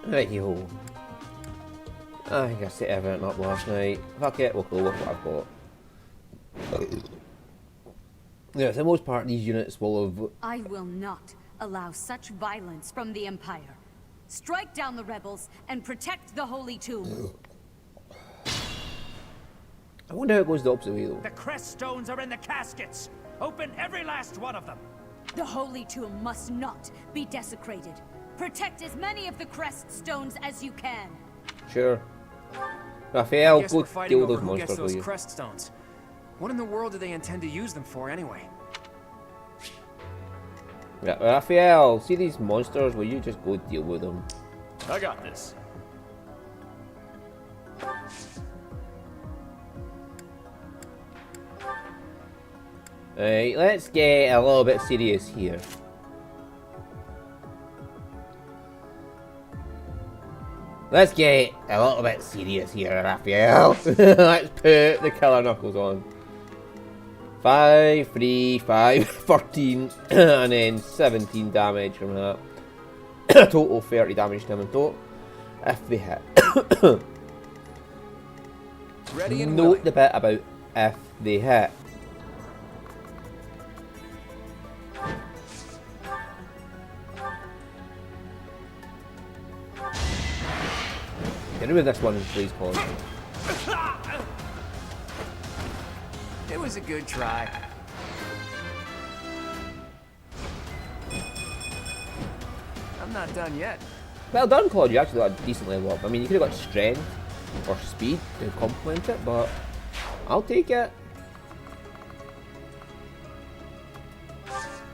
Right, yo. I think I set everything up last night. Fuck it, we'll go with what I've got. Yeah, for the most part, these units will have... I will not allow such violence from the Empire. Strike down the rebels and protect the Holy Tomb. I wonder how it goes the opposite way, though. The crest stones are in the caskets. Open every last one of them. The Holy Tomb must not be desecrated. Protect as many of the crest stones as you can. Sure. Raphael, Guess go we're fighting deal with over those who gets monsters, will those you? crest stones. What in the world do they intend to use them for anyway? Yeah, Raphael, see these monsters? Will you just go deal with them? I got this. Right, let's get a little bit serious here. Let's get a little bit serious here, Raphael. Let's put the killer knuckles on. 5, 3, 5, 13, and then 17 damage from that. Total 30 damage to him in total. If they hit. Ready and Note willing. the bit about if they hit. Get rid of this one, please, Colin. It was a good try. I'm not done yet. Well done, Claude. You actually got a decent level up. I mean, you could have got strength or speed to complement it, but I'll take it.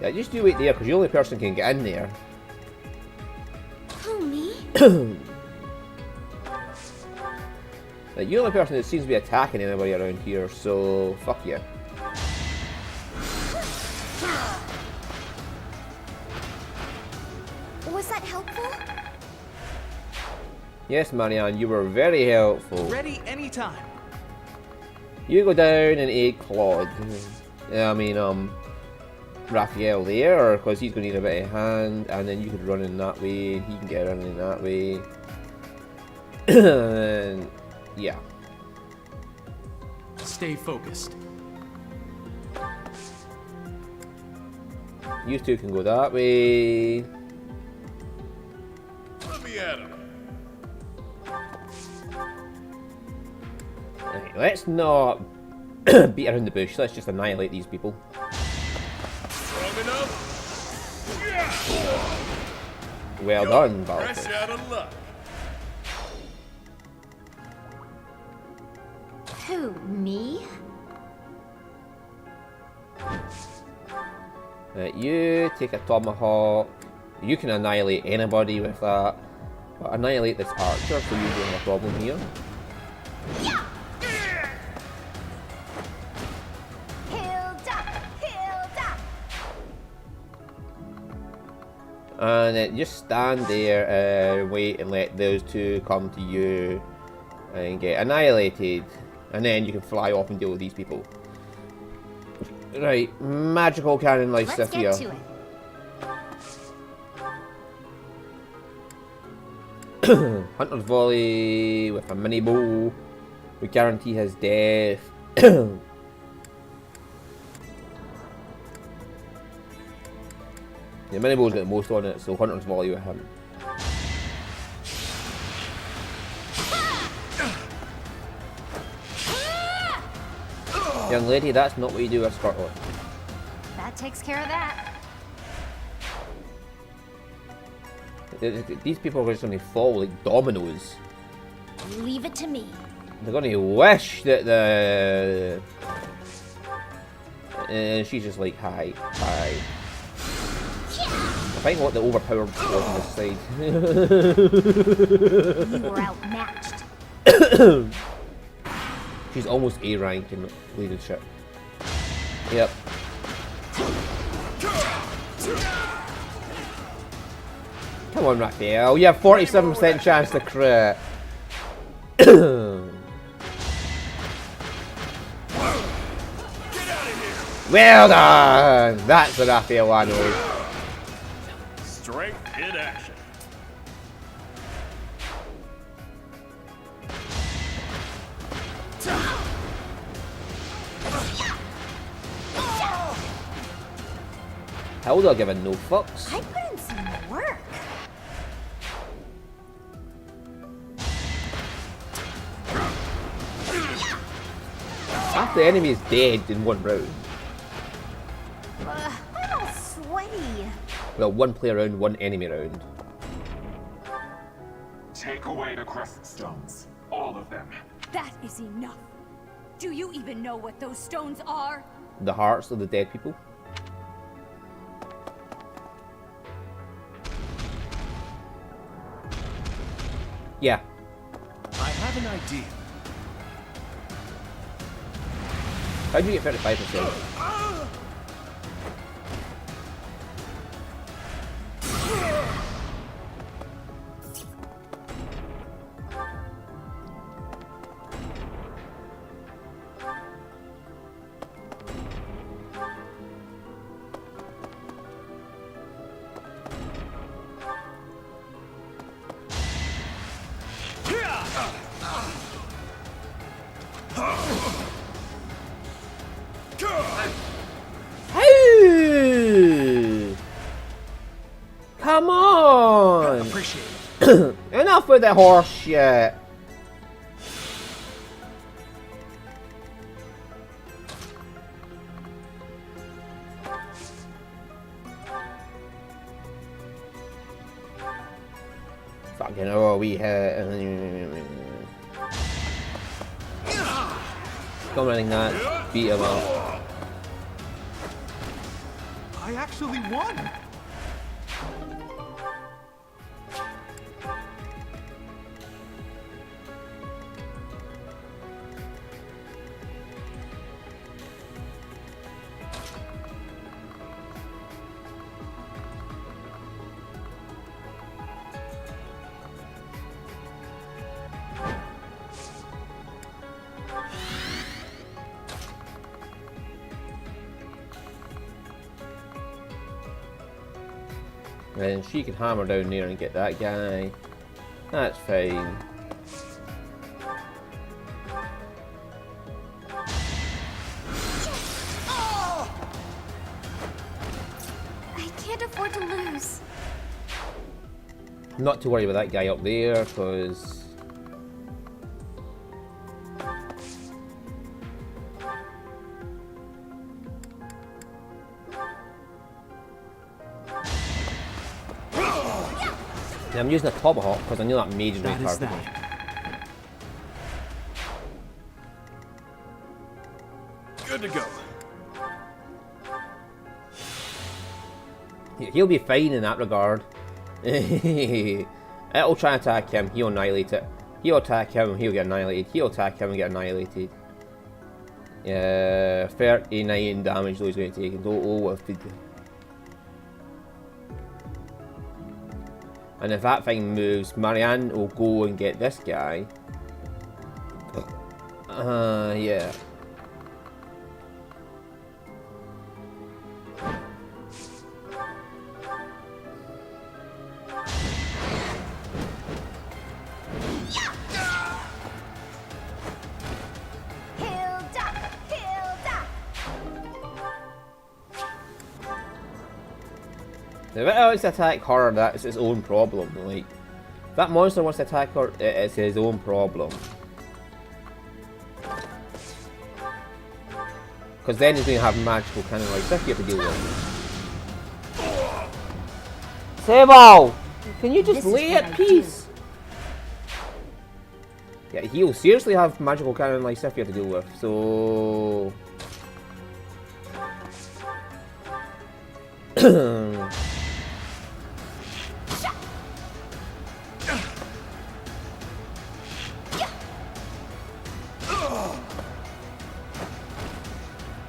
Yeah, just you wait there, because the only person can get in there. Who, me? Like, you're the only person that seems to be attacking anybody around here, so fuck you. Was that helpful? Yes, Marianne, you were very helpful. Ready anytime. You go down and aid Claude. I mean, Raphael there, because he's going to need a bit of hand, and then you could run in that way, he can get running in that way. And yeah. Stay focused. You two can go that way. Let me at him. Right, let's not beat around the bush, let's just annihilate these people. Strong enough? Yeah. Well done, Fresh Valkyrie. out of luck. Who, me? Right, you take a tomahawk. You can annihilate anybody with that. But annihilate this archer, so you don't have a problem here. And then just stand there and wait and let those two come to you and get annihilated. And then you can fly off and deal with these people. Right, magical cannon life Let's Scythia. get to it. Hunter's volley with a mini bow. We guarantee his death. The mini bow's got the most on it, so Hunter's volley with him. Young lady, that's not what you do with Scotland. That takes care of that. These people are just going to fall like dominoes. Leave it to me. They're going to wish that the... And she's just like, hi, hi. I think what the overpowered was on this side. You were outmatched. She's almost A rank in leadership. Yep. Come on, Raphael. You have 47% chance to crit. Well done! That's the Raphael I know. Strength in action. Hilda giving no fucks. I put in some work. Half the enemy is dead in one round. I'm all sweaty. Well, one player round, one enemy round. Take away the crest stones. All of them. That is enough. Do you even know what those stones are? The hearts of the dead people. Yeah. I have an idea. How do you get 35%? Hey! Come on! Appreciate it. Enough with the horse shit! Fucking oh, we hit. Come running that. Beat him up. I actually won. And she can hammer down there and get that guy. That's fine. I can't afford to lose. Not to worry about that guy up there, because I'm using a tomahawk because I knew that mage That is targeted. that. Good to go. He'll be fine in that regard. It'll try and attack him, he'll annihilate it. He'll attack him, he'll get annihilated. He'll attack him and get annihilated. Yeah, 39 damage though he's going to take in total with the... And if that thing moves, Marianne will go and get this guy. Yeah. If it wants to attack her, that's its own problem. Like, if that monster wants to attack her, it's his own problem. Because then he's going to have magical cannon like stuff you have to deal with. Sable! Can you just lay at peace? Yeah, he'll seriously have magical cannon like stuff you have to deal with, so...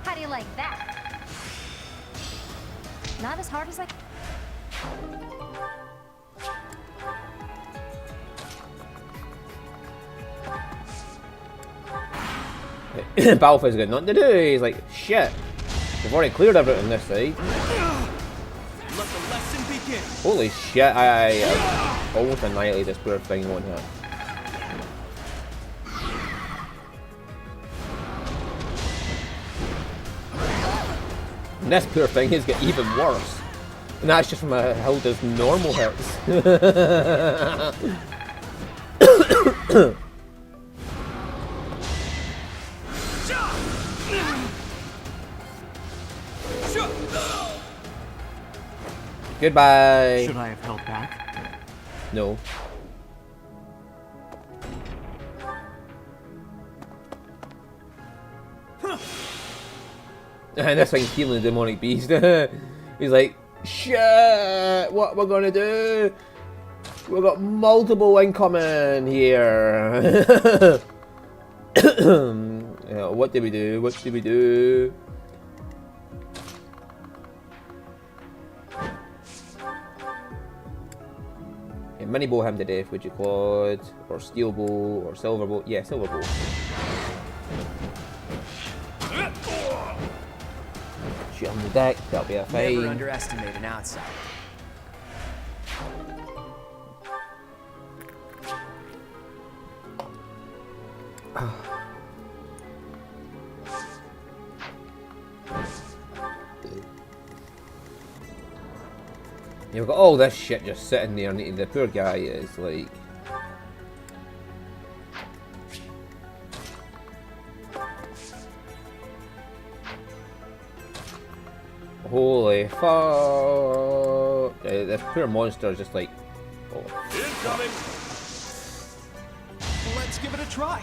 How do you like that? Not as hard as I... Battlefield's got nothing to do. He's like, shit. We've already cleared everything on this side. Let the lesson begin. Holy shit, I almost annihilated this poor thing one hit. And this poor thing has got even worse. And that's just from Hilda's normal hits. Goodbye. Should I have held back? No. And this thing's healing the demonic beast. He's like, shit, what we're gonna do? We've got multiple incoming here. Yeah, what did we do? What did we do? Yeah, mini bow him to death, would you, Claude? Or steel bow, or silver bow? Yeah, silver bow. Shoot on the deck, that'll be a fight. Never underestimate an outsider. You've got all this shit just sitting there, and the poor guy is like... Holy fuck! This poor monster is just like... Oh. Incoming! Let's give it a try.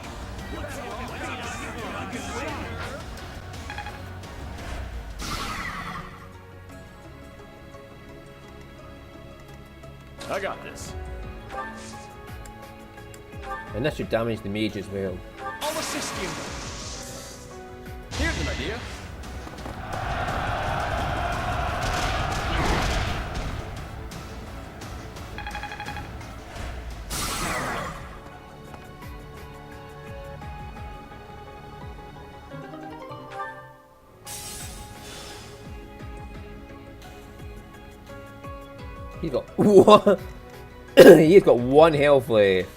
I got this. And this should damage the mage as well. I'll assist you. Here's an idea. He's got one. He's got one health left.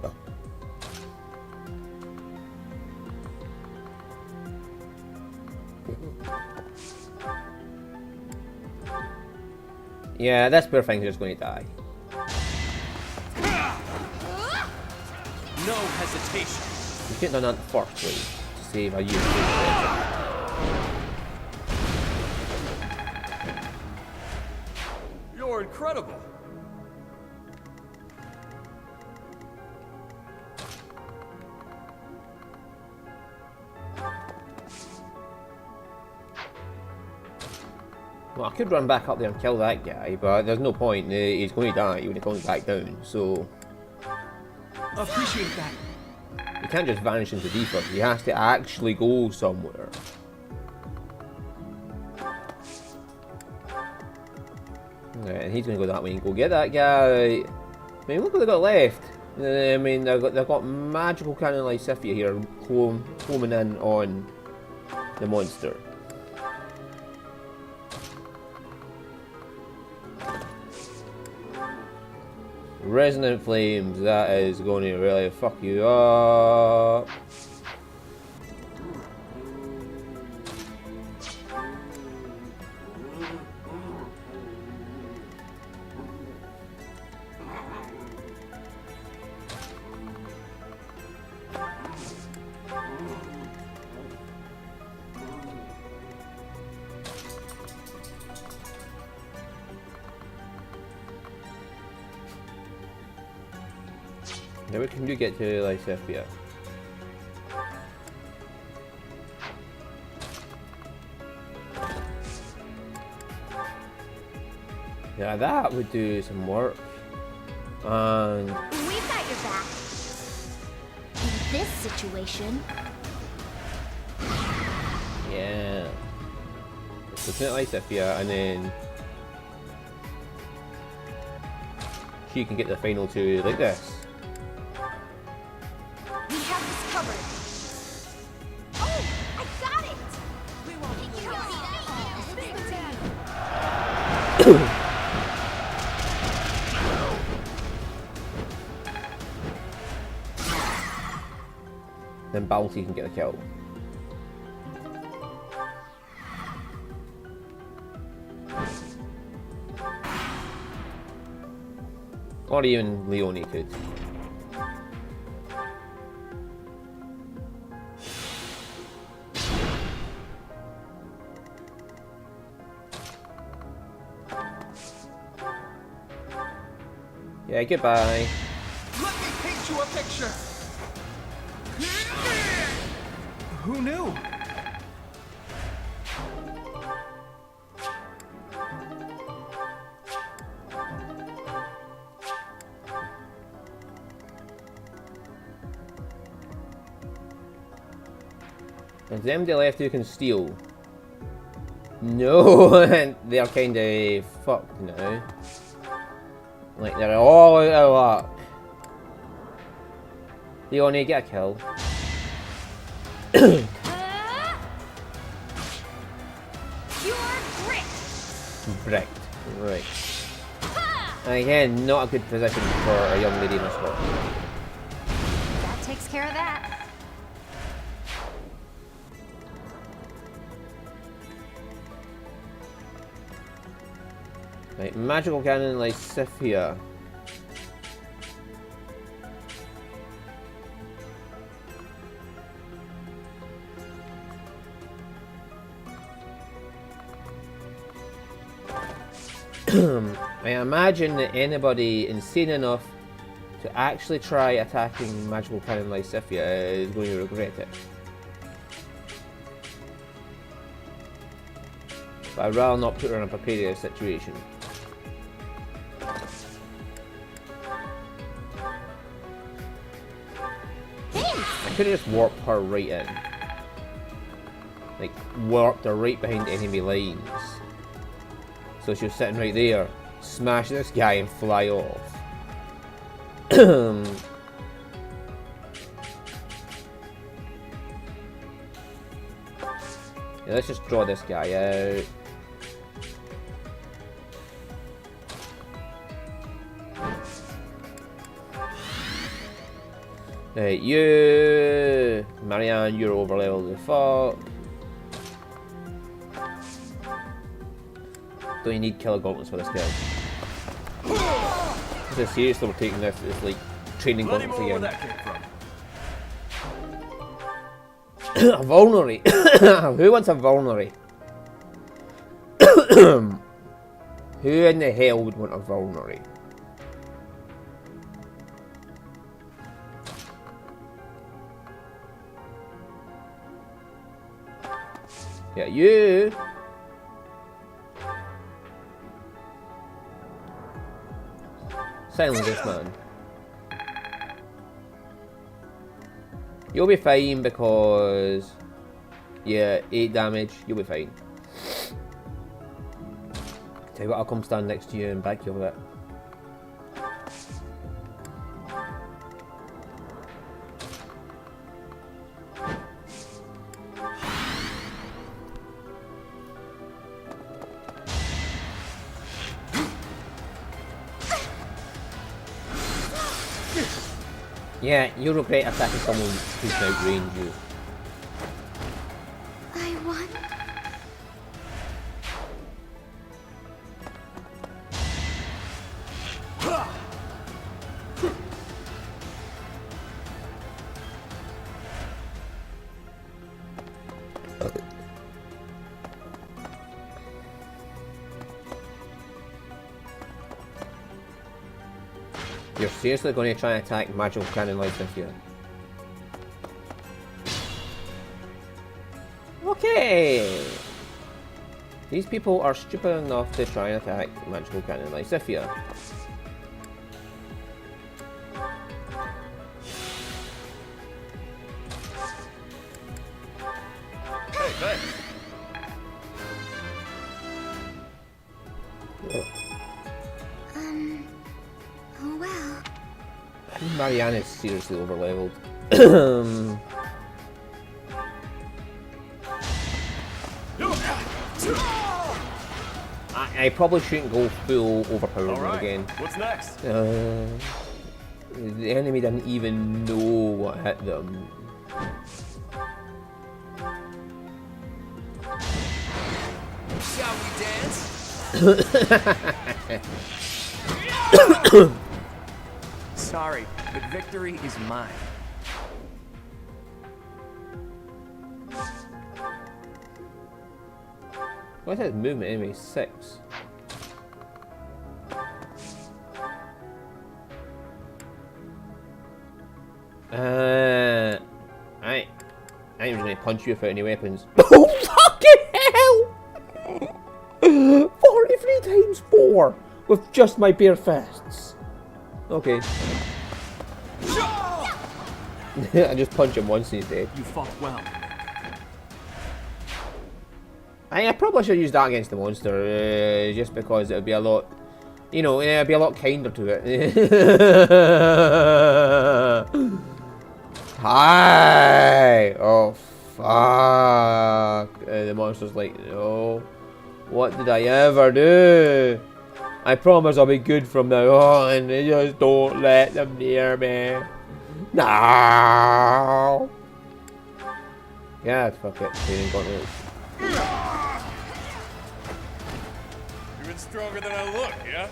Oh. Yeah, this poor thing's just going to die. No hesitation. You couldn't have done that first, please. Save a use. You're incredible. Well, I could run back up there and kill that guy, but there's no point. He's going to die when he comes back down, so... Appreciate that. He can't just vanish into the ether. He has to actually go somewhere. Right, and he's going to go that way and go get that guy. I mean, look what they got left. I mean, they've got magical kind of like Sifia here homing in on the monster. Resonant Flames, that is going to really fuck you up. Now what can you get to like Sifia? Yeah, that would do some work. And we've got your back. In this situation. yeah. So it's not like Sifia, and then she can get the final two like this. We have this covered. Oh, I got it! We won't take you The and Bounty can get a kill. Or even Leone could. Yeah, goodbye. Let me paint you a picture. Who knew? Is there anybody left who can steal? No, they're kind of fucked now. Like, they're all out of luck. Leone, get a kill. Pure grit. Bricked. Right. Again, not a good position for a young lady in a skirt. That takes care of that. Right, magical cannon like Sifia. I imagine that anybody insane enough to actually try attacking magical cannon like Sifia is going to regret it. But I'd rather not put her in a precarious situation. I could have just warped her right in. Like, warped her right behind enemy lines. So she was sitting right there, smash this guy and fly off. Yeah, let's just draw this guy out. Hey, you! Marianne, you're over leveled as fuck. Don't you need killer gauntlets for this guy? This is seriously, we're taking this as like training gauntlets again. A vulnerary. Who wants a vulnerary? Who in the hell would want a vulnerary? Yeah, you. Silence this man. You'll be fine because, yeah, 8 damage. You'll be fine. Tell you what, I'll come stand next to you and back you up a bit. Yeah, you'll regret attacking someone who can outrange you. I won. You're seriously going to try and attack magical cannon like this here? Okay! These people are stupid enough to try and attack magical cannon like Sifia. Hey, thanks. Oh well. I think Marianne is seriously overleveled. I probably shouldn't go full overpowered again. What's next? The enemy didn't even know what hit them. dance? Sorry, but victory is mine. What's that movement anyway? 6. I ain't gonna punch you without any weapons. Oh fucking hell! 43 times 4 with just my bare fists. Okay. I just punch him once and he's dead. You fought well. I probably should use that against the monster, just because it would be a lot, you know, it'd be a lot kinder to it. Hi! Oh, fuck. The monster's like, no. What did I ever do? I promise I'll be good from now on, and just don't let them near me. No! Yeah, fuck it. Training gauntlets. You're stronger than I look, yeah?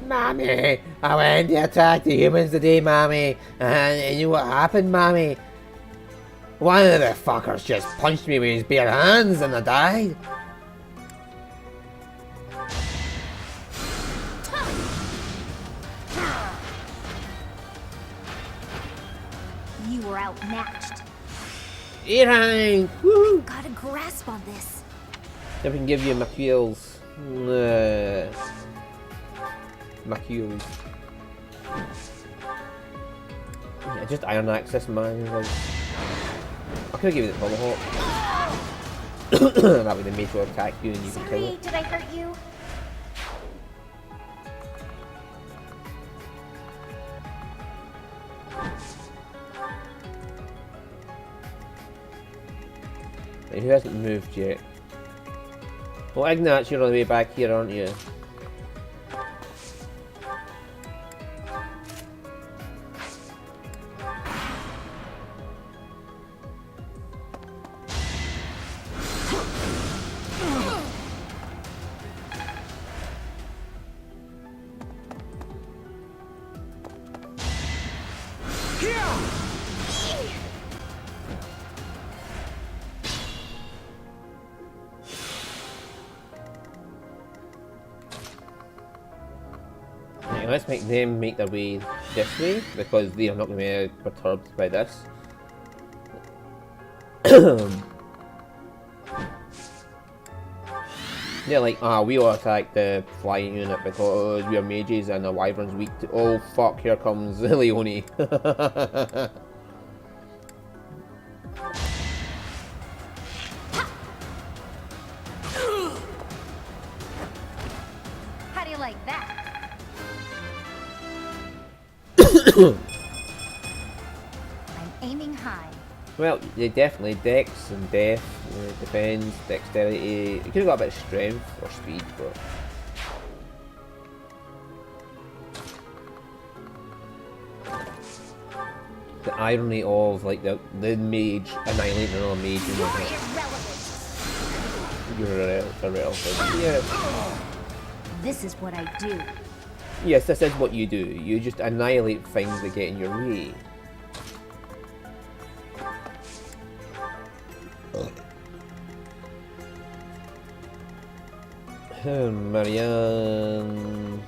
Mommy, I went to attack the humans today, Mommy, and you know what happened, Mommy? One of the fuckers just punched me with his bare hands and I died. You were outmatched. Earhang! Woo! Got a grasp on this. I can give you my heels. My heels. Yeah, just iron access, man. Like, I could have given it tomahawk. That would have made to attack you and you could kill Sorry, it. did I hurt you? Right, who hasn't moved yet? Well, Ignat's, you're on the way back here, aren't you? Right, let's make them make their way this way, because they are not going to be perturbed by this. They're like, we'll attack the flying unit because we are mages and the wyvern's weak to— oh fuck, here comes Leone. How do you like that? I'm aiming high. Well, yeah, definitely dex and death, defense, dexterity. You could have got a bit of strength or speed, but the irony of like the mage annihilating another mage in You're one hit. irrelevant. You're irrelevant. Yeah. This is what I do. Yes, this is what you do. You just annihilate things that get in your way. Marianne.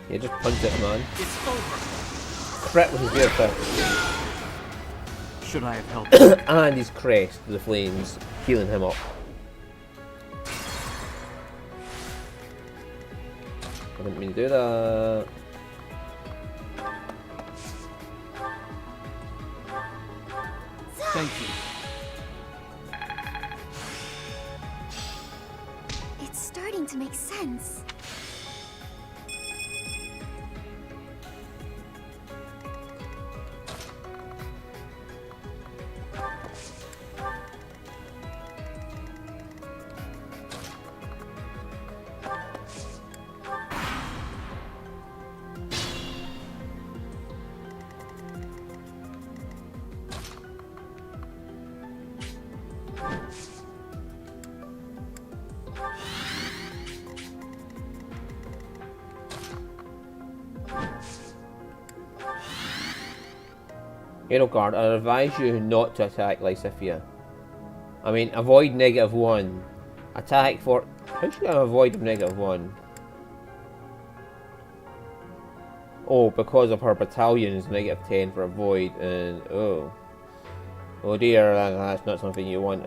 Yeah, just punch it, man. It's over. Crit with his rear foot. Should I have helped? And his crest, the flames, healing him up. I didn't mean to do that. Thank you. It's starting to make sense. Edelgard, I advise you not to attack Lysithea. I mean, avoid -1. Attack for... How should I avoid -1? Oh, because of her battalion's -10 for avoid, and... Oh. Oh dear, that's not something you want.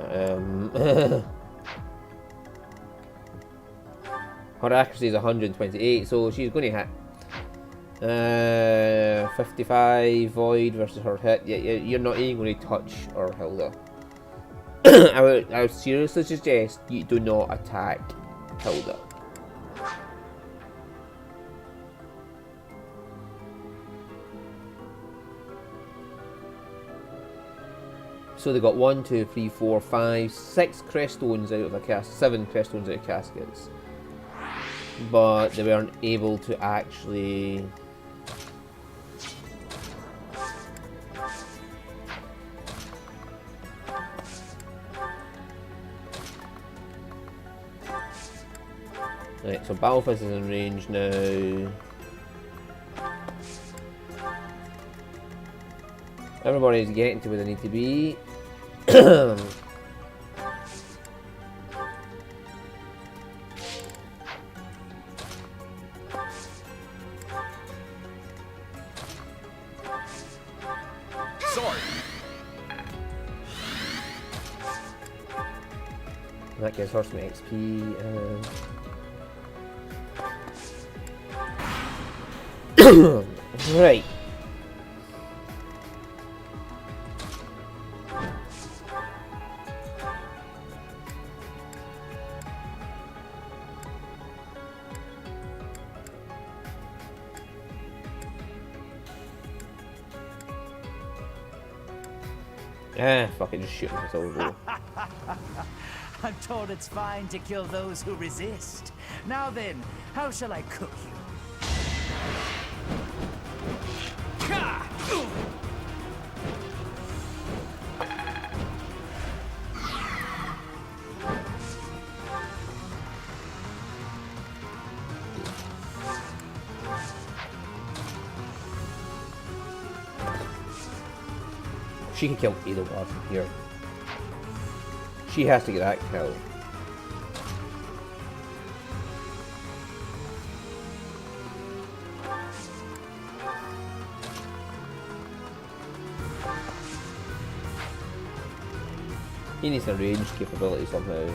Her accuracy is 128, so she's going to hit. 55 void versus her hit. Yeah, you're not even going to touch or Hilda. I would seriously suggest you do not attack Hilda. So they got 1, 2, 3, 4, 5, 6 creststones out of a cast, 7 creststones out of caskets, but they weren't able to actually. Right, so Battlefist is in range now. Everybody's getting to where they need to be. Sword. That gives her some XP. Right. Fuck it, just shoot him with a bow. I'm told it's fine to kill those who resist. Now then, how shall I cook you? She can kill Edelgard from here. She has to get that kill. He needs a range capability somehow.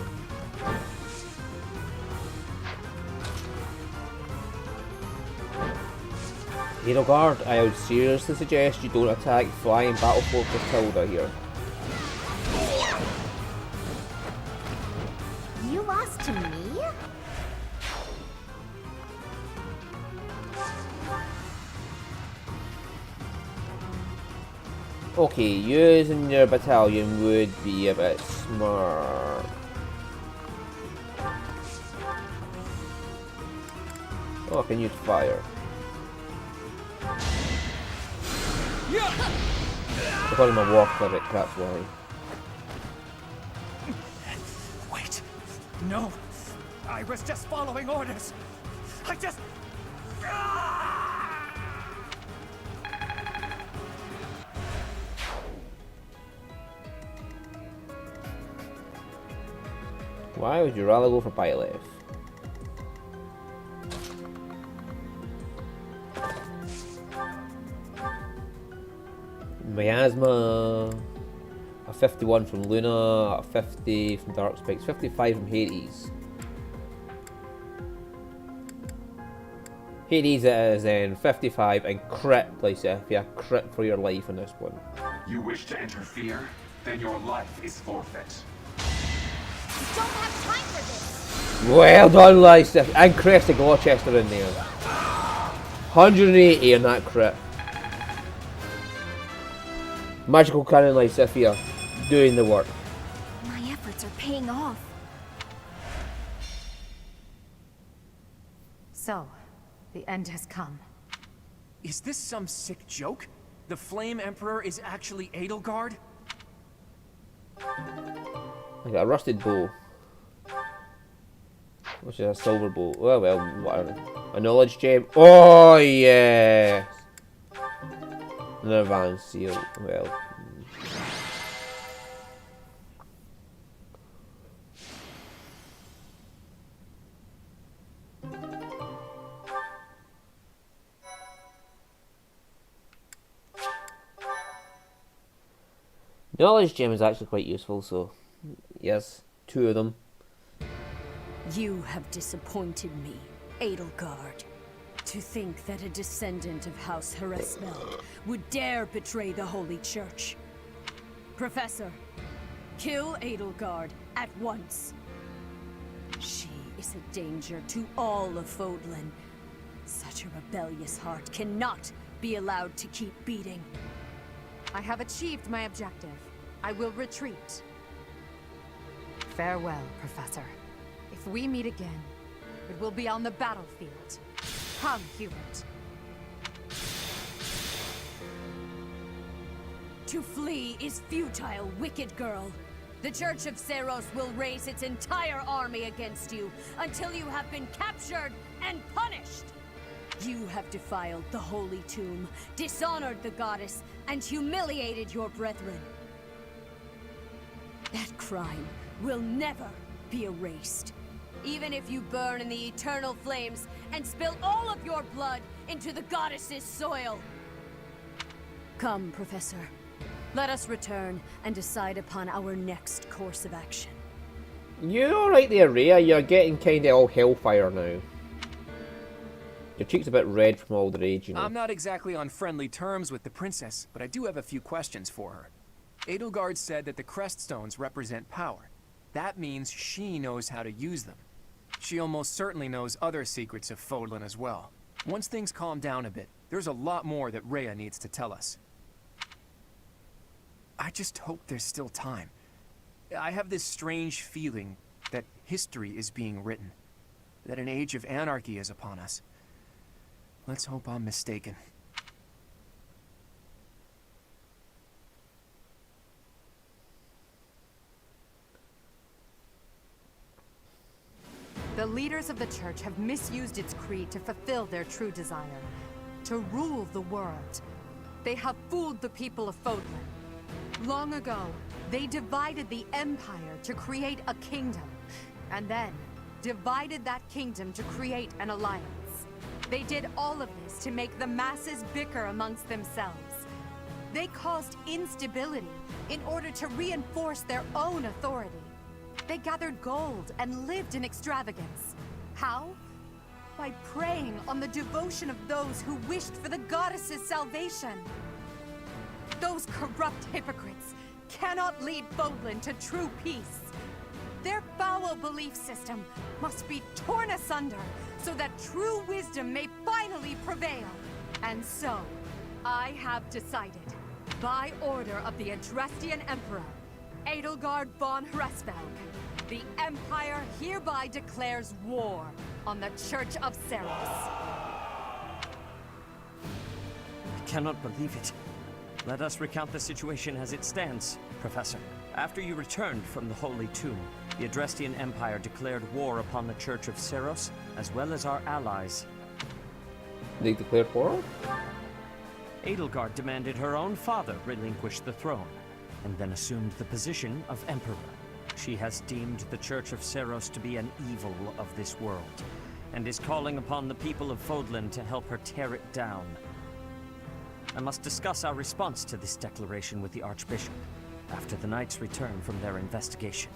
Edelgard, I would seriously suggest you don't attack flying battle focused Hilda here. You lost to me? Okay, using your battalion would be a bit smart. Oh, I can use fire. I call him a war cleric, that's why. Wait. No. I was just following orders. I just... Why would you rather go for Byleth? Miasma, a 51 from Luna, a 50 from Darkspikes, 55 from Hades. Hades is in 55 and crit, Lysithea, crit for your life on this one. You wish to interfere? Then your life is forfeit. We don't have time for this! Well done, Lysithea, and Crested Gloucester in there. 180 on that crit. Magical Cannon Lysithea doing the work. My efforts are paying off. So, the end has come. Is this some sick joke? The Flame Emperor is actually Edelgard? I got a rusted bow. Which is a silver bow. Oh well, whatever. A knowledge gem. Oh yes! An advanced seal. Well. Knowledge gem is actually quite useful, so yes, 2 of them. You have disappointed me, Edelgard. To think that a descendant of House Hresvelg would dare betray the Holy Church. Professor, kill Edelgard at once. She is a danger to all of Fodlan. Such a rebellious heart cannot be allowed to keep beating. I have achieved my objective. I will retreat. Farewell, Professor. If we meet again, it will be on the battlefield. Come, Hubert. To flee is futile, wicked girl. The Church of Seros will raise its entire army against you until you have been captured and punished. You have defiled the Holy Tomb, dishonored the goddess, and humiliated your brethren. That crime will never be erased. Even if you burn in the eternal flames and spill all of your blood into the goddess's soil. Come, Professor. Let us return and decide upon our next course of action. You're alright there, Rhea. You're getting kinda all hellfire now. Your cheek's a bit red from all the rage, you know. I'm not exactly on friendly terms with the princess, but I do have a few questions for her. Edelgard said that the crest stones represent power. That means she knows how to use them. She almost certainly knows other secrets of Fodlan as well. Once things calm down a bit, there's a lot more that Rhea needs to tell us. I just hope there's still time. I have this strange feeling that history is being written, that an age of anarchy is upon us. Let's hope I'm mistaken. The leaders of the church have misused its creed to fulfill their true desire, to rule the world. They have fooled the people of Fodlan. Long ago, they divided the Empire to create a kingdom, and then divided that kingdom to create an alliance. They did all of this to make the masses bicker amongst themselves. They caused instability in order to reinforce their own authority. They gathered gold and lived in extravagance. How? By preying on the devotion of those who wished for the goddess's salvation. Those corrupt hypocrites cannot lead Fodlan to true peace. Their foul belief system must be torn asunder so that true wisdom may finally prevail. And so, I have decided, by order of the Adrestian Emperor, Edelgard von Hresvelg, the Empire hereby declares war on the Church of Seros. I cannot believe it. Let us recount the situation as it stands, Professor. After you returned from the Holy Tomb, the Adrestian Empire declared war upon the Church of Seros, as well as our allies. They declared war? Edelgard demanded her own father relinquish the throne, and then assumed the position of Emperor. She has deemed the Church of Seros to be an evil of this world, and is calling upon the people of Fodlan to help her tear it down. I must discuss our response to this declaration with the Archbishop, after the Knights return from their investigation.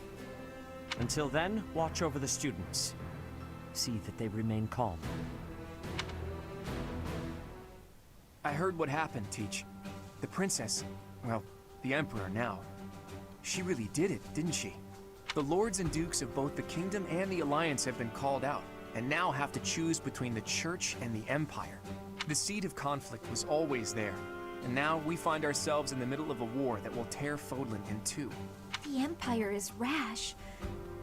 Until then, watch over the students. See that they remain calm. I heard what happened, Teach. The princess, well, the Emperor now. She really did it, didn't she? The lords and dukes of both the kingdom and the alliance have been called out, and now have to choose between the church and the empire. The seed of conflict was always there, and now we find ourselves in the middle of a war that will tear Fodlan in two. The Empire is rash,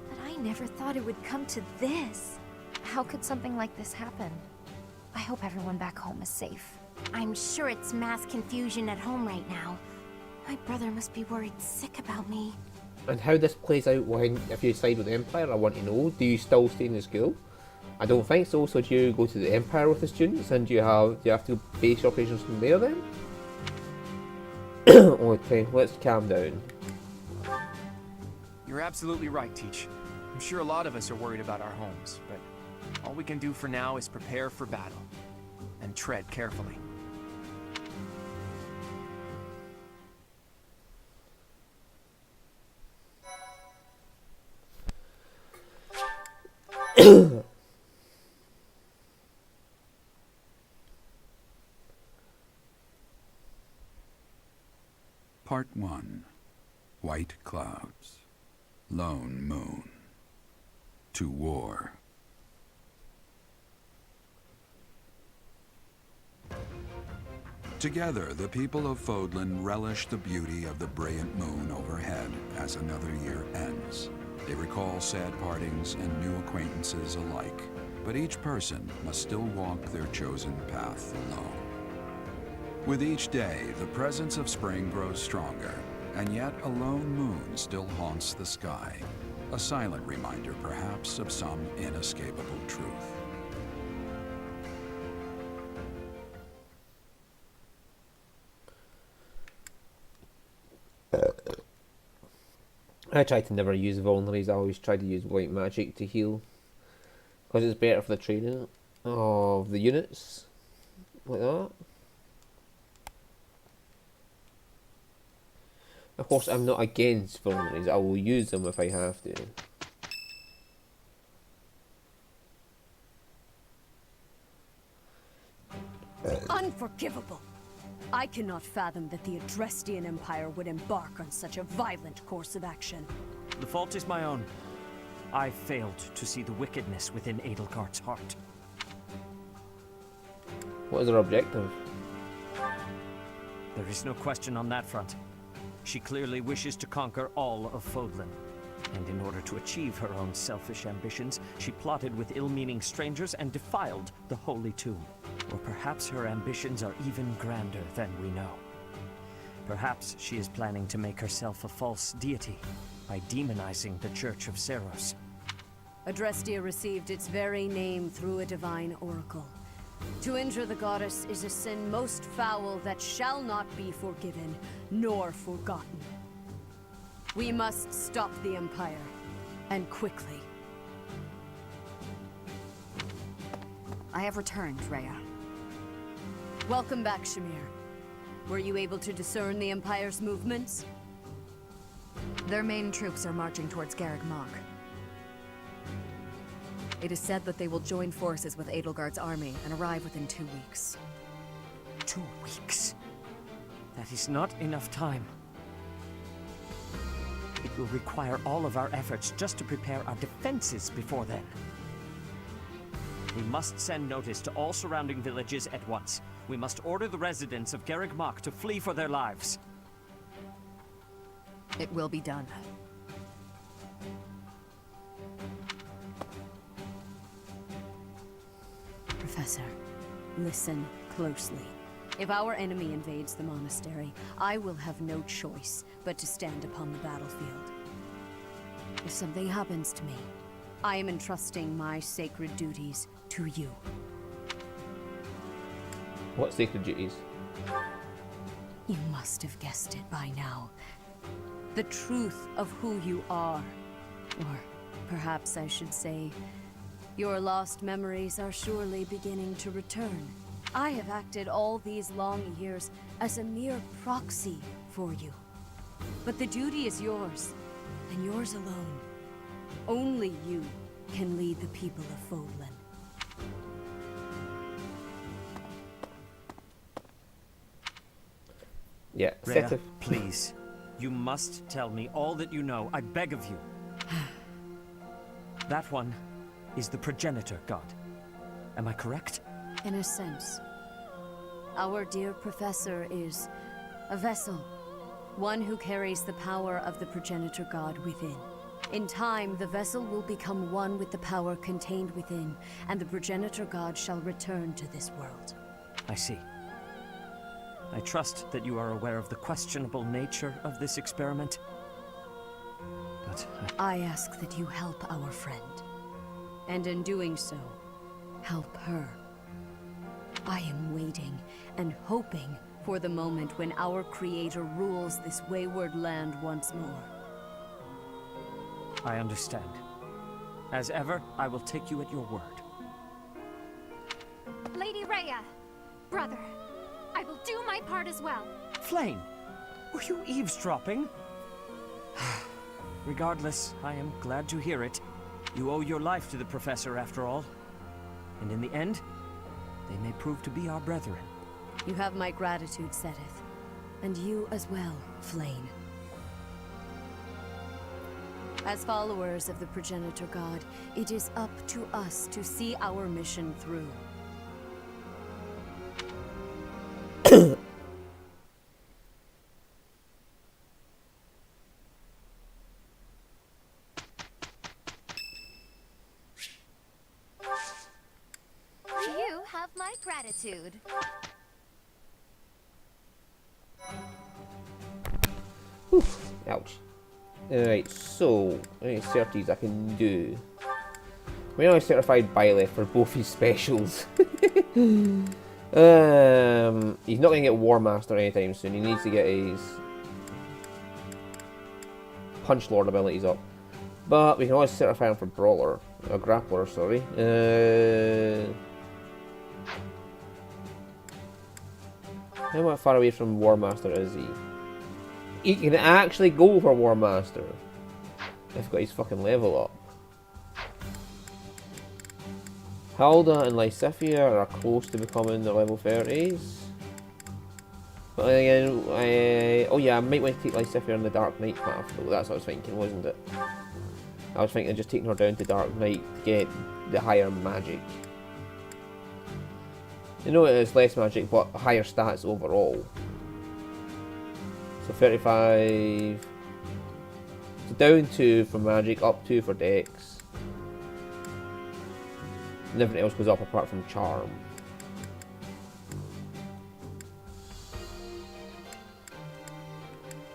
but I never thought it would come to this. How could something like this happen? I hope everyone back home is safe. I'm sure it's mass confusion at home right now. My brother must be worried sick about me. And how this plays out when, if you side with the Empire, I want to know. Do you still stay in the school? I don't think so. So do you go to the Empire with the students, and do you have to base your operations from there then? Okay, let's calm down. You're absolutely right, Teach. I'm sure a lot of us are worried about our homes, but all we can do for now is prepare for battle. And tread carefully. Part 1. White Clouds. Lone Moon. To War. Together, the people of Fodlan relish the beauty of the brilliant moon overhead as another year ends. They recall sad partings and new acquaintances alike, but each person must still walk their chosen path alone. With each day, the presence of spring grows stronger, and yet a lone moon still haunts the sky, a silent reminder perhaps of some inescapable truth. I try to never use vulneraries, I always try to use white magic to heal. Because it's better for the training of the units. Like that. Of course, I'm not against vulneraries, I will use them if I have to. Unforgivable! I cannot fathom that the Adrestian Empire would embark on such a violent course of action. The fault is my own. I failed to see the wickedness within Edelgard's heart. What is her objective? There is no question on that front. She clearly wishes to conquer all of Fodlan. And in order to achieve her own selfish ambitions, she plotted with ill-meaning strangers and defiled the Holy Tomb. Or perhaps her ambitions are even grander than we know. Perhaps she is planning to make herself a false deity by demonizing the Church of Seros. Adrestia received its very name through a divine oracle. To injure the goddess is a sin most foul that shall not be forgiven, nor forgotten. We must stop the Empire, and quickly. I have returned, Rhea. Welcome back, Shamir. Were you able to discern the Empire's movements? Their main troops are marching towards Garreg Mach. It is said that they will join forces with Edelgard's army and arrive within 2 weeks. 2 weeks? That is not enough time. It will require all of our efforts just to prepare our defenses before then. We must send notice to all surrounding villages at once. We must order the residents of Garreg Mach to flee for their lives. It will be done. Professor, listen closely. If our enemy invades the monastery, I will have no choice but to stand upon the battlefield. If something happens to me, I am entrusting my sacred duties to you. What sacred duties? You must have guessed it by now. The truth of who you are. Or perhaps I should say, your lost memories are surely beginning to return. I have acted all these long years as a mere proxy for you. But the duty is yours, and yours alone. Only you can lead the people of Fodlan. Yeah, Rhea, please. You must tell me all that you know. I beg of you. That one is the progenitor god. Am I correct? In a sense. Our dear professor is a vessel. One who carries the power of the progenitor god within. In time, the vessel will become one with the power contained within, and the progenitor god shall return to this world. I see. I trust that you are aware of the questionable nature of this experiment. But I ask that you help our friend. And in doing so, help her. I am waiting and hoping For the moment when our creator rules this wayward land once more. I understand. As ever, I will take you at your word. Lady Rhea, brother, I will do my part as well. Flame, were you eavesdropping? Regardless, I am glad to hear it. You owe your life to the Professor, after all. And in the end, they may prove to be our brethren. You have my gratitude, Seteth. And you as well, Flame. As followers of the Progenitor God, it is up to us to see our mission through. You have my gratitude. Ouch. Alright, so, any certies I can do. We know he's certified Byleth for both his specials. He's not going to get War Master anytime soon. He needs to get his Punch Lord abilities up. But we can always certify him for Brawler. Or Grappler, sorry. How far away from War Master is he? He can actually go for War Master if he's got his fucking level up. Halda and Lysithea are close to becoming the level 30s. But again, oh yeah, I might want to take Lysithea on the Dark Knight path though. That's what I was thinking, wasn't it? I was thinking of just taking her down to Dark Knight to get the higher magic. You know, it's less magic, but higher stats overall. So 35. So down 2 for magic, up 2 for dex. And everything else goes up apart from charm.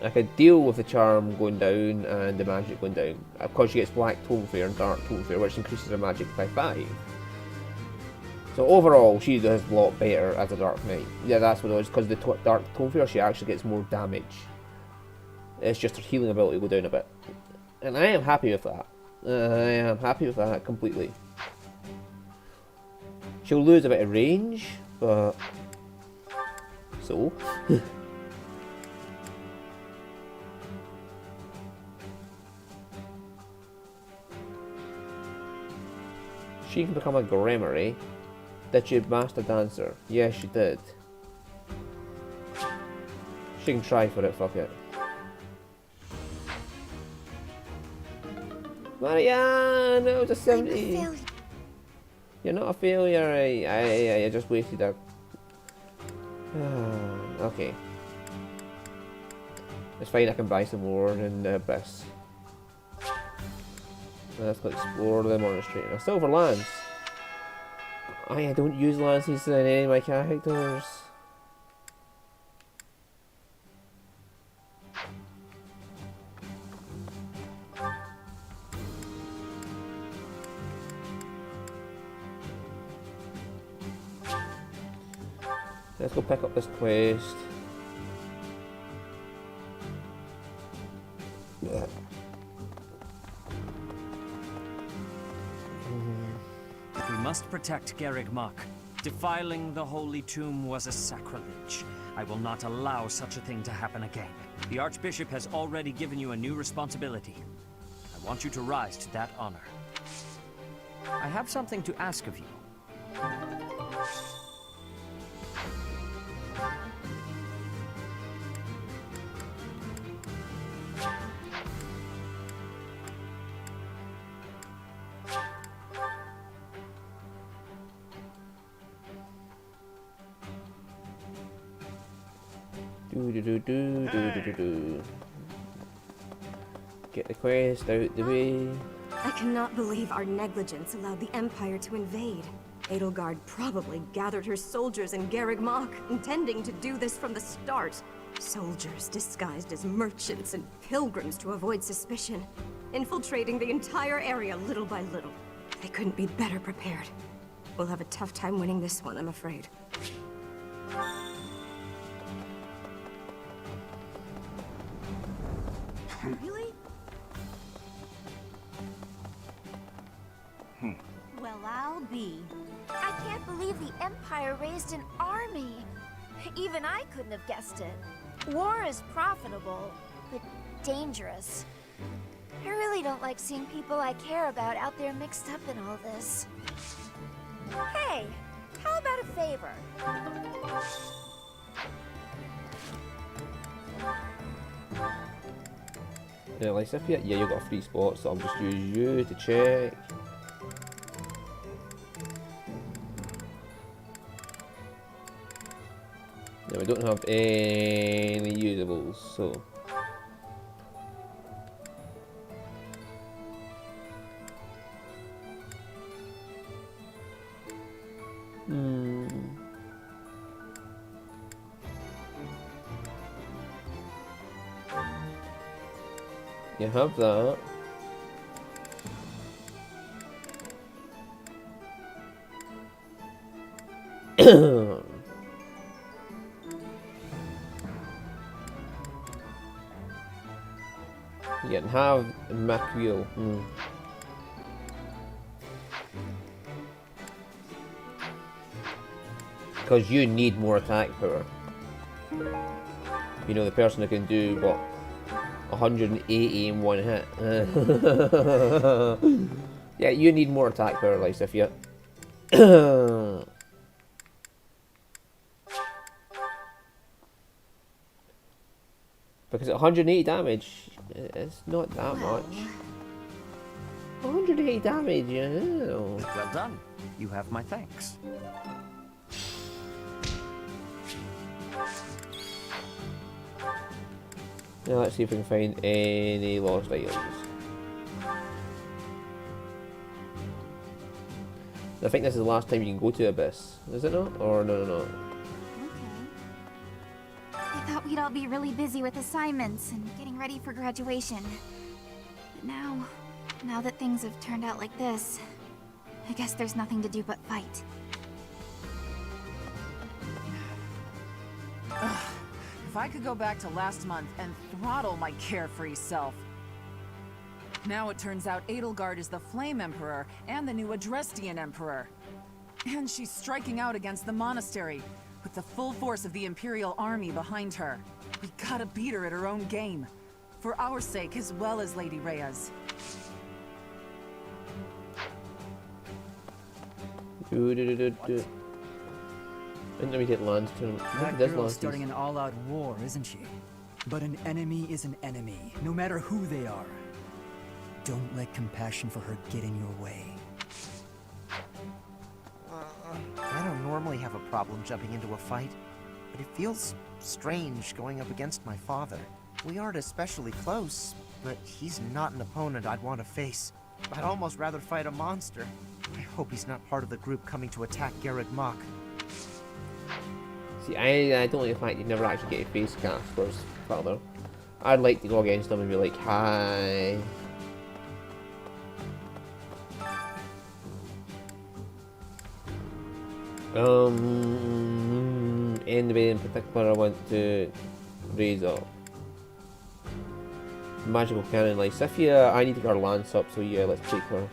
I could deal with the charm going down and the magic going down. Of course, she gets Black Tome Fair and Dark Tome Fair, which increases her magic by 5. So overall, she does a lot better as a Dark Knight. Yeah, that's what it was, because the Dark Tome Fair, she actually gets more damage. It's just her healing ability go down a bit. And I am happy with that. I am happy with that completely. She'll lose a bit of range, but... so? She can become a Grammary. Did she master Dancer? Yes, she did. She can try for it, fuck it. Marianne, it was a 70. You're not a failure, I just wasted a... okay. It's fine, I can buy some more in the Abyss. Let's go explore the monastery. A silver lance. I don't use lances in any of my characters. Let's go pick up this quest. Yeah. We must protect Garreg Mach. Defiling the holy tomb was a sacrilege. I will not allow such a thing to happen again. The Archbishop has already given you a new responsibility. I want you to rise to that honor. I have something to ask of you. Get the quest out the way. I cannot believe our negligence allowed the Empire to invade. Edelgard probably gathered her soldiers in Garreg Mach, intending to do this from the start. Soldiers disguised as merchants and pilgrims to avoid suspicion, infiltrating the entire area little by little. They couldn't be better prepared. We'll have a tough time winning this one, I'm afraid. be? I can't believe the Empire raised an army. Even I couldn't have guessed it. War is profitable, but dangerous. I really don't like seeing people I care about out there mixed up in all this. Hey, how about a favor? Yeah, like if you, yeah, you got a free spot, so I'll just use you to check. Yeah, we don't have any usables, so. You have that. You can have Macwheel. Because you need more attack power. You know, the person who can do what? 180 in one hit. Yeah, you need more attack power, like if you. Because at 180 damage, it's not that much. 180 damage, yeah. Well done. You have my thanks. Now let's see if we can find any lost items. I think this is the last time you can go to Abyss, is it not? Or no. Okay. I thought we'd all be really busy with assignments and getting ready for graduation. But now that things have turned out like this, I guess there's nothing to do but fight. If I could go back to last month and throttle my carefree self. Now it turns out Edelgard is the Flame Emperor and the new Adrestian Emperor. And she's striking out against the monastery with the full force of the Imperial army behind her. We gotta beat her at her own game. For our sake as well as Lady Rhea's. Intermediate lands tournament. That girl's starting an all-out war, isn't she? But an enemy is an enemy, no matter who they are. Don't let compassion for her get in your way. I don't normally have a problem jumping into a fight, but it feels strange going up against my father. We aren't especially close, but he's not an opponent I'd want to face. I'd almost rather fight a monster. I hope he's not part of the group coming to attack Garreg Mach. See, I don't like the fact you never actually get a face cast for his father. I'd like to go against him and be like, hi. Anybody in particular I want to raise up? Magical cannon, like Sifia, I need to get her lance up, so yeah, let's take her.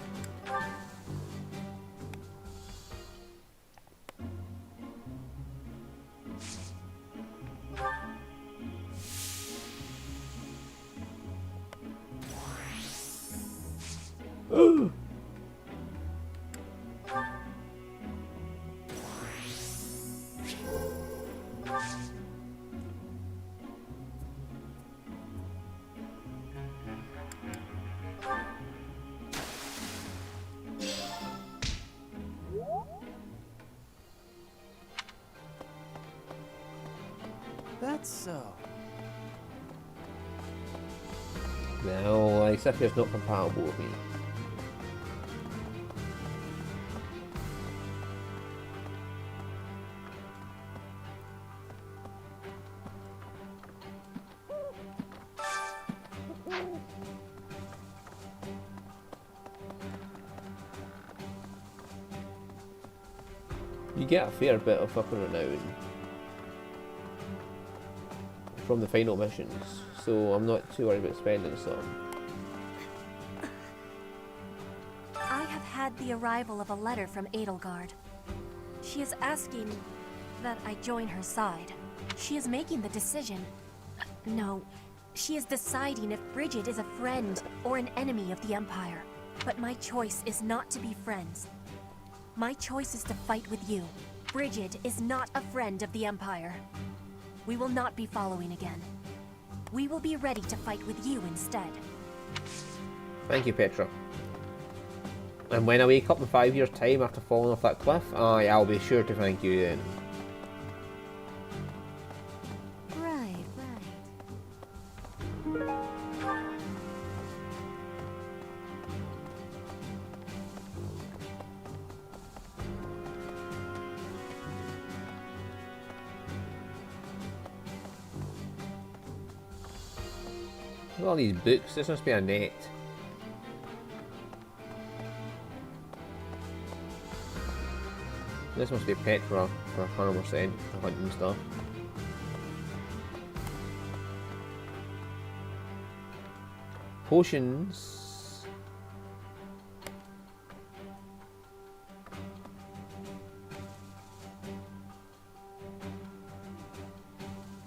That's so. No, like Sifia's not compatible with me. You get a fair bit of fucking renown from the final missions, so I'm not too worried about spending some. I have had had the arrival of a letter from Edelgard. She is asking that I join her side. She is making the decision. No, she is deciding if Bridget is a friend or an enemy of the Empire. But my choice is not to be friends. My choice is to fight with you. Bridget is not a friend of the Empire. We will not be following again. We will be ready to fight with you instead. Thank you, Petra. And when I wake up in 5 years' time after falling off that cliff, I'll be sure to thank you then. Right. Look at all these books. This must be a net. This must be Petra for 100% for hunting stuff. Potions.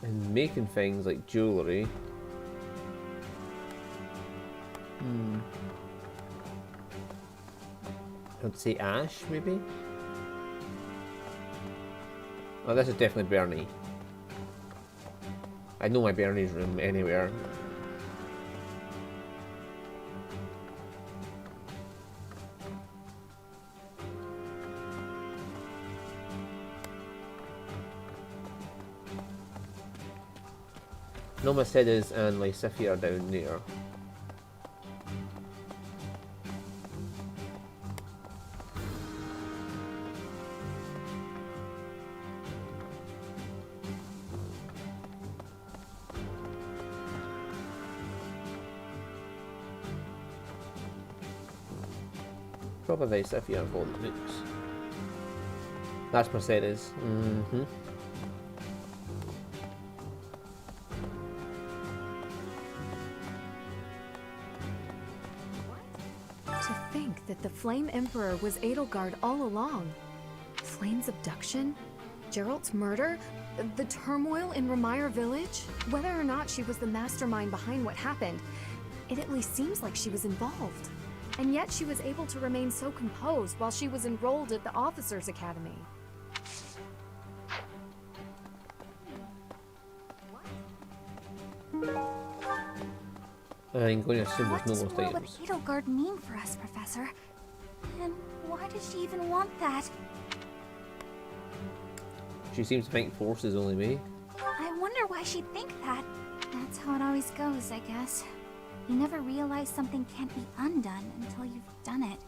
And making things like jewellery. I'd say ash, maybe? Oh, this is definitely Bernie. I know my Bernie's room anywhere. No, Mercedes and Lysithia are down there. Probably Lysithia and all the books. That's Mercedes. To think that the Flame Emperor was Edelgard all along. Flame's abduction? Geralt's murder? The turmoil in Remire Village? Whether or not she was the mastermind behind what happened, it at least seems like she was involved. And yet she was able to remain so composed while she was enrolled at the Officers' Academy. I'm going to assume What there's does no war more with items. Edelgard mean for us, Professor? And why does she even want that? She seems to think force is only me. I wonder why she'd think that. That's how it always goes, I guess. You never realize something can't be undone until you've done it.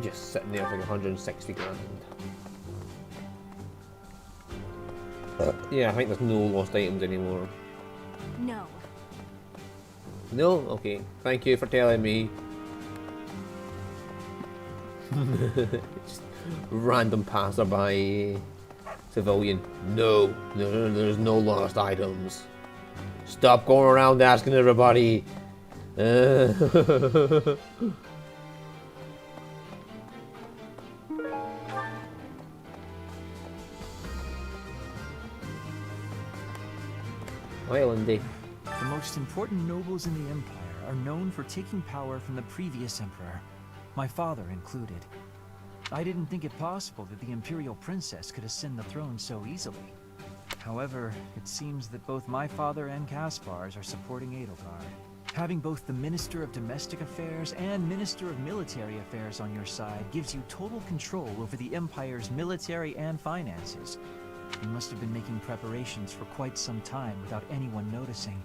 Just sitting there for like 160 grand. Yeah, I think there's no lost items anymore. No. No? Okay. Thank you for telling me. Just random passerby civilian. No, there's no lost items. Stop going around asking everybody. Islandy. The most important nobles in the Empire are known for taking power from the previous Emperor, my father included. I didn't think it possible that the Imperial Princess could ascend the throne so easily. However, it seems that both my father and Caspar's are supporting Edelgard. Having both the Minister of Domestic Affairs and Minister of Military Affairs on your side gives you total control over the Empire's military and finances. You must have been making preparations for quite some time without anyone noticing.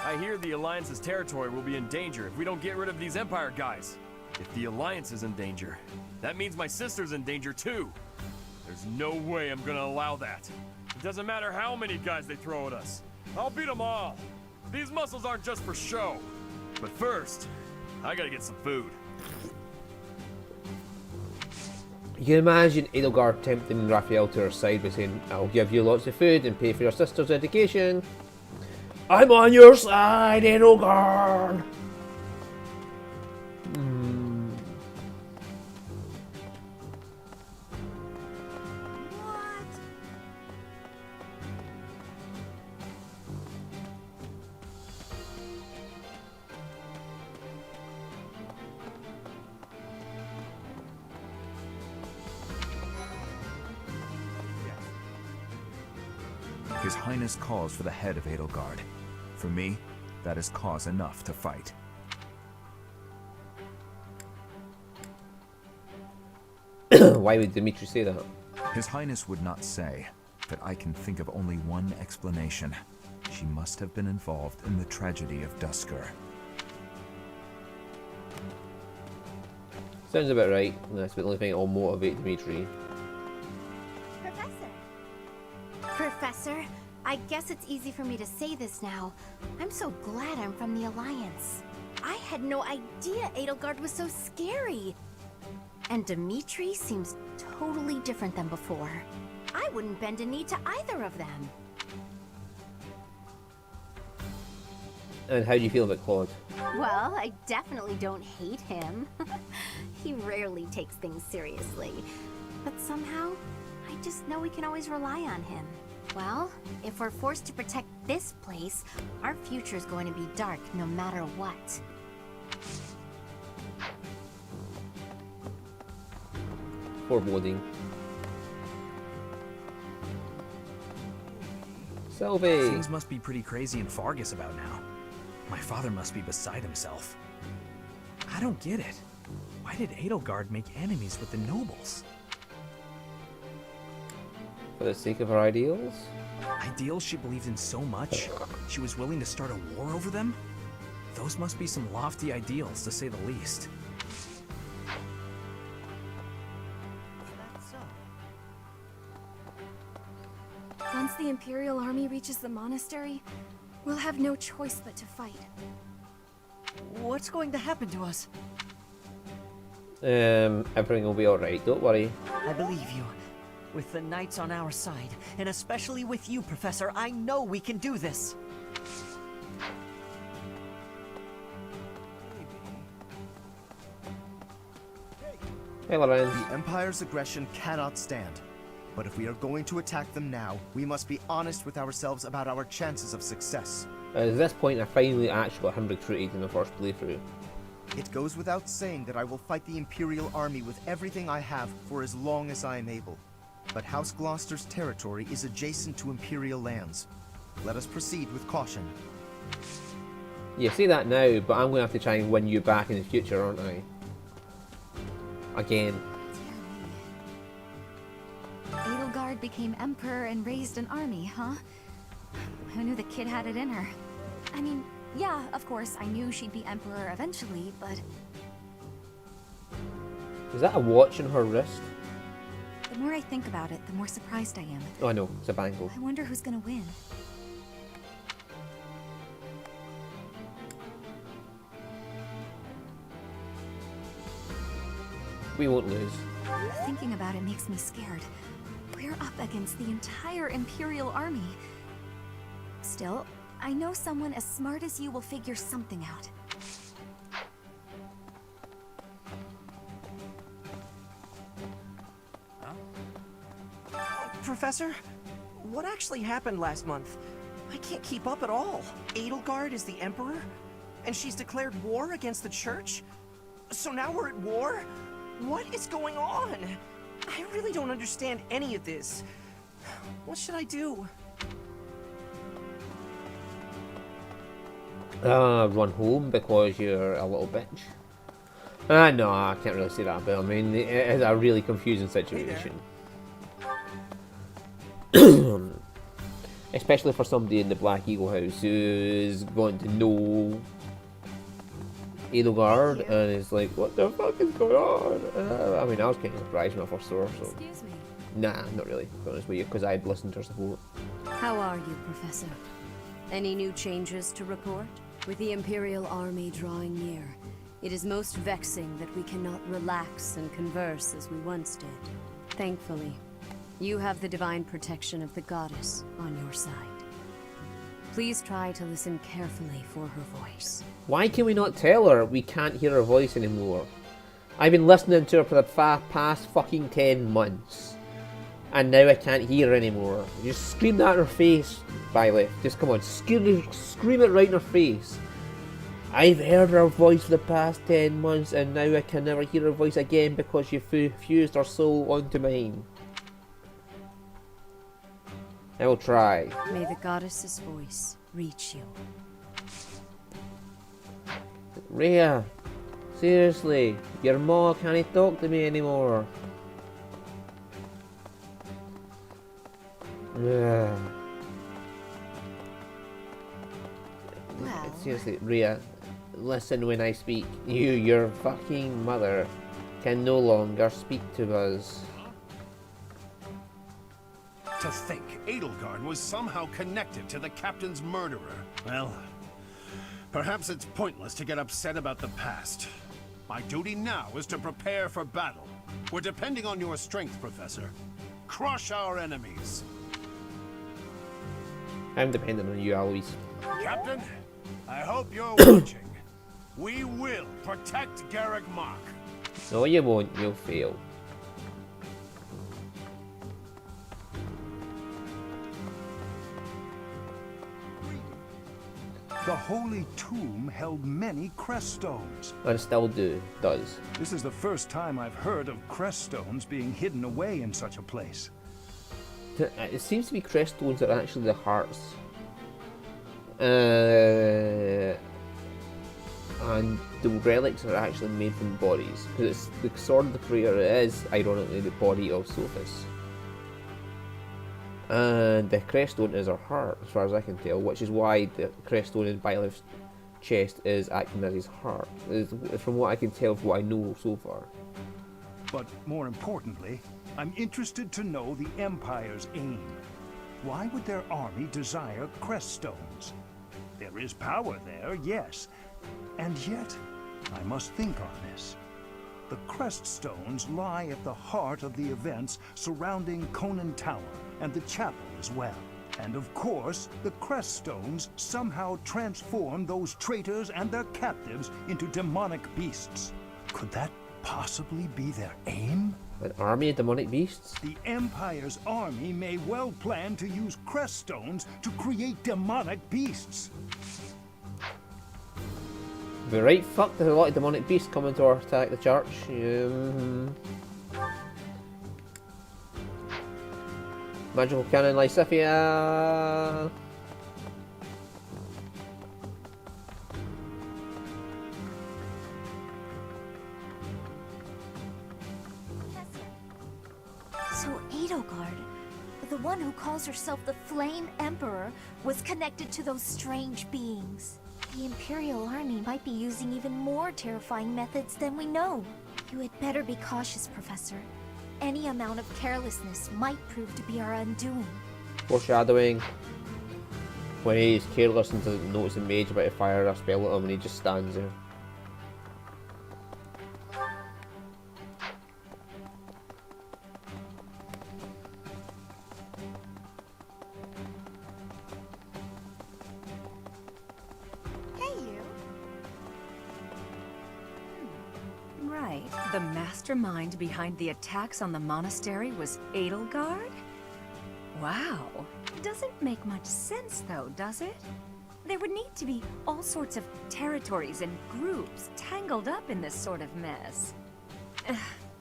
I hear the Alliance's territory will be in danger if we don't get rid of these Empire guys. If the Alliance is in danger, that means my sister's in danger too. There's no way I'm gonna allow that. It doesn't matter how many guys they throw at us. I'll beat them all. These muscles aren't just for show. But first, I gotta get some food. You can imagine Edelgard tempting Raphael to her side by saying, I'll give you lots of food and pay for your sister's education. I'm on your side, Edelgard! His Highness calls for the head of Edelgard. For me, that is cause enough to fight. Why would Dimitri say that? His Highness would not say, but I can think of only one explanation. She must have been involved in the tragedy of Duskur. Sounds about right. That's the only thing that will motivate Dimitri. Professor, I guess it's easy for me to say this now. I'm so glad I'm from the Alliance. I had no idea Edelgard was so scary. And Dimitri seems totally different than before. I wouldn't bend a knee to either of them. And how do you feel about Claude? Well, I definitely don't hate him. He rarely takes things seriously. But somehow, I just know we can always rely on him. Well, if we're forced to protect this place, our future's going to be dark no matter what. Foreboding. Sylvie! Things must be pretty crazy in Fargus about now. My father must be beside himself. I don't get it. Why did Edelgard make enemies with the nobles? For the sake of her ideals? Ideals she believed in so much, she was willing to start a war over them? Those must be some lofty ideals, to say the least. Once the Imperial Army reaches the monastery, we'll have no choice but to fight. What's going to happen to us? Everything will be alright, don't worry. I believe you. With the knights on our side, and especially with you, Professor, I know we can do this. Hey, Lorenz. The Empire's aggression cannot stand. But if we are going to attack them now, we must be honest with ourselves about our chances of success. At this point, I finally actually got him recruited in the first playthrough. It goes without saying that I will fight the Imperial Army with everything I have for as long as I am able. But House Gloucester's territory is adjacent to Imperial lands. Let us proceed with caution. You say that now, but I'm going to have to try and win you back in the future, aren't I? Again. Edelgard became emperor and raised an army, huh? Who knew the kid had it in her? I mean, yeah, of course, I knew she'd be emperor eventually, but... Is that a watch on her wrist? The more I think about it, the more surprised I am. Oh, I know. It's a bangle. I wonder who's gonna win. We won't lose. Thinking about it makes me scared. We're up against the entire Imperial Army. Still, I know someone as smart as you will figure something out. Professor, what actually happened last month? I can't keep up at all. Edelgard is the Emperor? And she's declared war against the Church? So now we're at war? What is going on? I really don't understand any of this. What should I do? Run home because you're a little bitch. No, I can't really say that, but I mean, it is a really confusing situation. It's especially for somebody in the Black Eagle house who's going to know Edelgard and is like, what the fuck is going on? I mean, I was kind of surprised when I first saw her, so. Excuse me. Nah, not really, to be honest with you, because I'd listened to her support. How are you, Professor? Any new changes to report? With the Imperial Army drawing near, it is most vexing that we cannot relax and converse as we once did. Thankfully, you have the divine protection of the goddess on your side. Please try to listen carefully for her voice. Why can we not tell her we can't hear her voice anymore? I've been listening to her for the past fucking 10 months. And now I can't hear her anymore. Just scream that in her face, Violet. Just come on, scream it right in her face. I've heard her voice for the past 10 months and now I can never hear her voice again because you fused her soul onto mine. I will try. May the goddess's voice reach you. Rhea, seriously, your ma can't talk to me anymore. Well. Seriously, Rhea, listen when I speak. You, your fucking mother, can no longer speak to us. To think Edelgard was somehow connected to the captain's murderer. Well, perhaps it's pointless to get upset about the past. My duty now is to prepare for battle. We're depending on your strength, Professor. Crush our enemies. I'm dependent on you, Alois. Captain, I hope you're watching. We will protect Garrick Mach. No, you won't. You'll fail. The Holy Tomb held many crest stones. And still does. This is the first time I've heard of crest stones being hidden away in such a place. It seems to be crest stones that are actually the hearts. And the relics are actually made from bodies. Because it's the sword of the creator is, ironically, the body of Sophis. And the creststone is her heart, as far as I can tell, which is why the creststone in Byleth's chest is acting as his heart. From what I can tell, from what I know so far. But more importantly, I'm interested to know the Empire's aim. Why would their army desire crest stones? There is power there, yes. And yet, I must think on this. The crest stones lie at the heart of the events surrounding Conan Tower and the chapel as well. And of course, the crest stones somehow transform those traitors and their captives into demonic beasts. Could that possibly be their aim? An army of demonic beasts? The Empire's army may well plan to use crest stones to create demonic beasts. Be right fucked, there's a lot of demonic beasts coming to attack the church. Magical cannon Lysithia. So Edelgard, the one who calls herself the Flame Emperor, was connected to those strange beings. The Imperial Army might be using even more terrifying methods than we know. You had better be cautious, Professor. Any amount of carelessness might prove to be our undoing. Foreshadowing. When he's careless and doesn't notice the mage about to fire a spell at him and he just stands there. Right. The mastermind behind the attacks on the monastery was Edelgard? Wow. Doesn't make much sense though, does it? There would need to be all sorts of territories and groups tangled up in this sort of mess.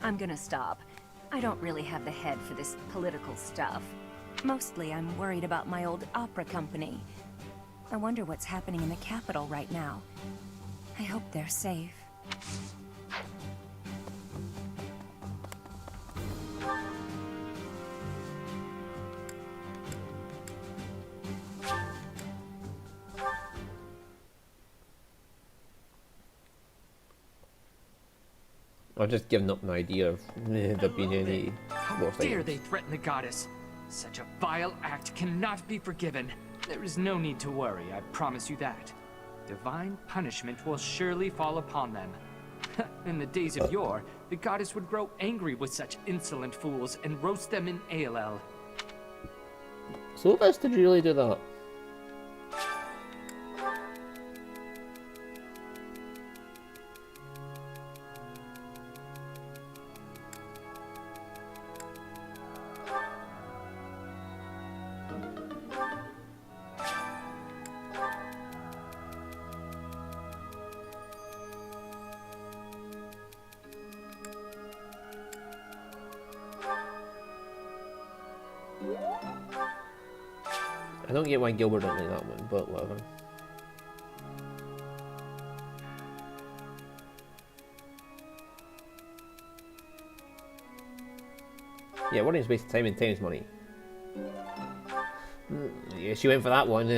I'm gonna stop. I don't really have the head for this political stuff. Mostly I'm worried about my old opera company. I wonder what's happening in the capital right now. I hope they're safe. I've just given up an idea of there being any How lost dare items. they threaten the goddess? Such a vile act cannot be forgiven. There is no need to worry, I promise you that. Divine punishment will surely fall upon them. In the days of yore, the goddess would grow angry with such insolent fools and roast them in ALL. Sylvester, did you really do that? I don't get why Gilbert didn't like that one, but whatever. Yeah, what is wasting time and time is money. Yeah, she went for that one.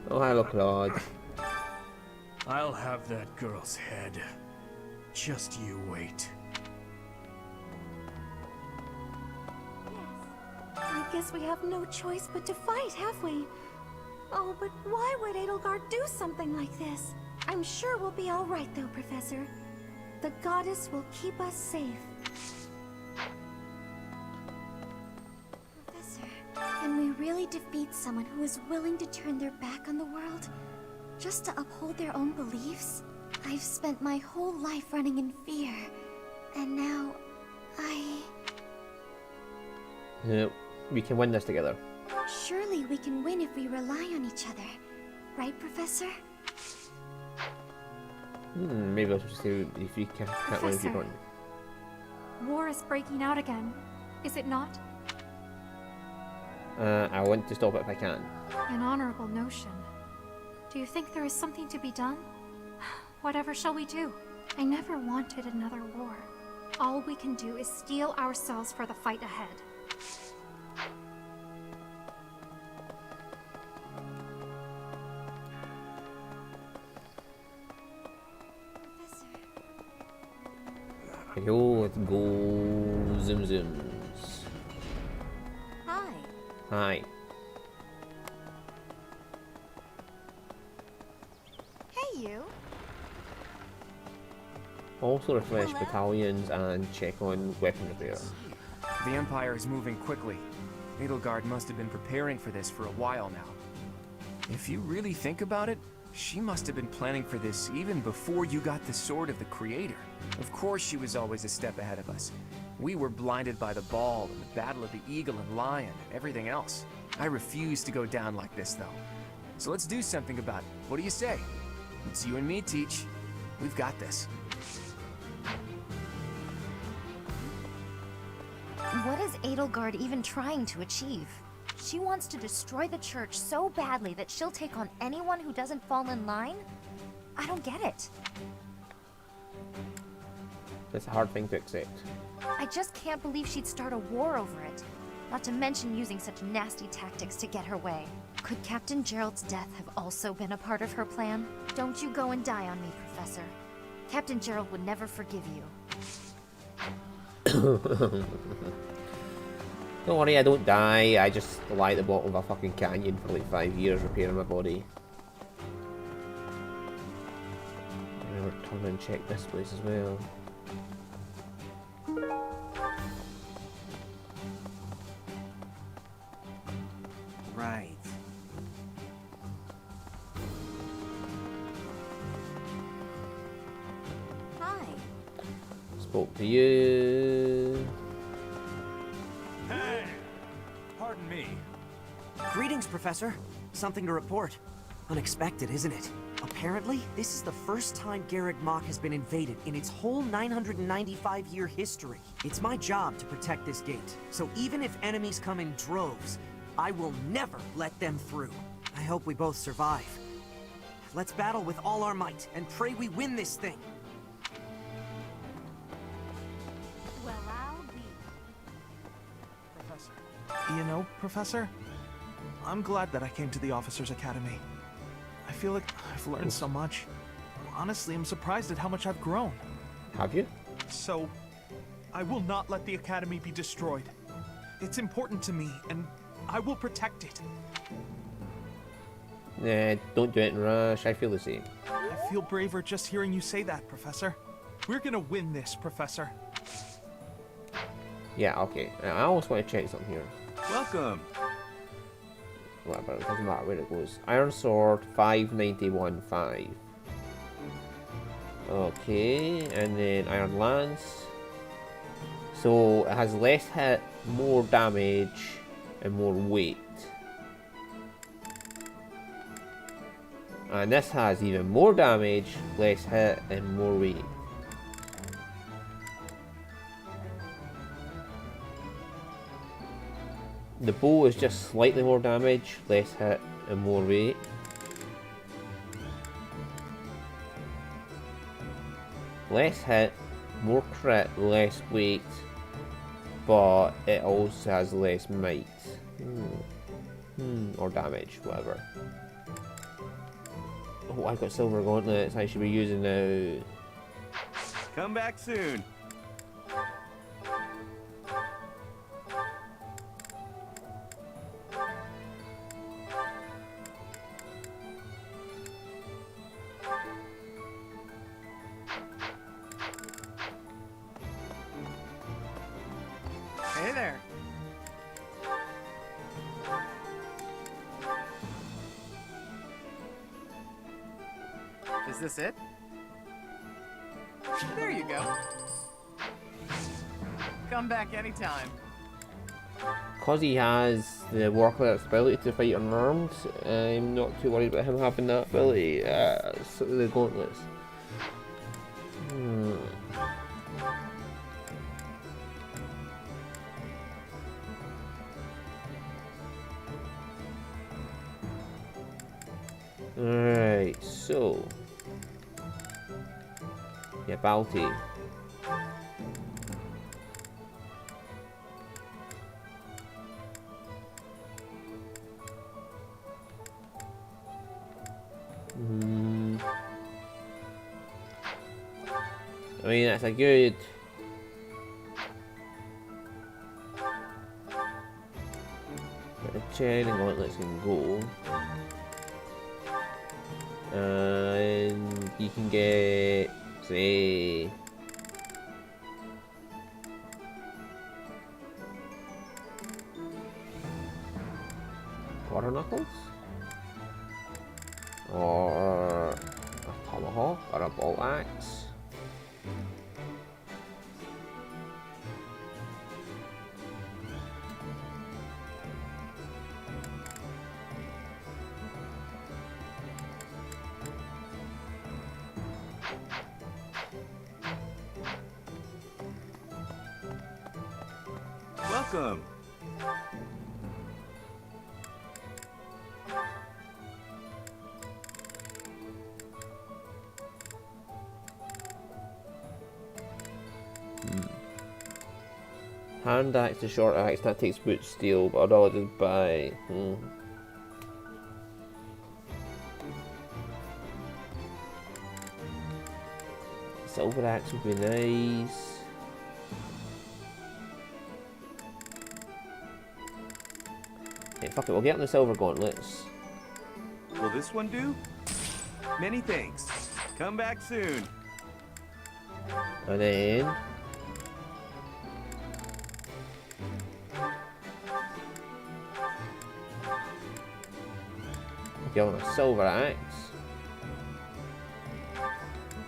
Oh, hello, Claude. I'll have that girl's head. Just you wait. I guess we have no choice but to fight, have we? Oh, but why would Edelgard do something like this? I'm sure we'll be all right, though, Professor. The goddess will keep us safe. Professor, can we really defeat someone who is willing to turn their back on the world just to uphold their own beliefs? I've spent my whole life running in fear, and now Yep, we can win this together. Surely we can win if we rely on each other. Right, Professor? Maybe I should just say if you can't win if you don't. War is breaking out again, is it not? I want to stop it if I can. An honorable notion. Do you think there is something to be done? Whatever shall we do? I never wanted another war. All we can do is steel ourselves for the fight ahead. Yo, let's go zoom zooms. Hi. Hi. Hey, you. Also refresh battalions and check on weapon repair. The Empire is moving quickly. Edelgard must have been preparing for this for a while now. If you really think about it, she must have been planning for this even before you got the Sword of the Creator. Of course she was always a step ahead of us. We were blinded by the ball and the battle of the eagle and lion and everything else. I refuse to go down like this though. So let's do something about it. What do you say? It's you and me, Teach. We've got this. What is Edelgard even trying to achieve? She wants to destroy the church so badly that she'll take on anyone who doesn't fall in line? I don't get it. That's a hard thing to accept. I just can't believe she'd start a war over it. Not to mention using such nasty tactics to get her way. Could Captain Gerald's death have also been a part of her plan? Don't you go and die on me, Professor. Captain Gerald would never forgive you. Don't worry, I don't die. I just lie at the bottom of a fucking canyon for like 5 years repairing my body. Remember to turn and check this place as well. Right. Hi. Spoke to you. Hey! Pardon me. Greetings, Professor. Something to report. Unexpected, isn't it? Apparently, this is the first time Garreg Mach has been invaded in its whole 995-year history. It's my job to protect this gate, so even if enemies come in droves, I will never let them through. I hope we both survive. Let's battle with all our might, and pray we win this thing. Well, I'll be. Professor. You know, Professor, I'm glad that I came to the Officers Academy. I feel like I've learned so much. honestly, I'm surprised at how much I've grown. Have you? So, I will not let the Academy be destroyed. It's important to me, and I will protect it. Nah, don't do it in rush. I feel the same. I feel braver just hearing you say that, Professor. We're gonna win this, Professor. Yeah, okay. I always want to check something here. Welcome. Whatever, it doesn't matter where it goes. Iron Sword, 591.5. Okay, and then Iron Lance. So it has less hit, more damage, and more weight. And this has even more damage, less hit, and more weight. The bow is just slightly more damage, less hit, and more weight. Less hit, more crit, less weight, but it also has less might. Or damage, whatever. Oh, I got silver gauntlets I should be using now. Come back soon. Hey there. Is this it? There you go. Come back anytime. Because he has the Warclass ability to fight unarmed, I'm not too worried about him having that ability. So the gauntlets. Alright, so yeah, bounty. I mean, that's a good the chain and gauntlets can go. And you can get, say, water knuckles, or a tomahawk, or a bolt axe. Welcome. Hand axe to short axe, that takes boot steel, but I'd rather just buy. Silver axe would be nice. Hey, fuck it, we'll get on the silver gauntlets. Will this one do? Many thanks. Come back soon. And then get on a silver axe.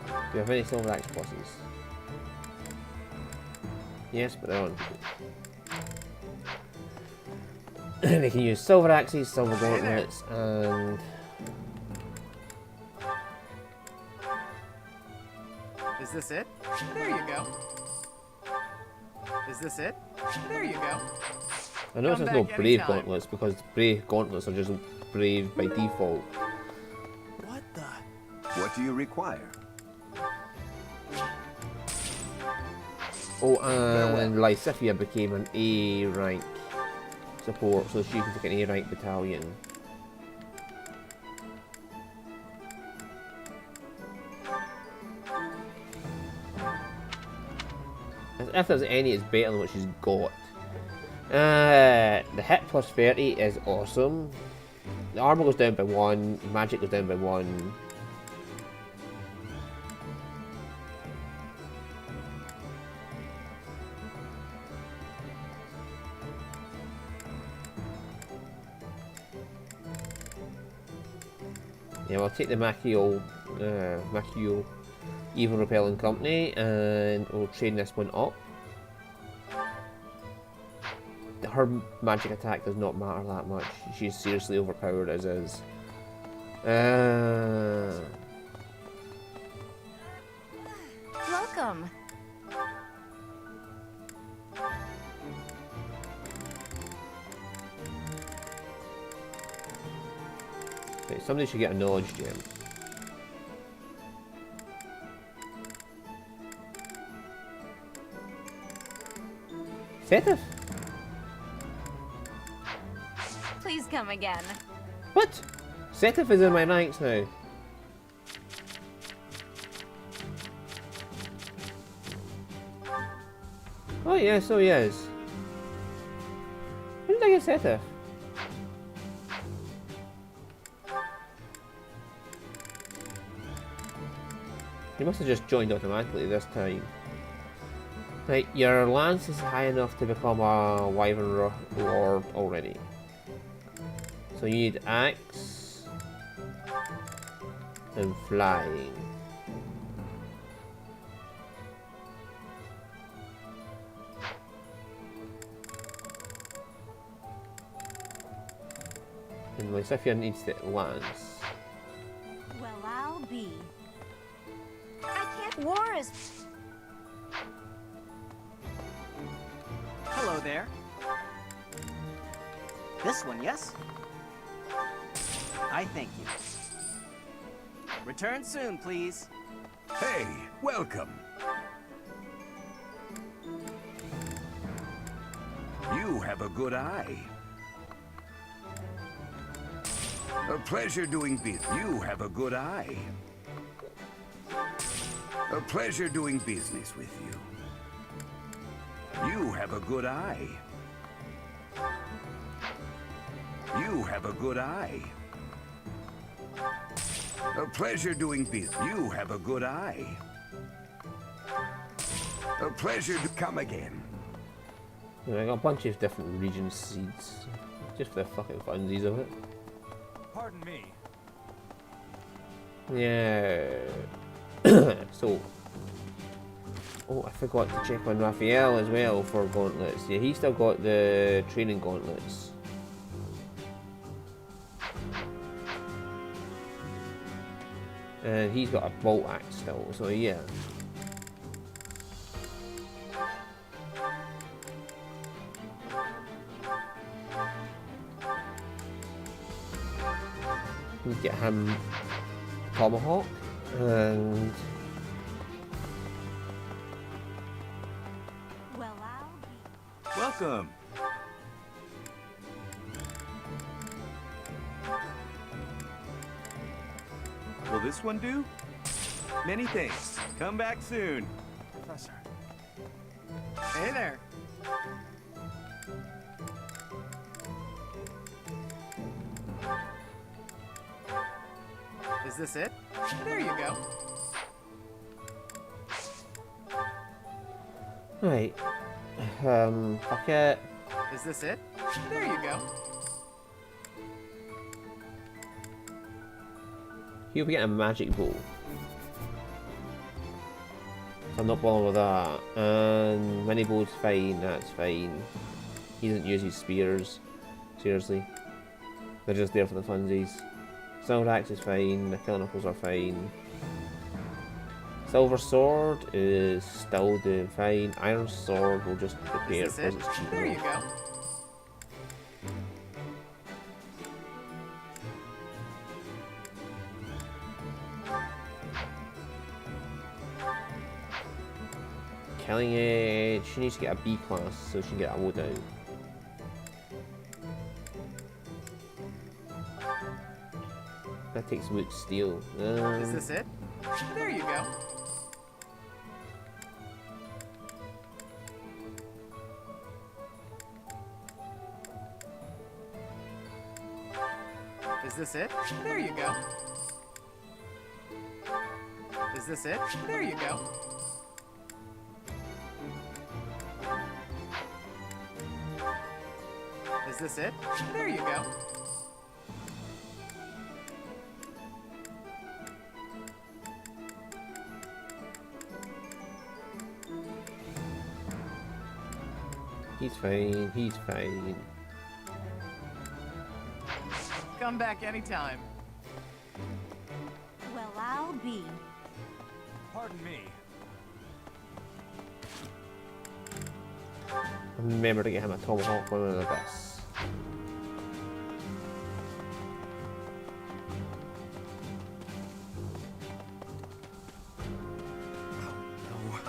Do you have any silver axe bosses? Yes, but they're on. They can use silver axes, silver gauntlets, and Is this it? There you go. Is this it? There you go. I notice Come there's no back brave anytime. gauntlets because brave gauntlets are just brave by default. What the? What do you require? Oh, and Lysithia became an A rank support, so she can take an A rank battalion. if there's any, it's better than what she's got. The hit plus 30 is awesome. The armor goes down by 1, magic goes down by 1. Yeah, we'll take the Makio Evil Repelling Company and we'll train this one up. Her magic attack does not matter that much. She's seriously overpowered as is. Welcome. Okay, somebody should get a knowledge gem. Sethif? Please come again. What? Sethif is in my ranks now. Oh yeah, so he is. When did I get Sethif? He must have just joined automatically this time. Right, your lance is high enough to become a Wyvern Lord already. So you need axe and flying. And my Sophia needs the lance. Well, I'll be. I can't. War is. Hello there. This one, yes? I thank you. Return soon, please. Hey, welcome. You have a good eye. A pleasure doing business. You have a good eye. A pleasure doing business with you. You have a good eye. You have a good eye. A pleasure doing business. You have a good eye. A pleasure to come again. Yeah, I got a bunch of different region seeds. Just for the fucking funsies of it. Pardon me. Yeah. So. Oh, I forgot to check on Raphael as well for gauntlets. Yeah, he's still got the training gauntlets. And he's got a bolt axe still, so yeah. We get him tomahawk and Well, I'll be. Welcome. Will this one do? Many thanks. Come back soon. Professor. Hey there. Is this it? There you go. right. Bucket. Is this it? There you go. He'll be getting a magic bow. I'm not bothered with that. And mini bow's fine, that's fine. He doesn't use his spears. Seriously. They're just there for the funsies. Silver axe is fine, the killing knuckles are fine. Silver sword is still doing fine. Iron sword will just repair Is because this it's it? cheap. There you go. Killing Edge, she needs to get a B class so she can get a loadout. That takes wood steel. Is this it? There you go. Is this it? There you go. Is this it? There you go. Is this it? There you go. He's fine, he's fine. Come back anytime. Well, I'll be. Pardon me. Remember to get him a tomahawk one of this.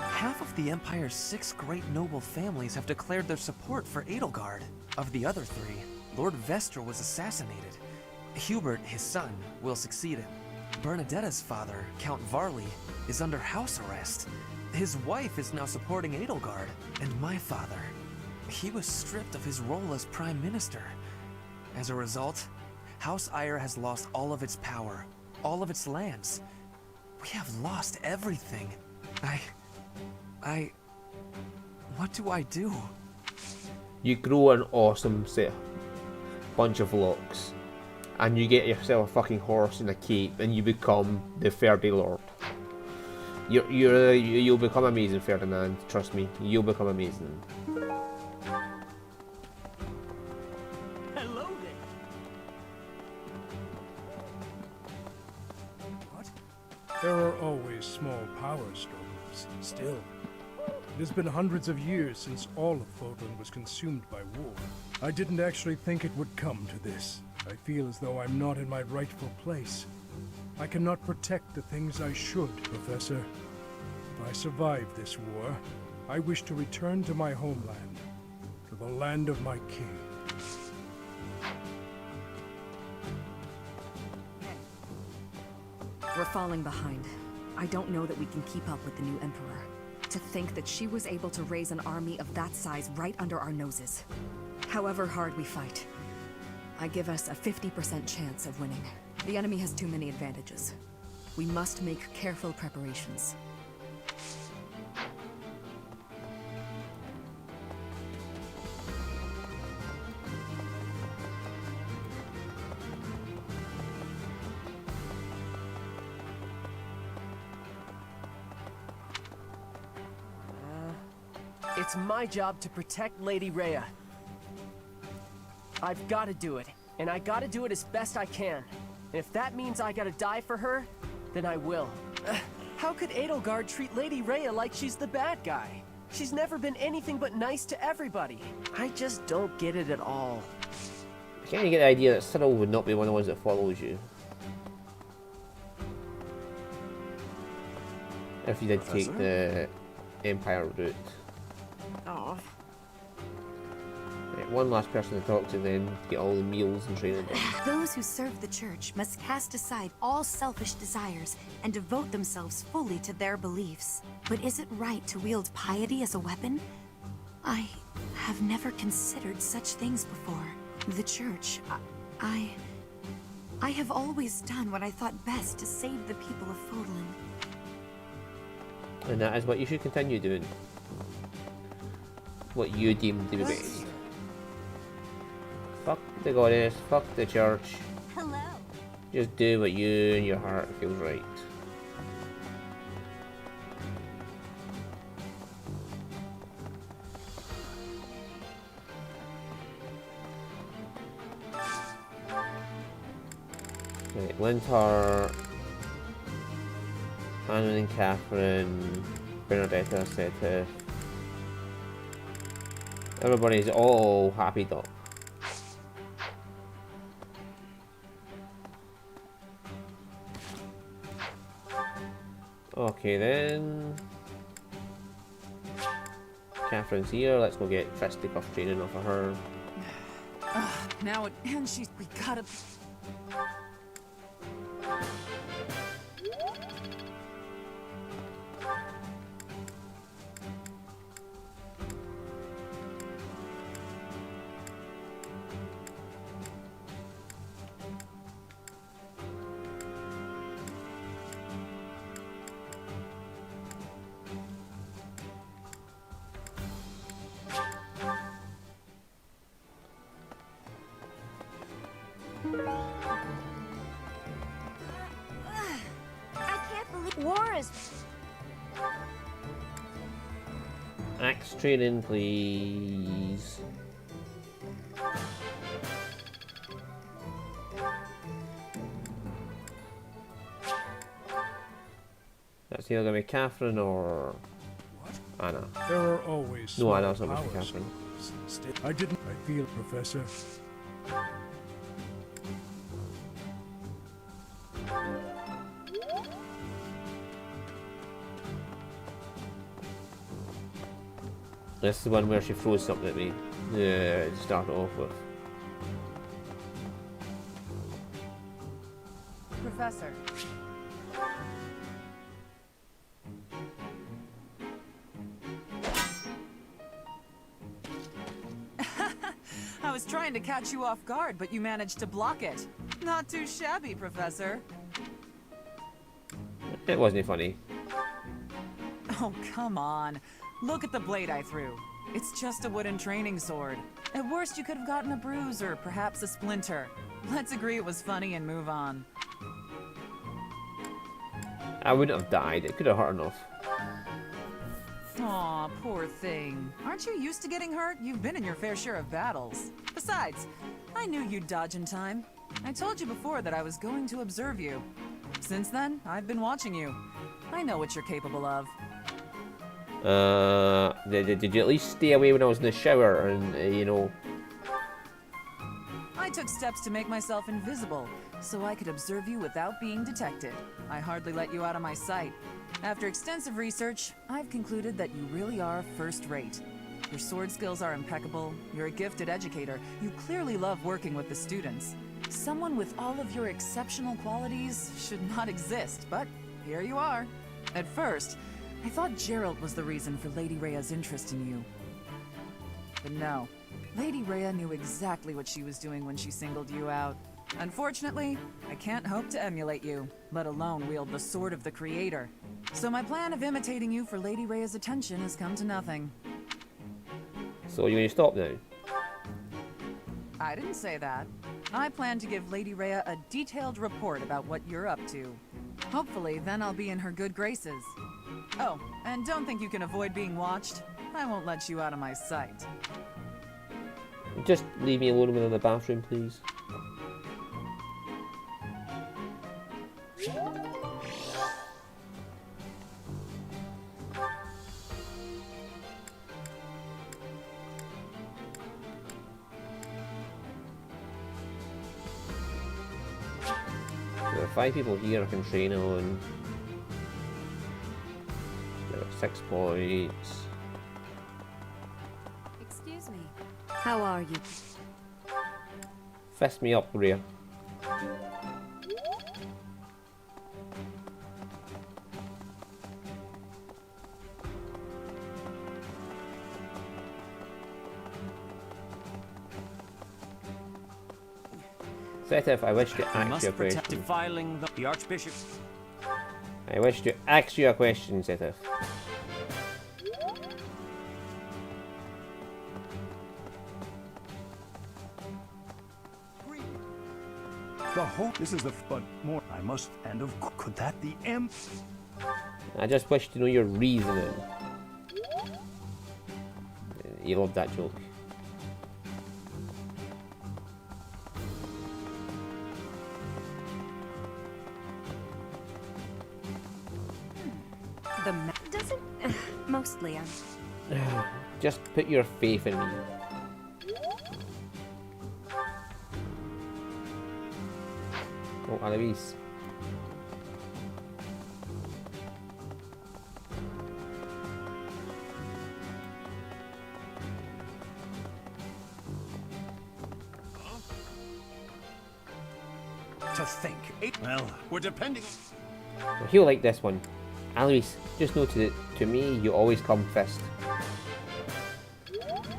Half of the Empire's 6 great noble families have declared their support for Edelgard. Of the other 3, Lord Vestra was assassinated. Hubert, his son, will succeed him. Bernadetta's father, Count Varley, is under house arrest. His wife is now supporting Edelgard. And my father, he was stripped of his role as Prime Minister. As a result, House Eyre has lost all of its power, all of its lands. We have lost everything. What do I do? You grow an awesome bunch of locks, and you get yourself a fucking horse and a cape, and you become the Ferde Lord. You'll become amazing, Ferdinand. Trust me, you'll become amazing. Hello there. What? There are always small power struggles. Still, it has been hundreds of years since all of Fodlan was consumed by war. I didn't actually think it would come to this. I feel as though I'm not in my rightful place. I cannot protect the things I should, Professor. If I survive this war, I wish to return to my homeland, to the land of my king. We're falling behind. I don't know that we can keep up with the new Emperor. To think that she was able to raise an army of that size right under our noses. However hard we fight, I give us a 50% chance of winning. The enemy has too many advantages. We must make careful preparations. It's my job to protect Lady Rhea. I've got to do it, and I gotta do it as best I can. And if that means I gotta die for her, then I will. How could Edelgard treat Lady Rhea like she's the bad guy? She's never been anything but nice to everybody. I just don't get it at all. I can't get the idea that Cyril would not be one of the ones that follows you. If you did take the Empire route. Oh. Right, one last person to talk to, then get all the meals and training done. Those who serve the church must cast aside all selfish desires and devote themselves fully to their beliefs. But is it right to wield piety as a weapon? I have never considered such things before. The church, I have always done what I thought best to save the people of Fodlan. And that is what you should continue doing. What you deem to be best. Fuck the goddess, fuck the church. Hello. Just do what you and your heart feels right. Right, Lintar, Anna and Catherine, Bernadetta, Seta. Everybody's all happy up. Okay then. Catherine's here, let's go get fisticuff training off of her. Now it and we gotta. as... Axe training, please. That's either gonna be Catherine or Anna. There are always No, small Anna's not power with Catherine. struggles. I didn't. I feel, Professor. This is the one where she throws something at me. Yeah, to start it off with. Professor. I was trying to catch you off guard, but you managed to block it. Not too shabby, Professor. It wasn't funny. Oh, come on. Look at the blade I threw. It's just a wooden training sword. At worst, you could have gotten a bruise or perhaps a splinter. Let's agree it was funny and move on. I wouldn't have died. It could have hurt enough. Aw, poor thing. Aren't you used to getting hurt? You've been in your fair share of battles. Besides, I knew you'd dodge in time. I told you before that I was going to observe you. Since then, I've been watching you. I know what you're capable of. Did you at least stay away when I was in the shower and, you know... I took steps to make myself invisible, so I could observe you without being detected. I hardly let you out of my sight. After extensive research, I've concluded that you really are first-rate. Your sword skills are impeccable, you're a gifted educator, you clearly love working with the students. Someone with all of your exceptional qualities should not exist, but here you are. At first, I thought Gerald was the reason for Lady Rhea's interest in you. But no, Lady Rhea knew exactly what she was doing when she singled you out. Unfortunately, I can't hope to emulate you, let alone wield the sword of the Creator. So my plan of imitating you for Lady Rhea's attention has come to nothing. So you want to stop now? I didn't say that. I plan to give Lady Rhea a detailed report about what you're up to. Hopefully, then I'll be in her good graces. Oh, and don't think you can avoid being watched. I won't let you out of my sight. Just leave me alone within the bathroom, please. There are 5 people here I can train on. There are 6 points. Excuse me. How are you? Fist me up, Rhea. Seth, I wish to ask you a question. Defiling the Archbishop. I wish to ask you a question, Seth. The whole. This is the. But more. I must. And of. Could that be M? I just wish to know your reasoning. You loved that joke. Doesn't... mostly, Just put your faith in me. Oh, Alois. To think. Well, we're depending. He'll like this one. Alois, just note that to me, you always come first.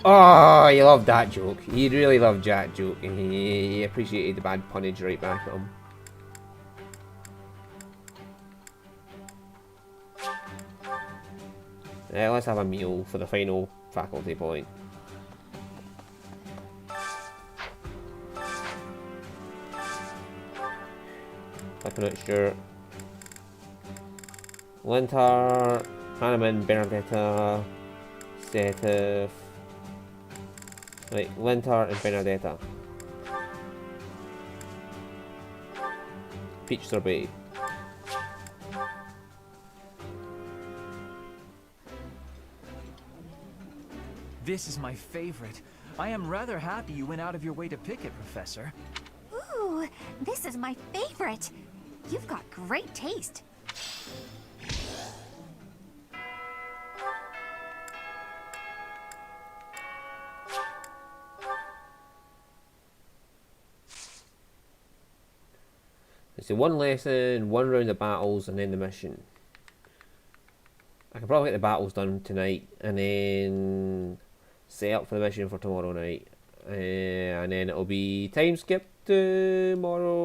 Oh, you loved that joke. He really loved that joke. He appreciated the bad punnage right back at him. Let's have a meal for the final faculty point. Coconut shirt. Lintar, Hanneman, Bernadetta, Setef. Right, Lintar and Bernadetta. Peach sorbet. This is my favorite. I am rather happy you went out of your way to pick it, Professor. Ooh, this is my favorite. You've got great taste. So one lesson, one round of battles, and then the mission. I can probably get the battles done tonight, and then set up for the mission for tomorrow night. And then it'll be time skip tomorrow.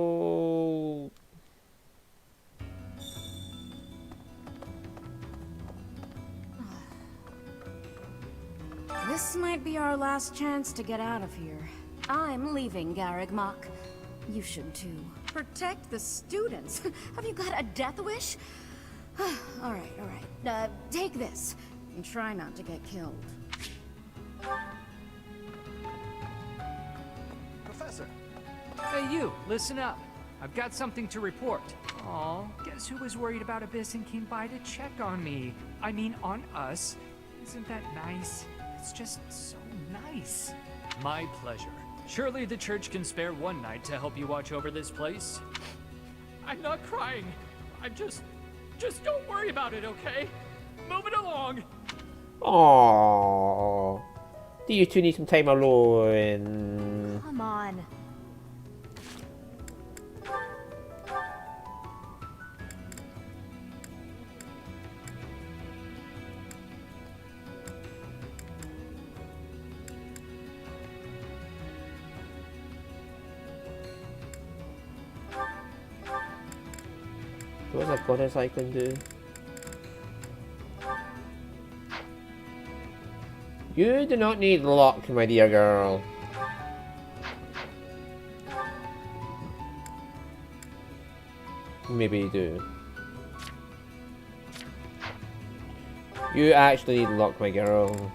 This might be our last chance to get out of here. I'm leaving, Garrigmok. You should too. Protect the students. Have you got a death wish? Alright. Take this. And try not to get killed. Professor! Hey you, listen up. I've got something to report. Aw, guess who was worried about Abyss and came by to check on me? I mean, on us. Isn't that nice? It's just so nice. My pleasure. Surely the church can spare one night to help you watch over this place? I'm not crying. I'm just don't worry about it, okay? Move it along. Aww. Do you two need some time alone? Come on. What's a goddess I can do? You do not need luck, my dear girl. Maybe you do. You actually need luck, my girl.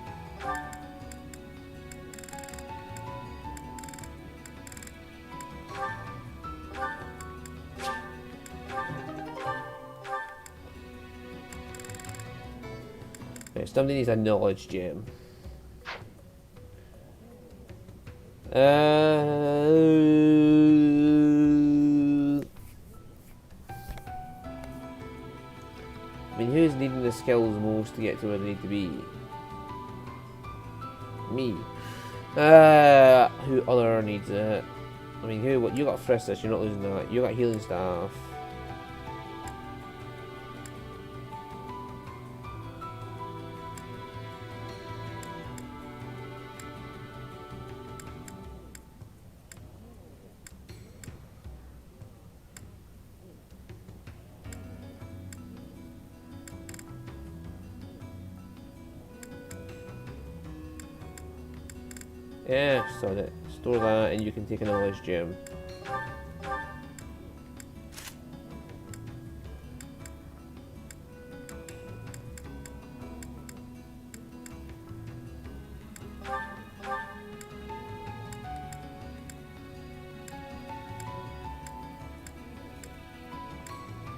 Right, somebody needs a knowledge gem. I mean, who's needing the skills most to get to where they need to be? Me. Who other needs it? I mean, who? What? You got Fristus, you're not losing that. You got healing staff. Yeah, so that. Store that and you can take a knowledge gem.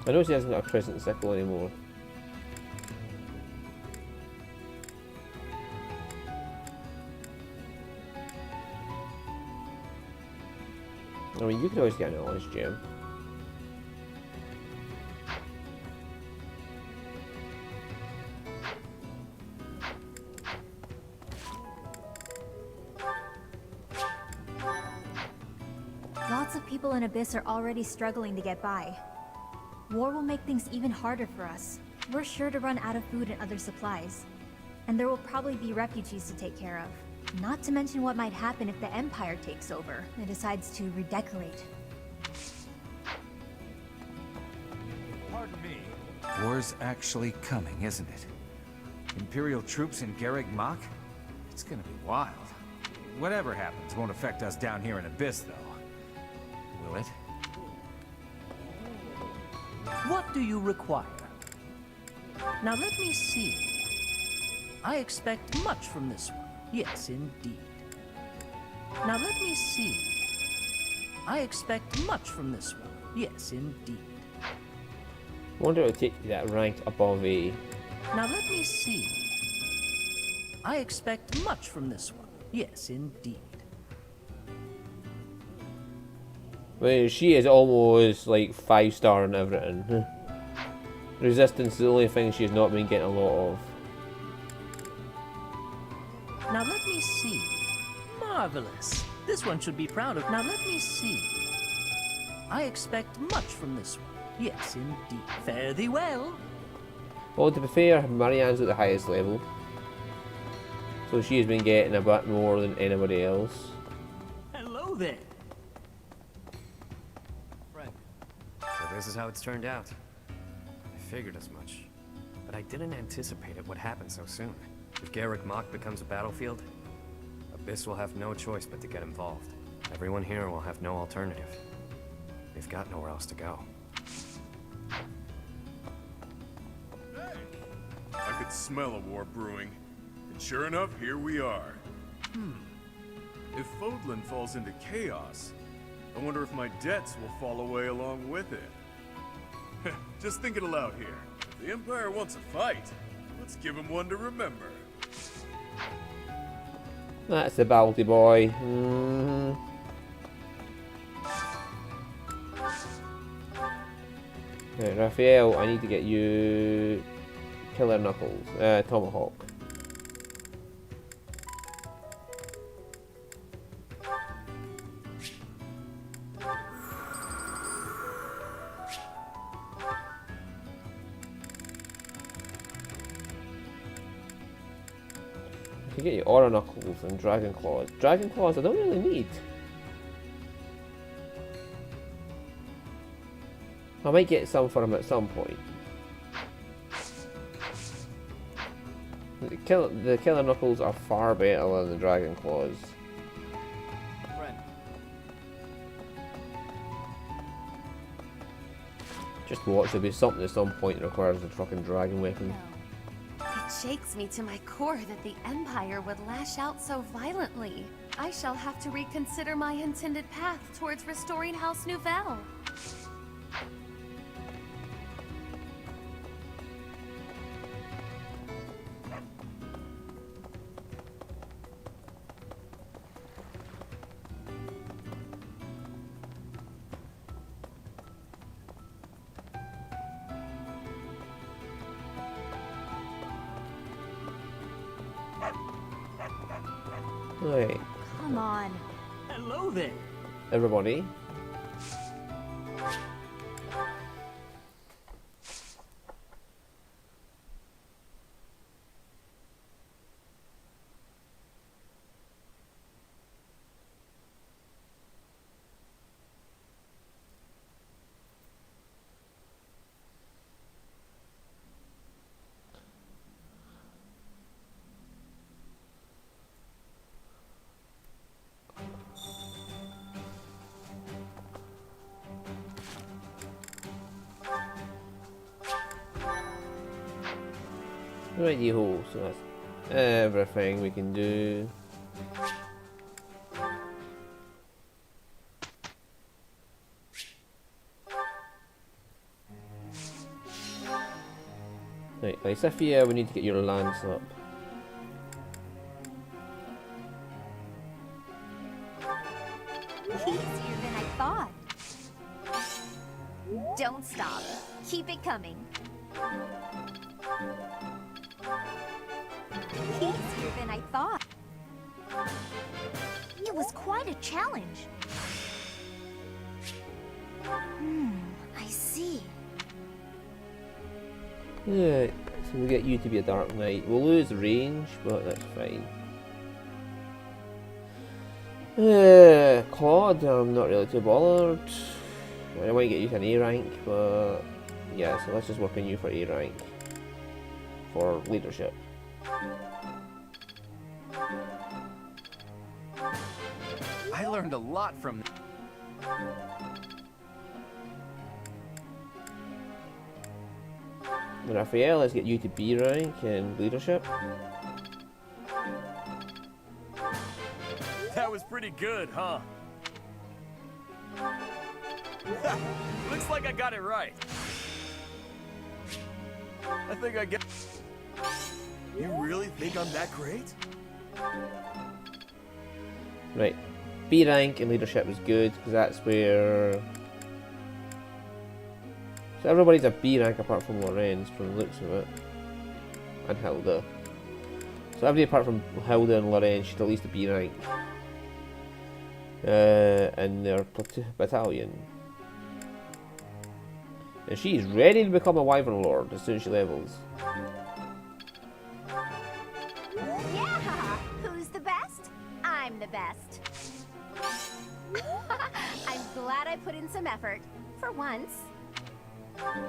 I know she hasn't got a crescent sickle anymore. I mean, you could always get a knowledge gem. Lots of people in Abyss are already struggling to get by. War will make things even harder for us. We're sure to run out of food and other supplies. And there will probably be refugees to take care of. Not to mention what might happen if the Empire takes over and decides to redecorate. Pardon me. War's actually coming, isn't it? Imperial troops in Garrigmok? It's gonna be wild. Whatever happens won't affect us down here in Abyss, though. Will it? What do you require? Now let me see. I expect much from this one. Yes, indeed. Now let me see. I expect much from this one. Yes, indeed. I wonder if it'll take you that rank above A. Now let me see. I expect much from this one. Yes, indeed. Well, she is almost like 5-star and everything. Resistance is the only thing she's not been getting a lot of. Now let me see. Marvelous. This one should be proud of. Now let me see. I expect much from this one. Yes, indeed. Fare thee well. Well, to be fair, Marianne's at the highest level. So she's been getting a bit more than anybody else. Hello there. Friend. So this is how it's turned out. I figured as much. But I didn't anticipate it would happen so soon. If Garrick Mach becomes a battlefield, Abyss will have no choice but to get involved. Everyone here will have no alternative. They've got nowhere else to go. I could smell a war brewing. And sure enough, here we are. If Fodlan falls into chaos, I wonder if my debts will fall away along with it. Just thinking aloud here. If the Empire wants a fight, let's give him one to remember. That's the Baldy boy. Right, Raphael, I need to get you Killer Knuckles, Tomahawk. I can get you Aura Knuckles and Dragon Claws. Dragon Claws I don't really need. I might get some for him at some point. The Killer Knuckles are far better than the Dragon Claws. Friend. Just watch, there'll be something at some point that requires a fucking dragon weapon. It shakes me to my core that the Empire would lash out so violently. I shall have to reconsider my intended path towards restoring House Nouvelle. Right, Come on. Hello there. everybody. Righty-ho, so that's everything we can do. Right, Lysithia, we need to get your lance up. Easier than I thought. Don't stop. Keep it coming. Easier than I thought. It was quite a challenge. I see. Right, so we get you to be a Dark Knight. We'll lose range, but that's fine. Claude, I'm not really too bothered. I want to get you to an A rank, but yeah, so let's just work on you for A rank. For leadership. I learned a lot from... Raphael, let's get you to B rank in leadership. That was pretty good, huh? Looks like I got it right. I think I get... You really think I'm that great? Right. B rank in leadership is good, because that's where... So everybody's a B rank apart from Lorenz, from the looks of it. And Hilda. So everybody apart from Hilda and Lorenz should at least a B rank. In their battalion. And she's ready to become a Wyvern Lord as soon as she levels. Yeah! Who's the best? I'm the best. I'm glad I put in some effort. For once. I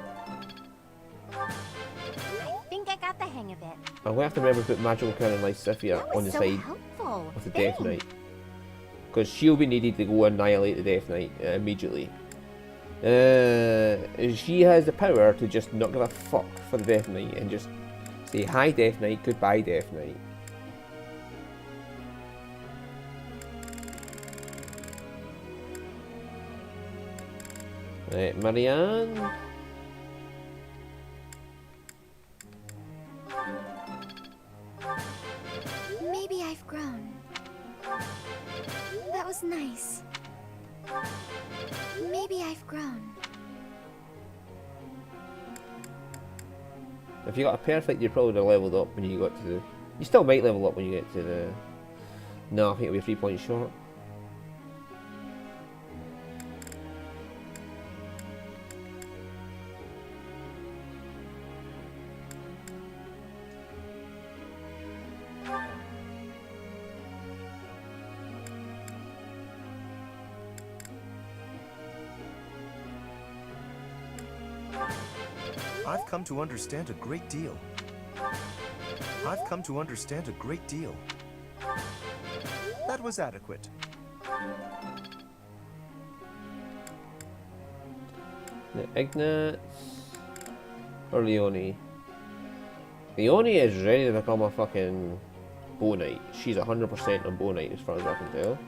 think I got the hang of it. I'm gonna have to remember to put Magical Cannon Lysithia on the so side helpful. of the Death Knight. Because she'll be needed to go annihilate the Death Knight immediately. She has the power to just not give a fuck for the Death Knight and just say hi Death Knight, goodbye Death Knight. Right, Marianne. Maybe I've grown. That was nice. Maybe I've grown. If you got a perfect, you probably would have leveled up when you got to the... You still might level up when you get to the... No, I think it'll be 3 points short. I've come to understand a great deal. I've come to understand a great deal. That was adequate. The Ignatz or Leonie? Leonie is ready to become a fucking Bow Knight. She's 100% on Bow Knight as far as I can tell.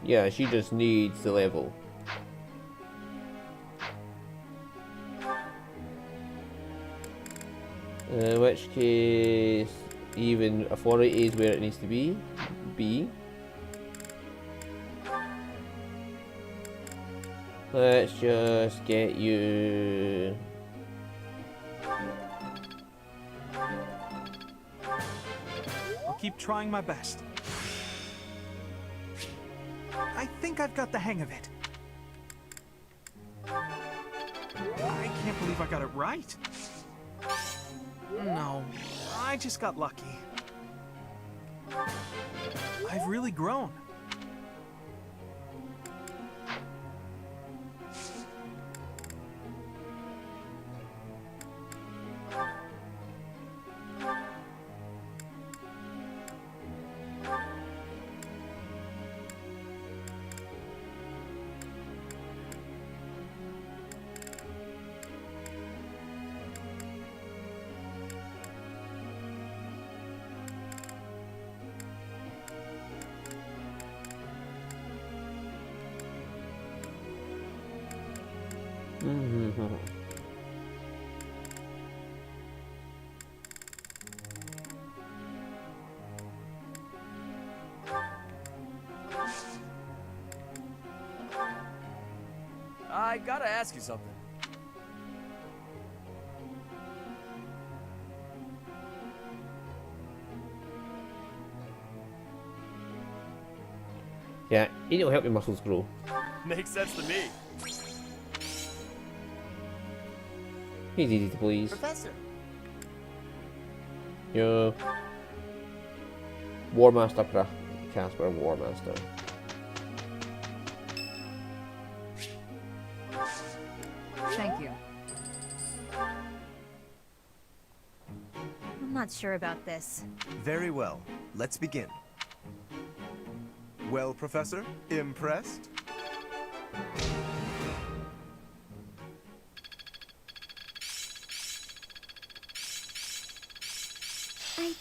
Yeah, she just needs the level. In which case, even authority is where it needs to be. B. Let's just get you... I'll keep trying my best. I think I've got the hang of it. I can't believe I got it right. No, I just got lucky. I've really grown. I gotta ask you something. Yeah, it'll help your muscles grow. Makes sense to me. He's easy to please. Professor. Yeah. War Master Casper, War Master. Thank you. I'm not sure about this. Very well. Let's begin. Well, Professor, impressed?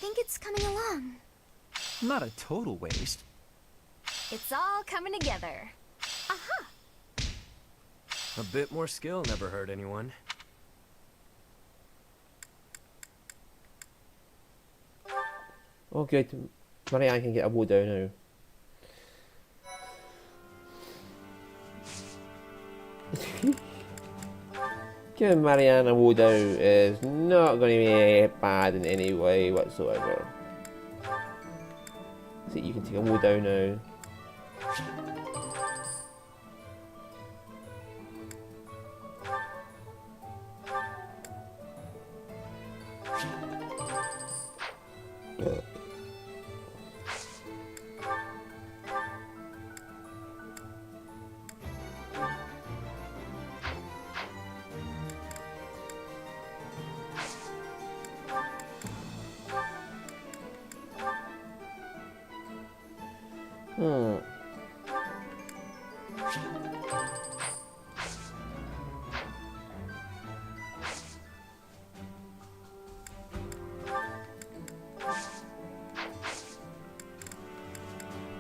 think it's coming along. Not a total waste. It's all coming together. Aha! A bit more skill never hurt anyone. Oh good, Marianne can get a bow down now. Giving Marianne a woe down is not going to be bad in any way whatsoever. So you can take a woe down now.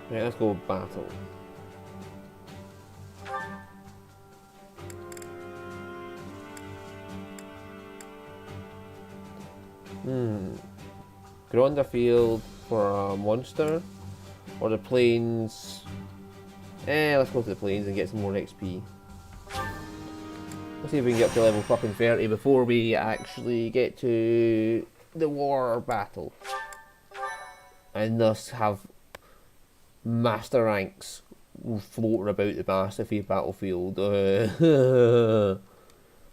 Right, let's go battle. Go on the field for a monster or the plains. Let's go to the plains and get some more XP. Let's see if we can get up to level fucking 30 before we actually get to the war battle. And thus have master ranks floating about the Masterfield battlefield.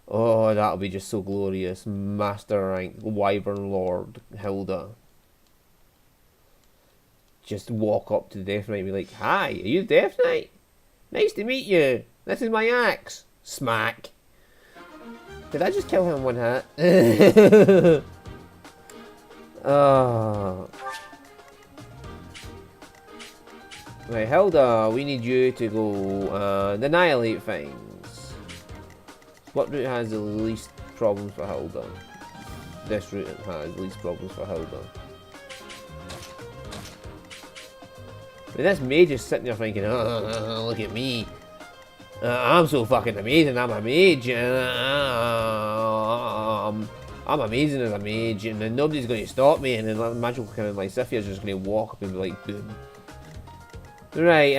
Oh, that'll be just so glorious. Master rank Wyvern Lord Hilda. Just walk up to the Death Knight and be like, "Hi, are you Death Knight? Nice to meet you. This is my axe." Smack. Did I just kill him in one hit? Oh. Right, Hilda, we need you to go and annihilate things. What route has the least problems for Hilda? This route has the least problems for Hilda. But this mage is sitting there thinking, oh, look at me. I'm so fucking amazing, I'm a mage. I'm amazing as a mage, and then nobody's going to stop me, and then the magical kind of like Scythia's just going to walk up and be like, boom. Right,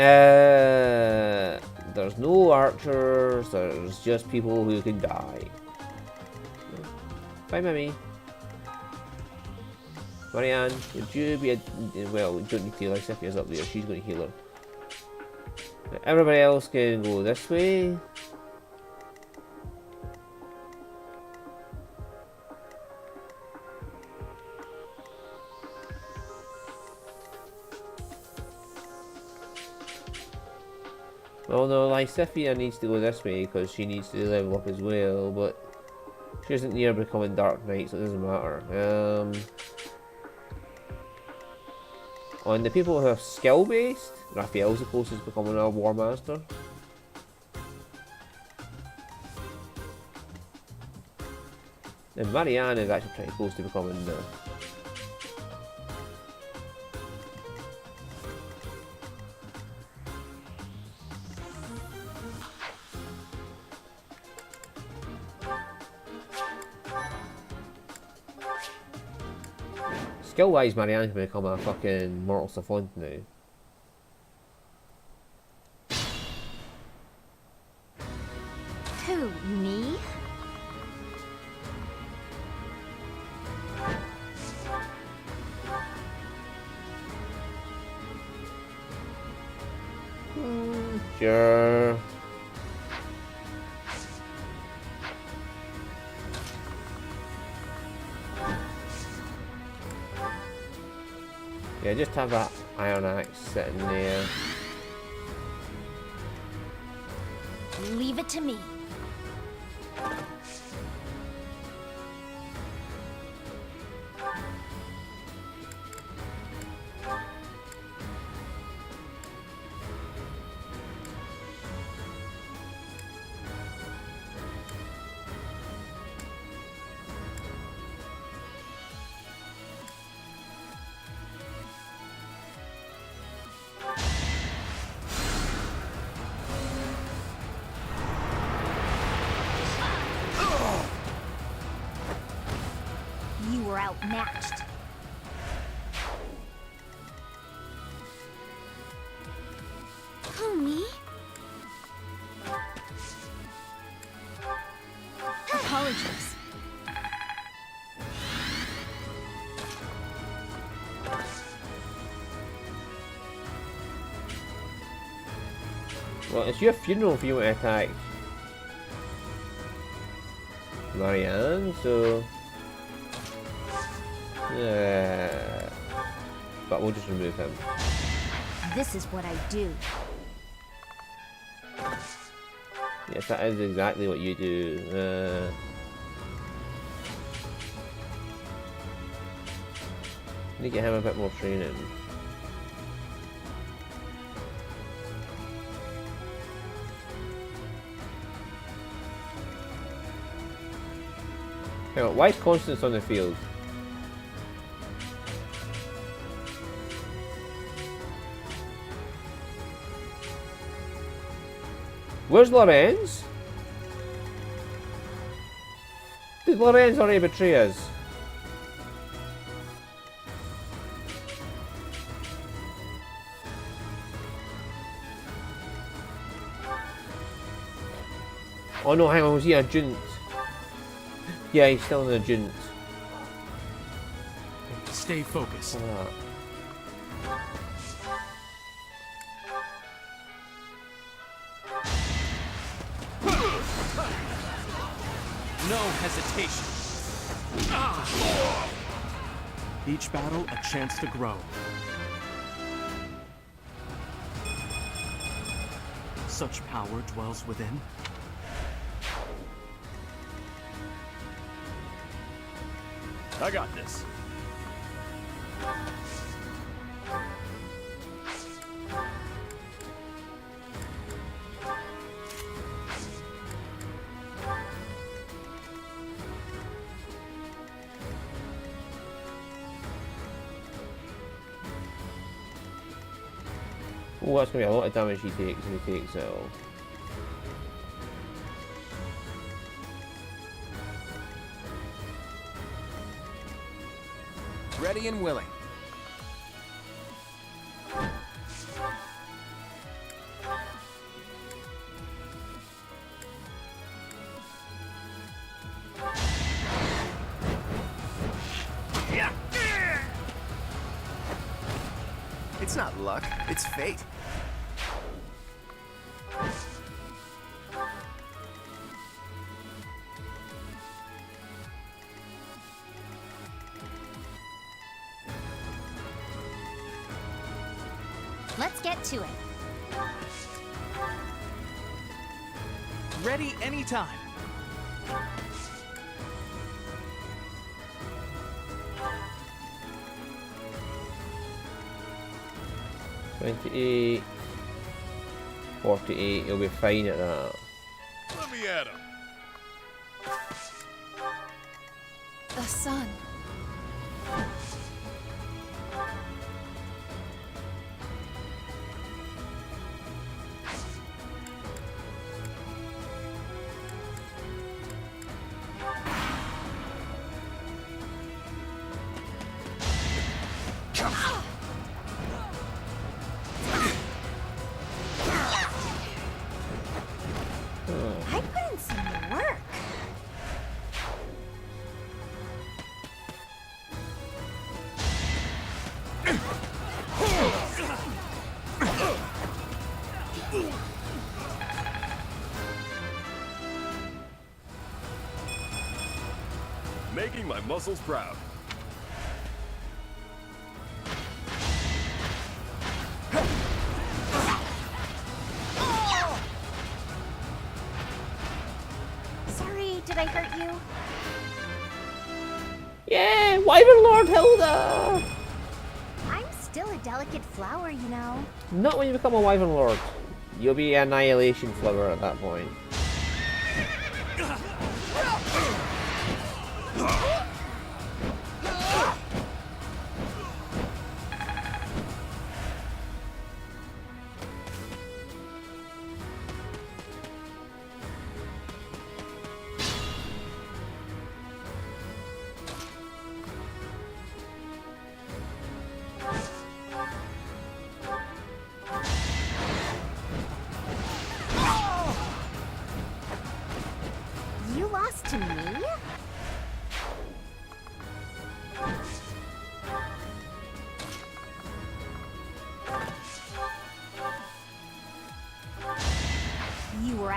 there's no archers, there's just people who can die. Bye, Mummy. Marianne, would you be a... well, we don't need to heal her, Scythia's up there, she's going to heal her. Right, everybody else can go this way. Well, no, Lysithia needs to go this way because she needs to level up as well, but she isn't near becoming Dark Knight, so it doesn't matter. On the people who are skill based, Raphael's the closest to becoming a War Master. And Marianne is actually pretty close to becoming skill wise, Marianne can become a fucking Mortal Savant now. Who, me? Sure. Yeah, just have that iron axe sitting there. Leave it to me. matched. Who, me? Apologies. Well, it's your funeral if you want to attack Marianne, so... Yeah. But we'll just remove him. This is what I do. Yes, that is exactly what you do. Need to get him a bit more training. Hang on, why is Constance on the field? Where's Lorenz? Did Lorenz already betray us? Oh no, hang on, was he a Junt? Yeah, he's still in the Junt. Stay focused. No hesitation. Each battle a chance to grow. Such power dwells within. I got this. Oh, that's gonna be a lot of damage he takes if he takes it all. Ready and willing. It's not luck, it's fate. Let's get to it. Ready anytime. $28, $48, you'll be fine at that. Let me at him. The sun. I put in some work. Making my muscles proud. Sorry, did I hurt you? Yeah, Wyvern Lord Hilda! I'm still a delicate flower, you know. Not when you become a Wyvern Lord. You'll be an Annihilation Flower at that point.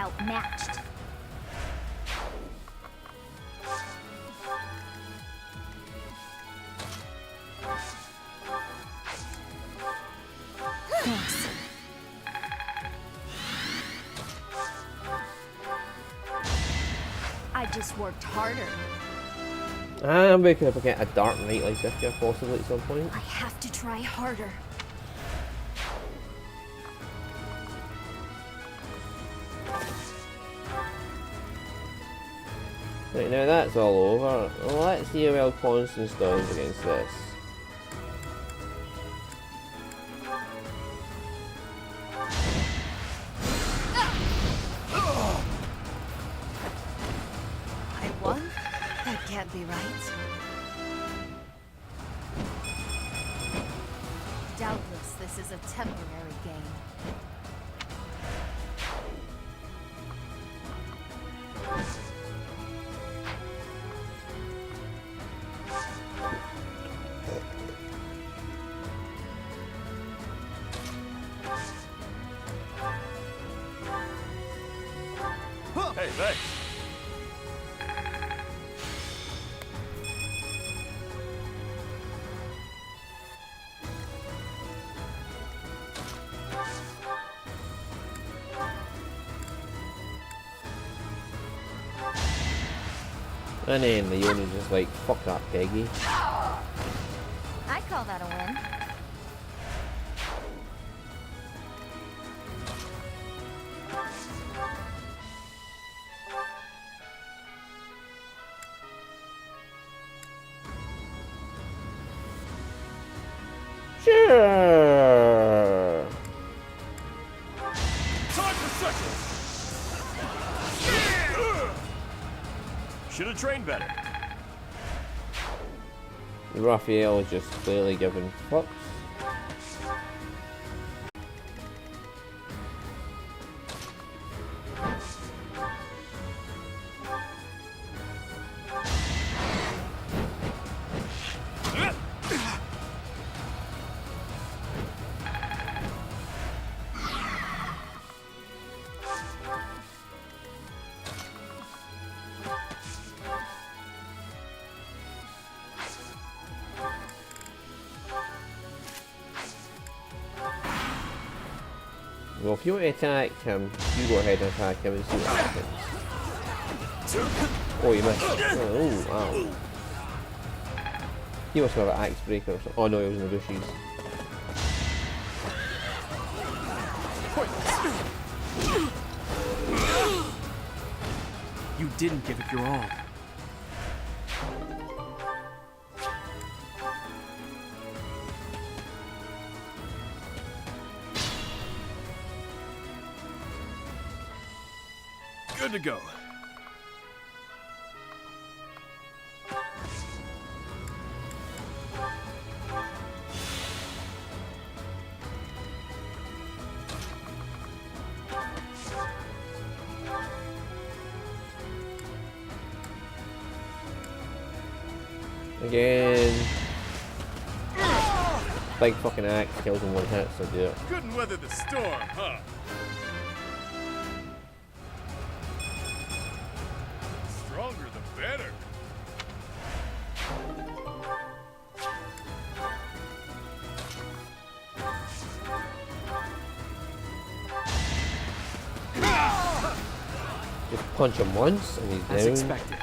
outmatched. Thanks. I just worked harder. I'm waking up again a dark night like this here, possibly at some point. I have to try harder. Right, now that's all over. Let's see how well Constance does against this. I won? That can't be right. Doubtless, this is a temporary game. Hey, thanks. And then Leona's just like, fuck that Peggy. I call that a win. Sure. Time for seconds. Should have trained better. Raphael is just clearly giving fucks. Well, if you want to attack him, you go ahead and attack him and see what happens. Oh, you missed. Oh, wow. He must have an axe breaker or something. Oh no, he was in the bushes. You didn't give it your all. Good to go. Again. Big fucking axe kills in one hit, so do it. Couldn't weather the storm, huh? Stronger the better. Just punch him once and he's down. As expected.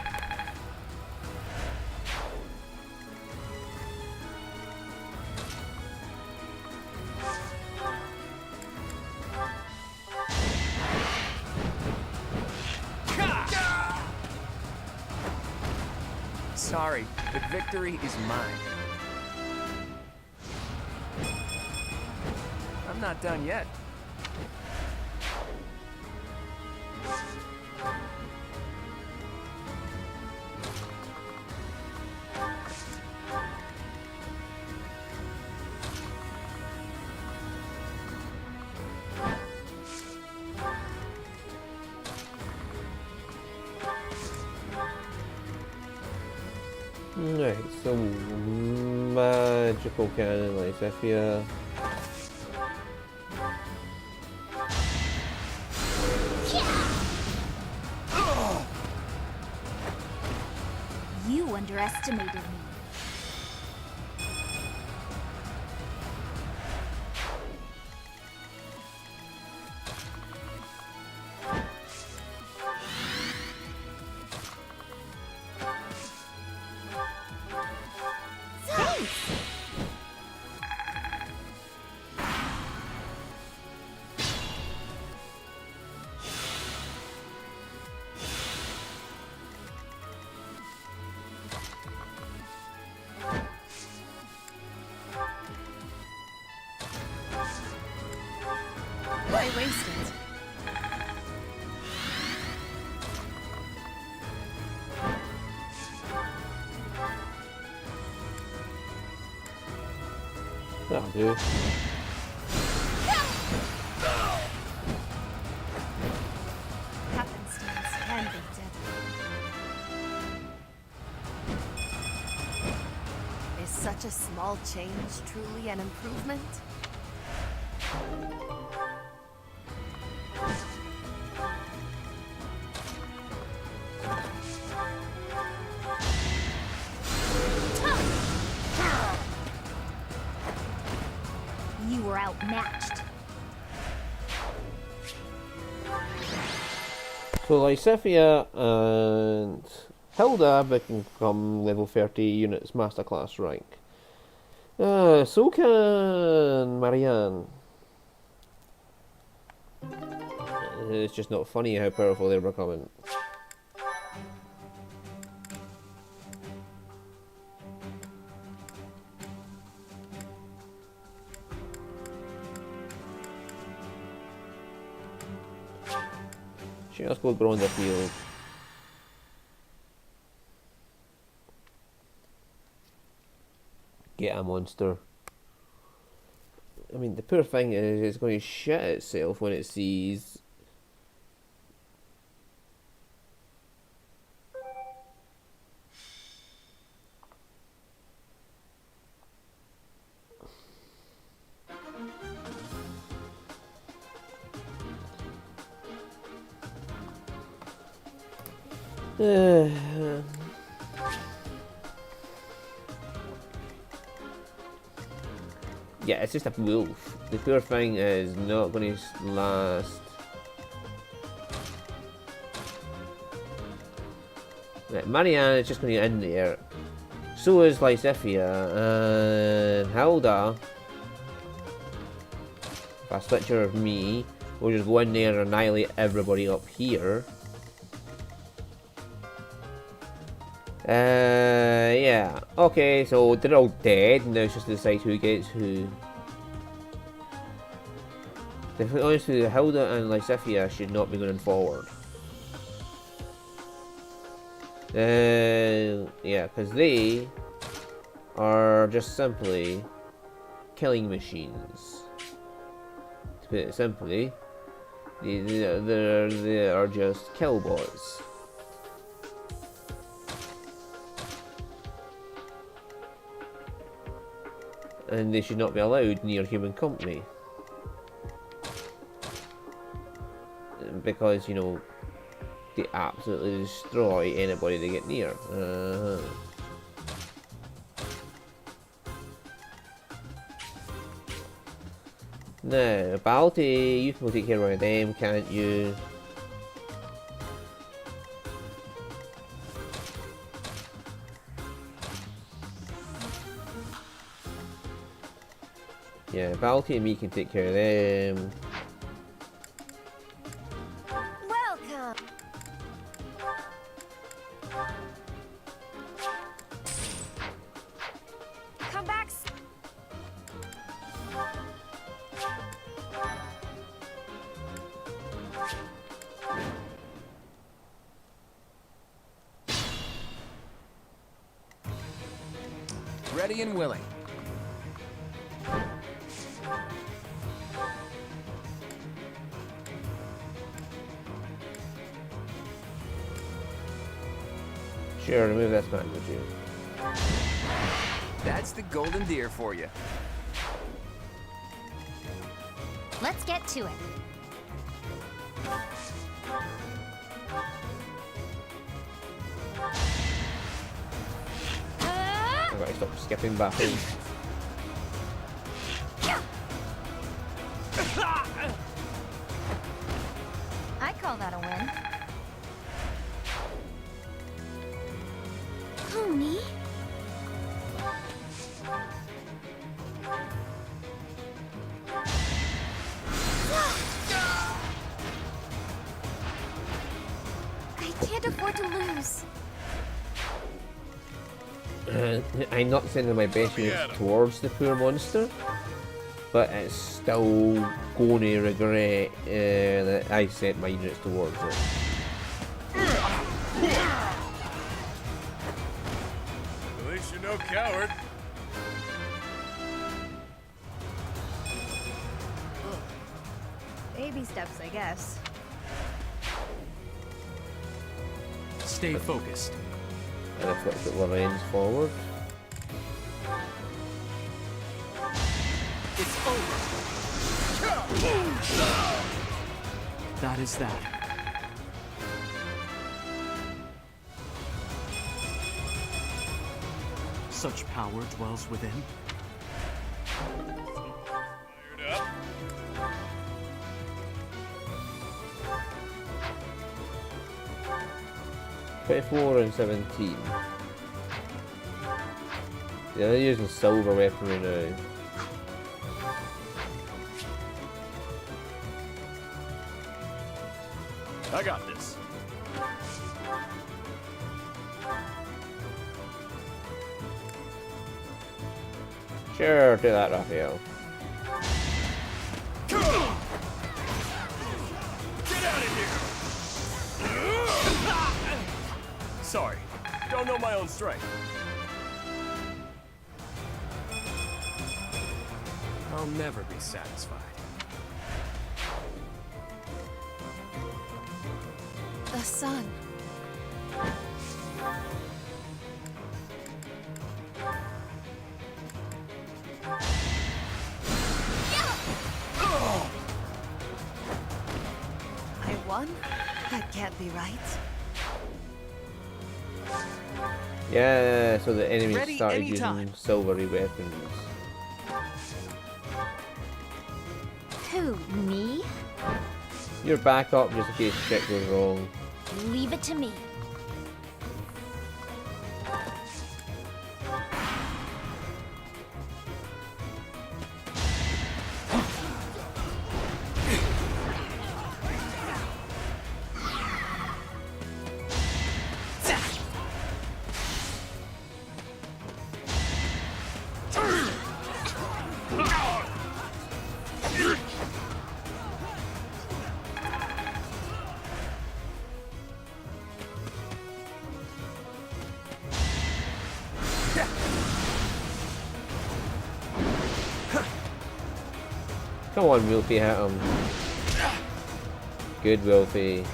Sorry, the victory is mine. I'm not done yet. Right, so magical cannon like Zephyr. underestimated me. Why waste it? That'll do. Happenstance can be deadly. Is such a small change truly an improvement? You were outmatched. So Lysithea and Hilda become level 30 units masterclass rank. So can Marianne. It's just not funny how powerful they're becoming. Just go bronze the field. Get a monster. I mean, the poor thing is it's going to shit itself when it sees yeah, it's just a wolf. The poor thing is not going to last. Right, Marianne is just going to get in there. So is Lysithea and Hilda. If I switch her of me, we'll just go in there and annihilate everybody up here. Yeah. Okay, so they're all dead, now it's just to decide who gets who. Honestly, Hilda and Lysithea should not be going forward. Yeah, because they are just simply killing machines. To put it simply, they are just kill bots. And they should not be allowed near human company. Because, you know, they absolutely destroy anybody they get near. Now, Balti, you can take care of them, can't you? Yeah, Balti and me can take care of them. Welcome! Come back! Ready and willing. Sure, remove that spine with you. That's the golden deer for you. Let's get to it. I've got to stop skipping battles. I call that a win. Pony? I can't afford to lose. I'm not sending my best units towards the poor monster, but it's still going to regret that I sent my units towards it. At least you're no coward. Baby steps, I guess. Stay focused. And I've got to put Lorraine's forward. It's over. That is that. Such power dwells within. Fired up. $24 and 17. Yeah, they're using silver weaponry now. I got this. Sure, do that, Raphael. Get out of here! Sorry, don't know my own strength. I'll never be satisfied. The sun. I won? That can't be right. Yeah, so the enemies Ready started anytime. using silvery weapons. Who, me? You're back up just in case shit goes wrong. Leave it to me. Come on, Wolfie, hit him. Good, Wolfie.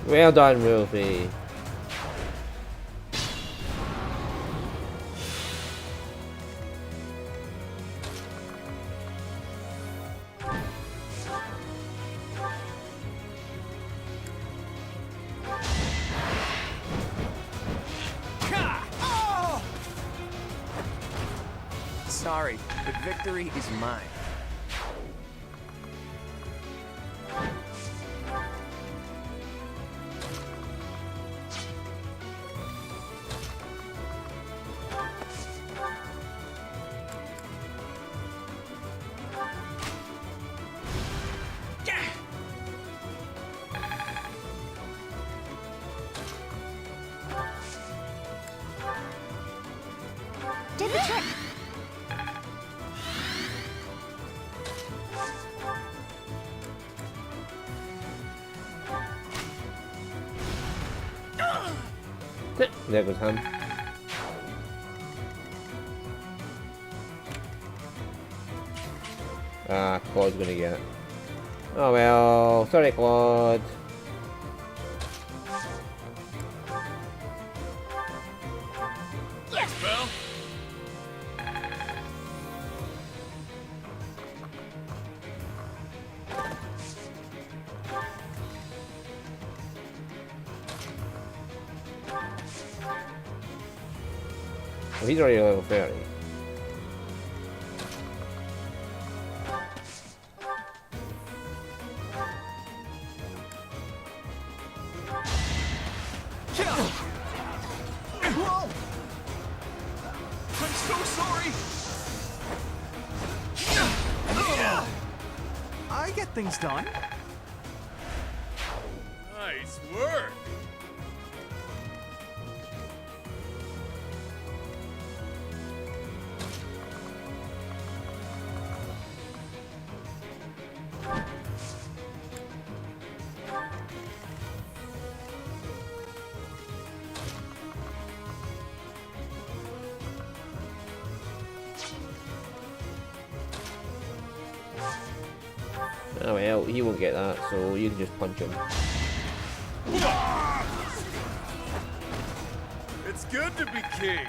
Well done, Wolfie. Sorry, but victory is mine. Did the trick. There goes him. Ah, Claude's gonna get it. Oh well, sorry Claude. Thanks, pal. Well, he's already level 30. Whoa! I'm so sorry! I get things done. Nice work. Oh well, he won't get that, so you can just punch him. It's good to be king.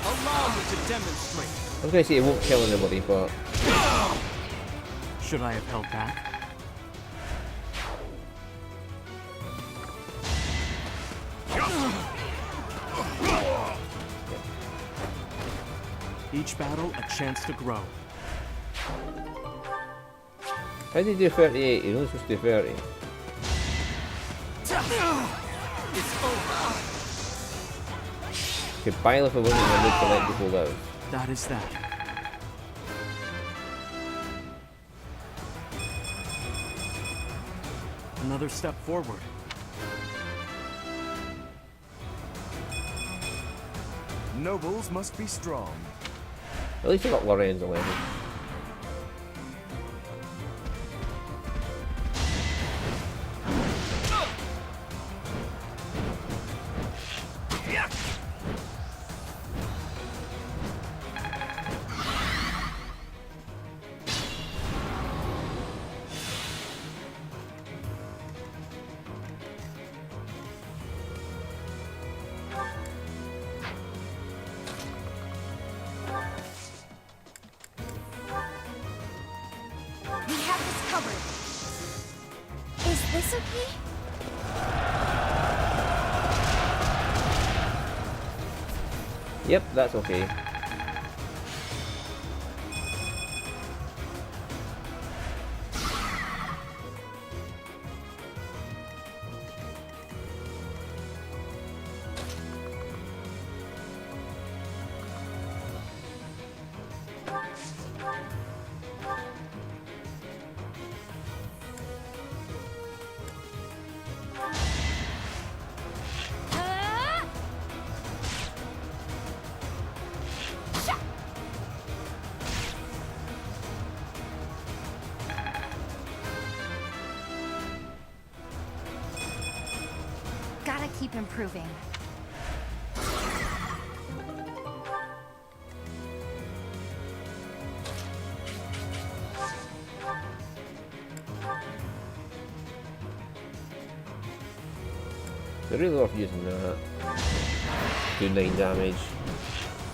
Allow me to demonstrate. I was gonna say it won't kill anybody, but Should I have held back? Each battle a chance to grow. how did he do 38? He's only supposed to do 30. It's over. Goodbye if I wasn't in the mood to let people live. That is that. Another step forward. Nobles must be strong. At least I got Lorenzo level. We have this covered. Is this okay? Yep, that's okay. Gotta keep improving. They're really worth using that. Do 9 damage.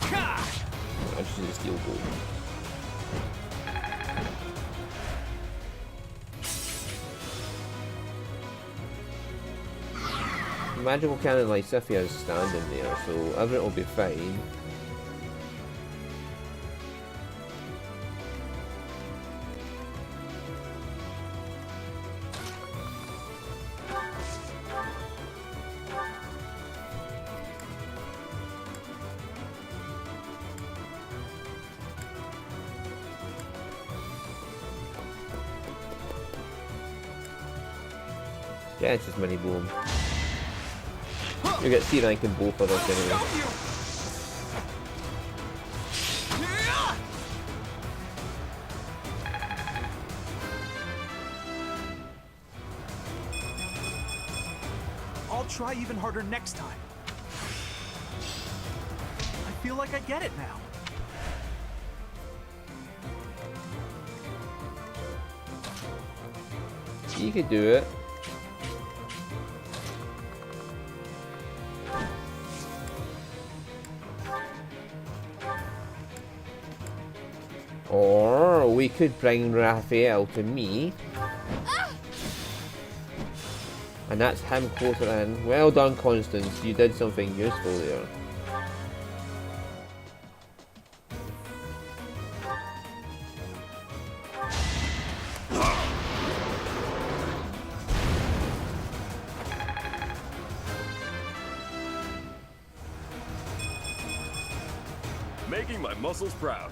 I just use a steel bolt. Magical cannon Lysithia is standing there, so everything will be fine. Yeah, it's just mini boom. You get C rank in both of us anyway. I'll try even harder next time. feel like I get it now. You could do it. Or we could bring Raphael to me. And that's him closer in. Well done, Constance. You did something useful there. Making my muscles proud.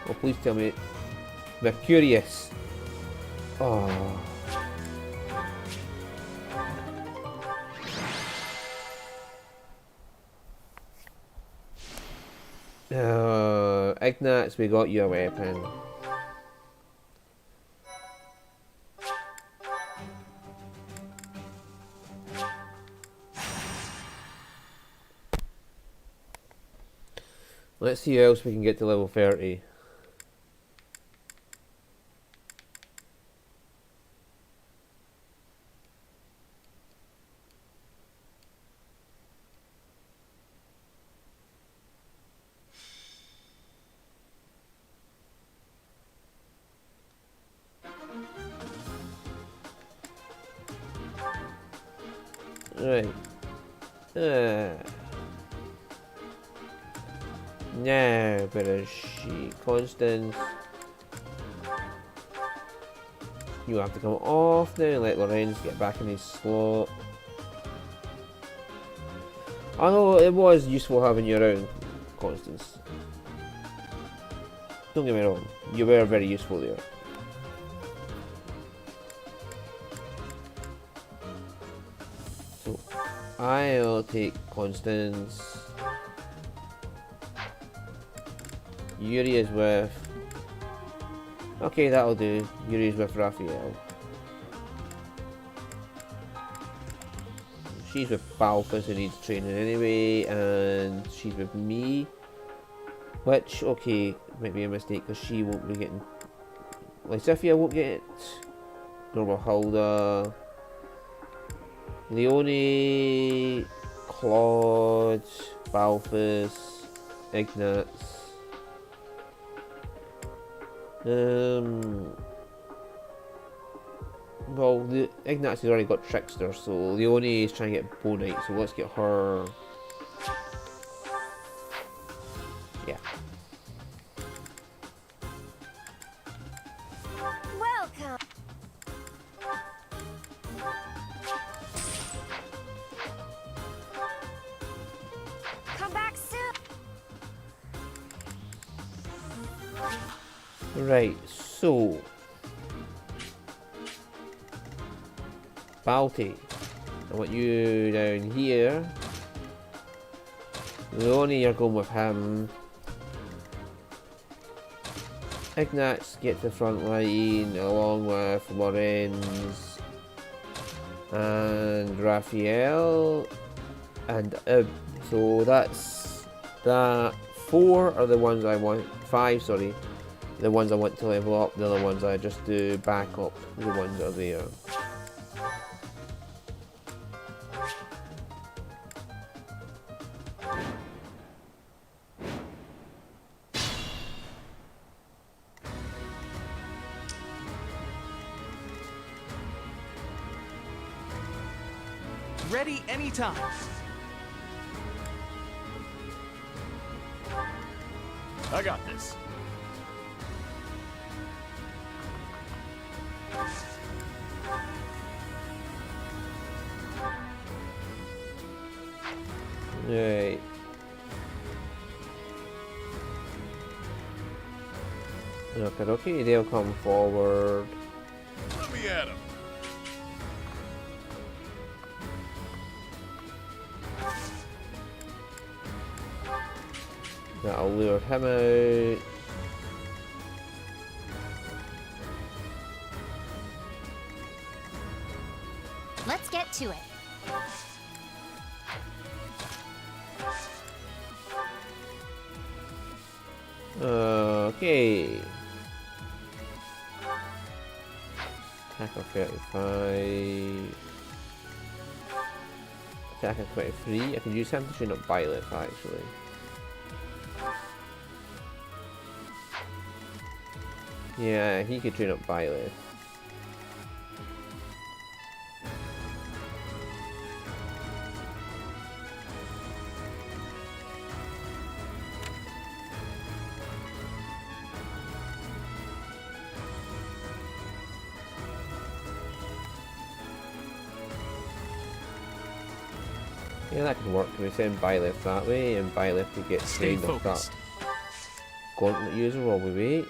Oh, please tell me. Mercurius. Oh. Ignatz, we got you a weapon. Let's see how else we can get to level 30. Right. Now, where is she? Constance. You have to come off now and let Lorenz get back in his slot. I know it was useful having you around, Constance. Don't get me wrong, you were very useful there. So, I'll take Constance. Yuri is with... Okay, that'll do. Yuri's with Raphael. She's with Balthus who needs training anyway, and she's with me. Which, okay, might be a mistake because she won't be getting... Lysithia won't get it. Nor will Hilda. Leone, Claude, Balthus, Ignatz. Well, Ignatz has already got Trickster, so Leone is trying to get Bow Knight, so let's get her. Yeah. Welcome. Come back soon. Right, so Balti, I want you down here. Leone, you're going with him. Ignatz gets the front line along with Lorenz and Raphael and so that's that. 4 are the ones I want. 5, sorry. The ones I want to level up, the other ones I just do back up the ones that are there. Ready anytime. I got this. Right. Okay, they'll come forward. Let me at him. That'll lure him out. Let's get to it. Okay. Attack of 35. Attack of 23. I can use him to train up Byleth actually. Yeah, he could train up Byleth. Yeah, that could work. We send Byleth that way, and Byleth could get trained up that gauntlet user while we wait.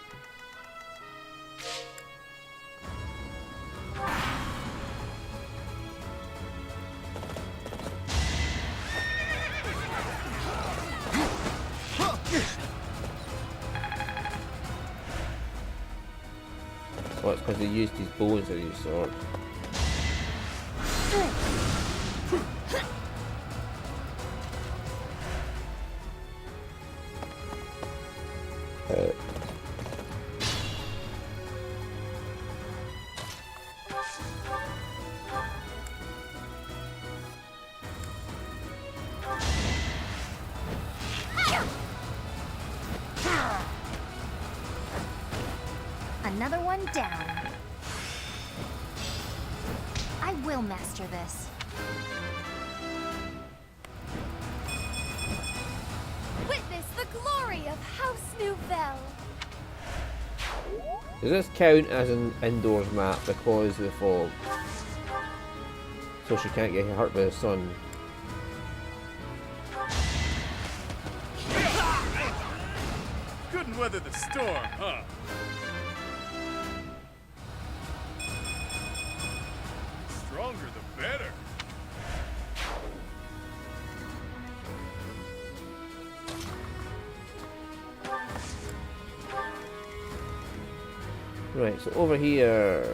Oh, it's because he used his bows as his sword. Another one down. I will master this. Witness the glory of House Nouvelle. Does this count as an indoors map because of the fog? So she can't get hurt by the sun. Couldn't weather the storm, huh? Stronger the better. Right, so over here.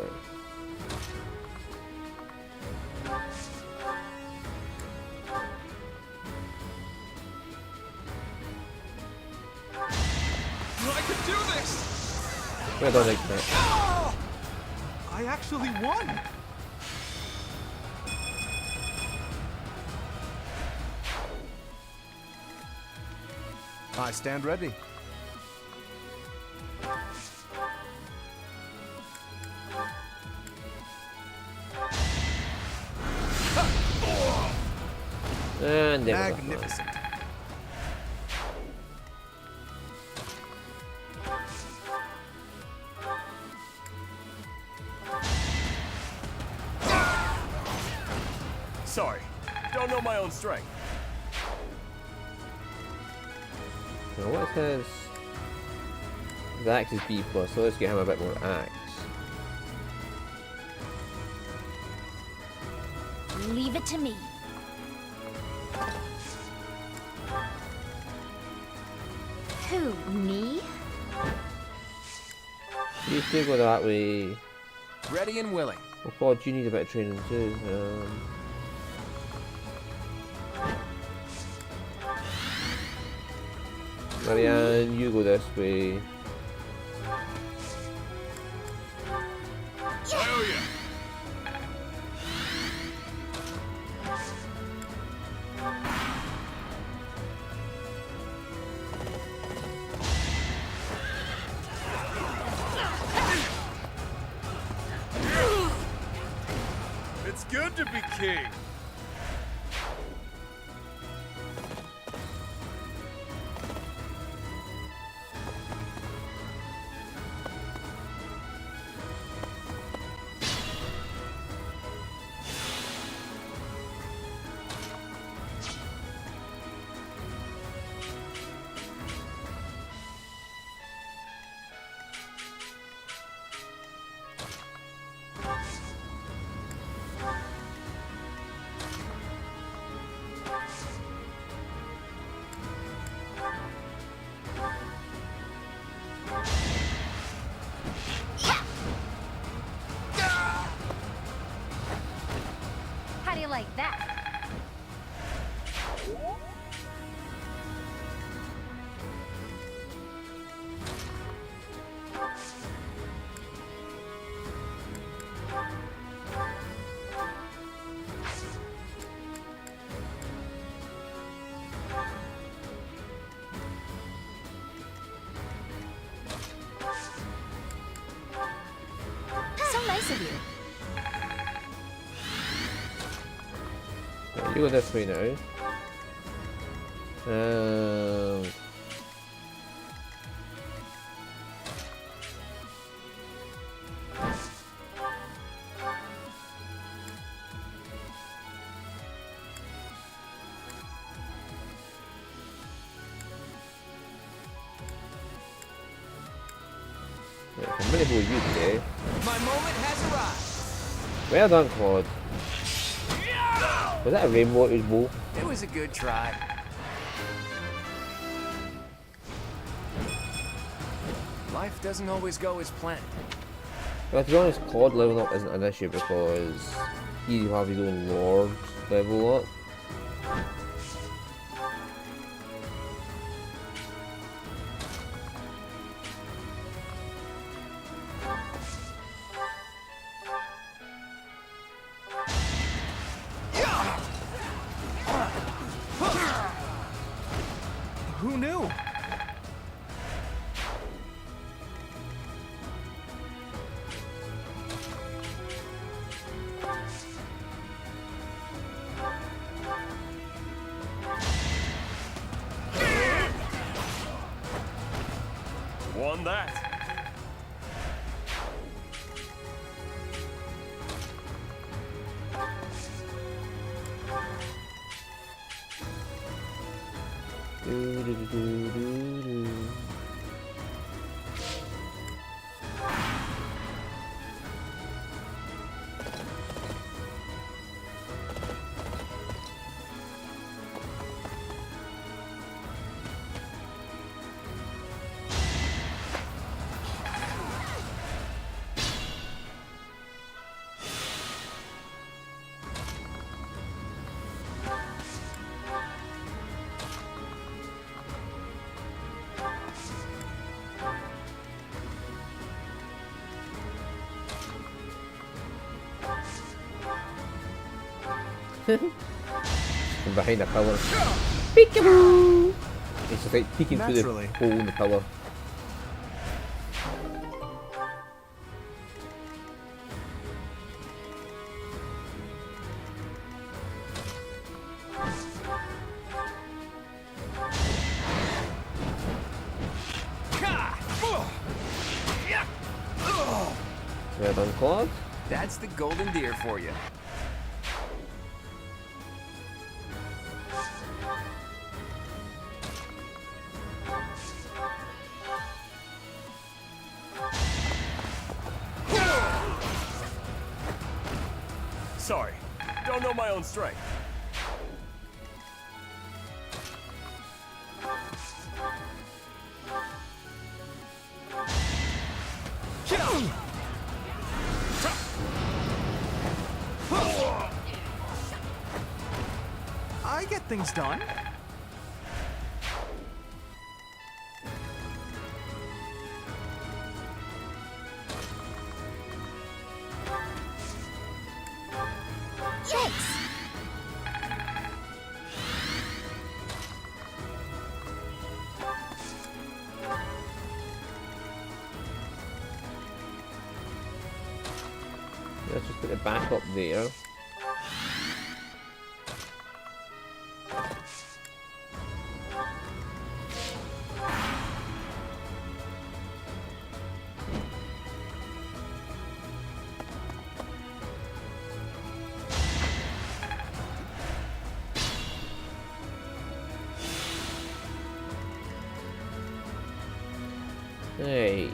I could do this! Where do I like that? Oh! I actually won! I stand ready. And there magnificent. Sorry, don't know my own strength. Now what's his? His axe is B+, so let's get him a bit more axe. Leave it to me. Who, me? You still go that way. Ready and willing. Oh god, you need a bit of training too. Marianne, you go this way. Hell yeah! It's good to be king. How do you like that? You go this way now. I'm gonna go with you today. My moment has arrived. Well done, Claude. Was that a rainbow at his bow? It was a good try. Life doesn't always go as planned. Well, to be honest, Claude leveling up isn't an issue because he have his own Lord level up. Who knew? Won that. From behind the pillar. Peekaboo! It's just like peeking through the hole in the pillar. Well done, Claude. That's the golden deer for you. Sorry, don't know my own strength. I get things done. Let's just put it back up there. Hey.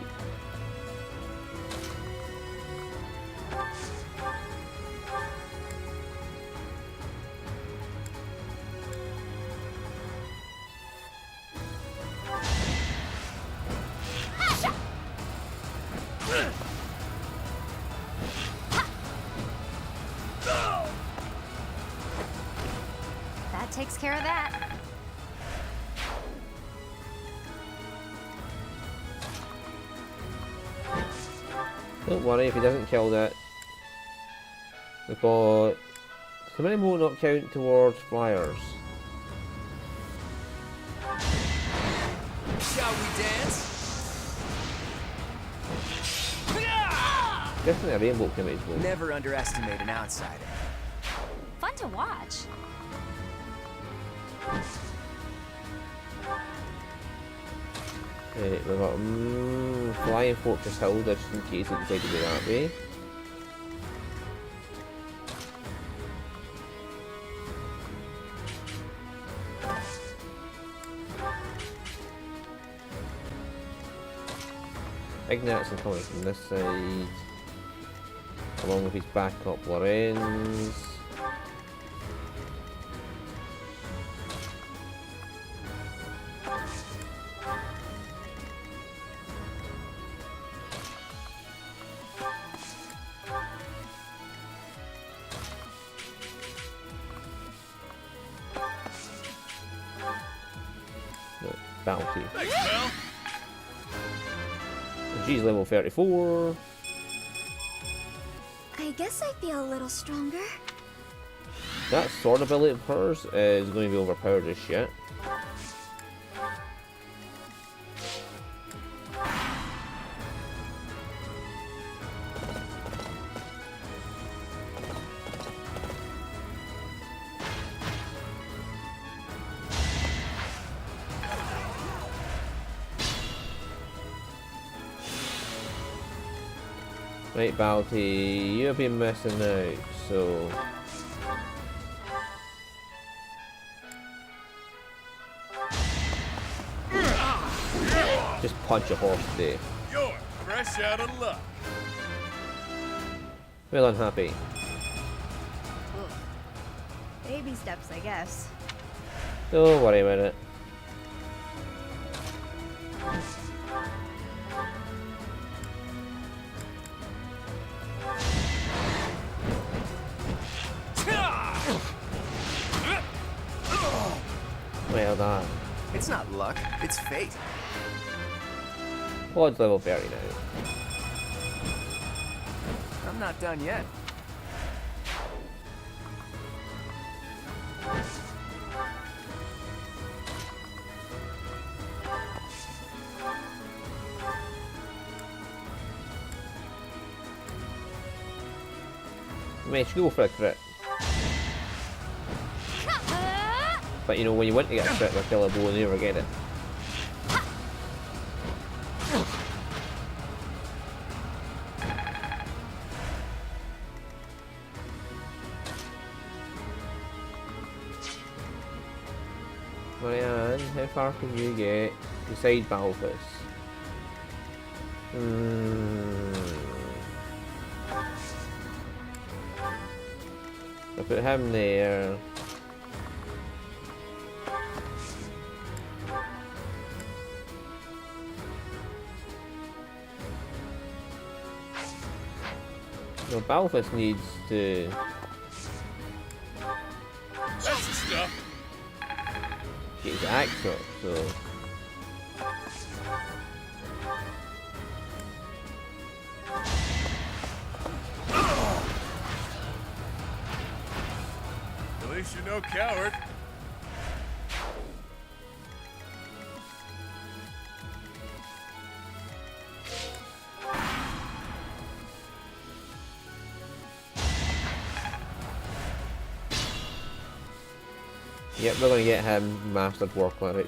That takes care of that. Don't worry if he doesn't kill that. Because so many will not count towards flyers. Shall we dance? Definitely a rainbow image though. Never underestimate an outsider. Fire fun to watch. Right, we've got Flying Fortress Hill, just in case it decided to go that way. Ignat's coming from this side, along with his backup Lorenz. Bounty. Thanks, pal. G's level 34. I guess I feel a little stronger. That sword ability of hers is going to be overpowered as shit. Right, Bounty, you've been missing out, so... Just punch a horse there. You're fresh out of luck. Well, unhappy. Baby steps, I guess. Don't worry about it. Well done. It's not luck, it's fate. Quad's level 30 now. I'm not done yet. Mate, you go for a crit. But you know, when you want to get a crit with a killer blow, you never get it. Marianne, how far can you get beside Balthus? I put him there. No, Balthus needs to... That's the stuff. Get his axe up, so... At least you're no coward. Yep, we're gonna get him mastered war cleric.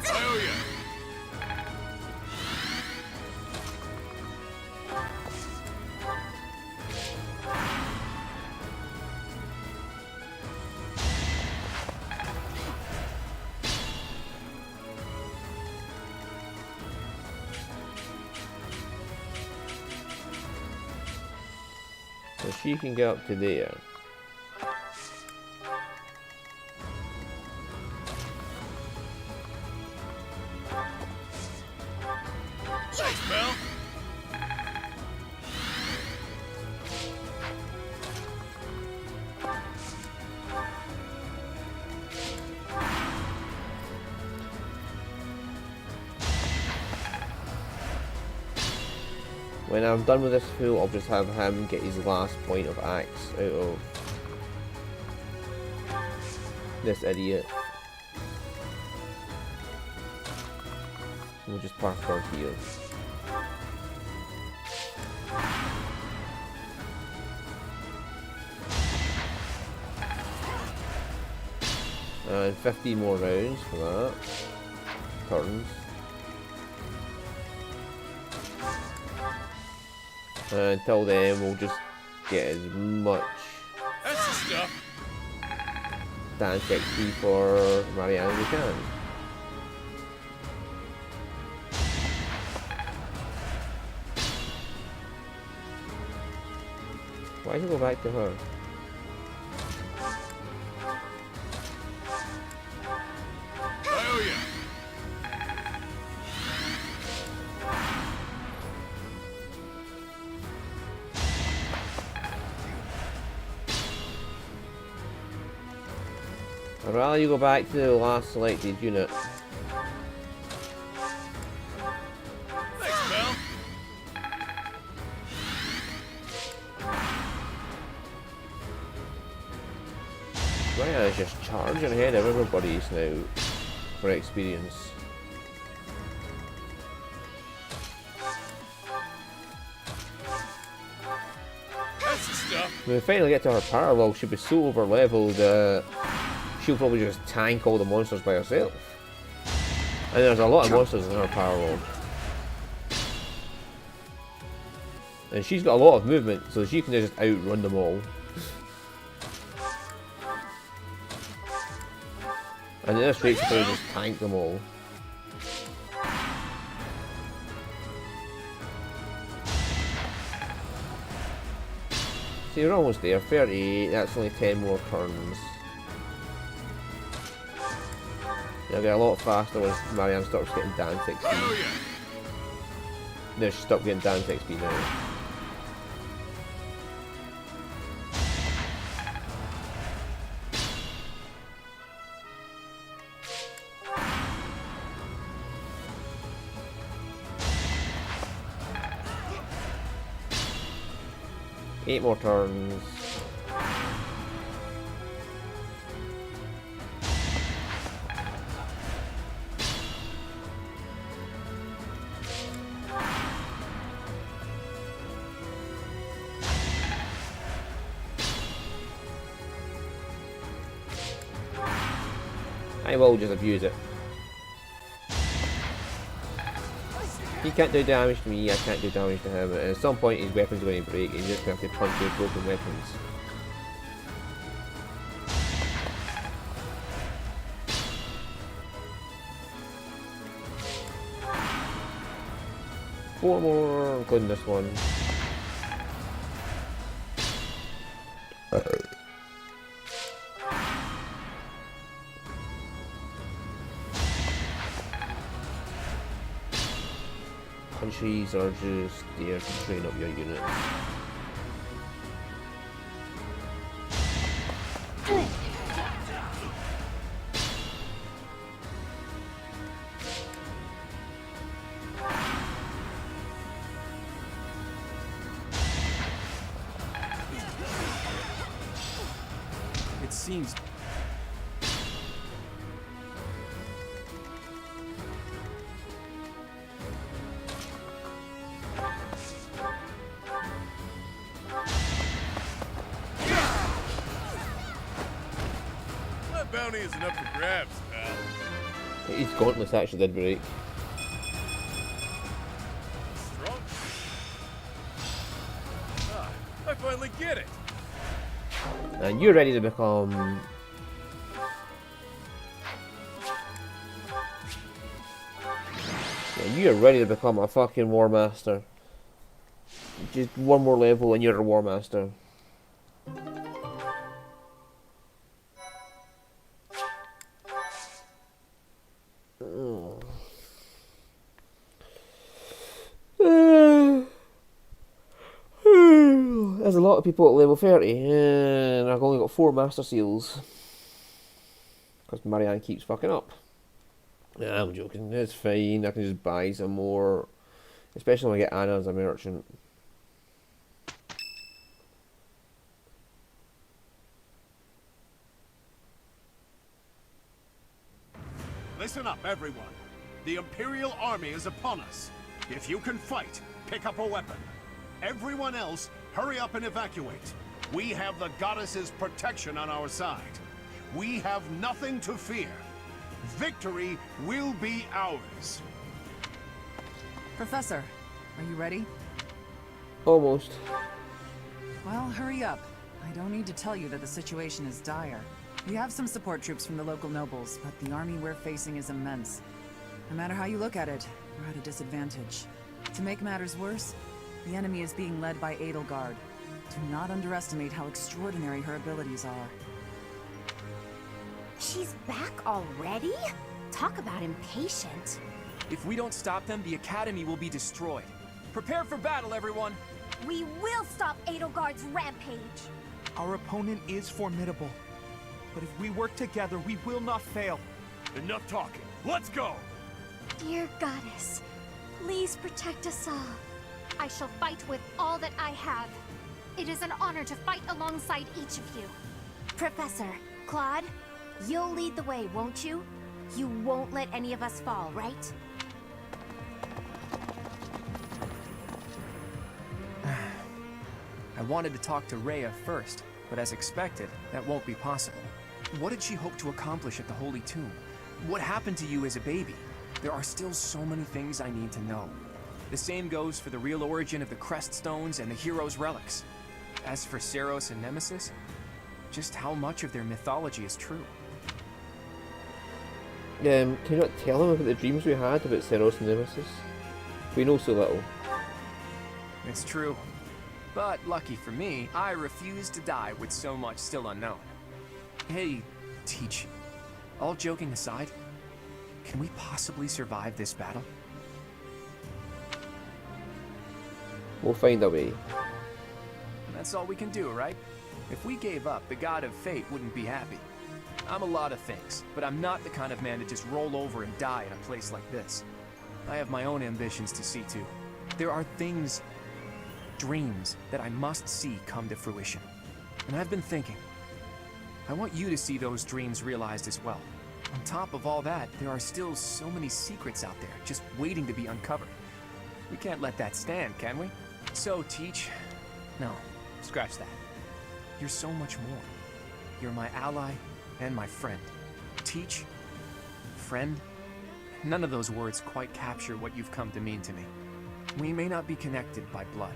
Oh yeah. So she can get up to there. Thanks, pal. When I'm done with this fool, I'll just have him get his last point of axe out of this idiot. We'll just park her here. And 15 more rounds for that. Turns. And until then, we'll just get as much That's the stuff. dance XP for Marianne as we can. Why did you go back to her? Oh yeah. I'd rather you go back to the last selected unit. Thanks, pal. Marianne's just charging ahead of everybody now for experience. That's the stuff. When we finally get to her power log, she'll be so over leveled she'll probably just tank all the monsters by herself. And there's a lot of monsters in her power log. And she's got a lot of movement, so she can just outrun them all. And at this rate, she'll probably just tank them all. So you're almost there, 38, that's only 10 more turns. You'll get a lot faster once Marianne starts getting dance XP. No, she stopped getting dance XP now. Eight more turns. I will just abuse it. He can't do damage to me, I can't do damage to him, and at some point his weapon's going to break, he's just going to have to punch with broken weapons. Four more, including this one. Countries are just there to train up your units. It seems... That bounty isn't up for grabs, pal. His gauntlets actually did break. Strong. Ah, I finally get it. And you're ready to become... And you're ready to become a fucking War Master. Just one more level and you're a War Master. There's a lot of people at level 30 and I've only got 4 Master Seals. Because Marianne keeps fucking up. Nah, I'm joking, it's fine, I can just buy some more. Especially when I get Anna as a merchant. Listen up, everyone. The Imperial army is upon us. If you can fight, pick up a weapon. Everyone else, hurry up and evacuate. We have the goddess's protection on our side. We have nothing to fear. Victory will be ours. Professor, are you ready? Almost. Well, hurry up. I don't need to tell you that the situation is dire. We have some support troops from the local nobles, but the army we're facing is immense. No matter how you look at it, we're at a disadvantage. To make matters worse, the enemy is being led by Edelgard. Do not underestimate how extraordinary her abilities are. She's back already? Talk about impatient. If we don't stop them, the Academy will be destroyed. Prepare for battle, everyone! We will stop Edelgard's rampage! Our opponent is formidable. But if we work together, we will not fail. Enough talking. Let's go! Dear Goddess, please protect us all. I shall fight with all that I have. It is an honor to fight alongside each of you. Professor, Claude, you'll lead the way, won't you? You won't let any of us fall, right? I wanted to talk to Rhea first, but as expected, that won't be possible. What did she hope to accomplish at the Holy Tomb? What happened to you as a baby? There are still so many things I need to know. The same goes for the real origin of the Crest Stones and the heroes' relics. As for Seros and Nemesis, just how much of their mythology is true? Can you not tell him about the dreams we had about Seros and Nemesis? We know so little. It's true. But lucky for me, I refuse to die with so much still unknown. Hey, Teach. All joking aside, can we possibly survive this battle? We'll find a way. That's all we can do, right? If we gave up, the god of fate wouldn't be happy. I'm a lot of things, but I'm not the kind of man to just roll over and die in a place like this. I have my own ambitions to see to. There are things, dreams, that I must see come to fruition. And I've been thinking, I want you to see those dreams realized as well. On top of all that, there are still so many secrets out there, just waiting to be uncovered. We can't let that stand, can we? So, Teach, no, scratch that. You're so much more. You're my ally and my friend. Teach, friend, none of those words quite capture what you've come to mean to me. We may not be connected by blood,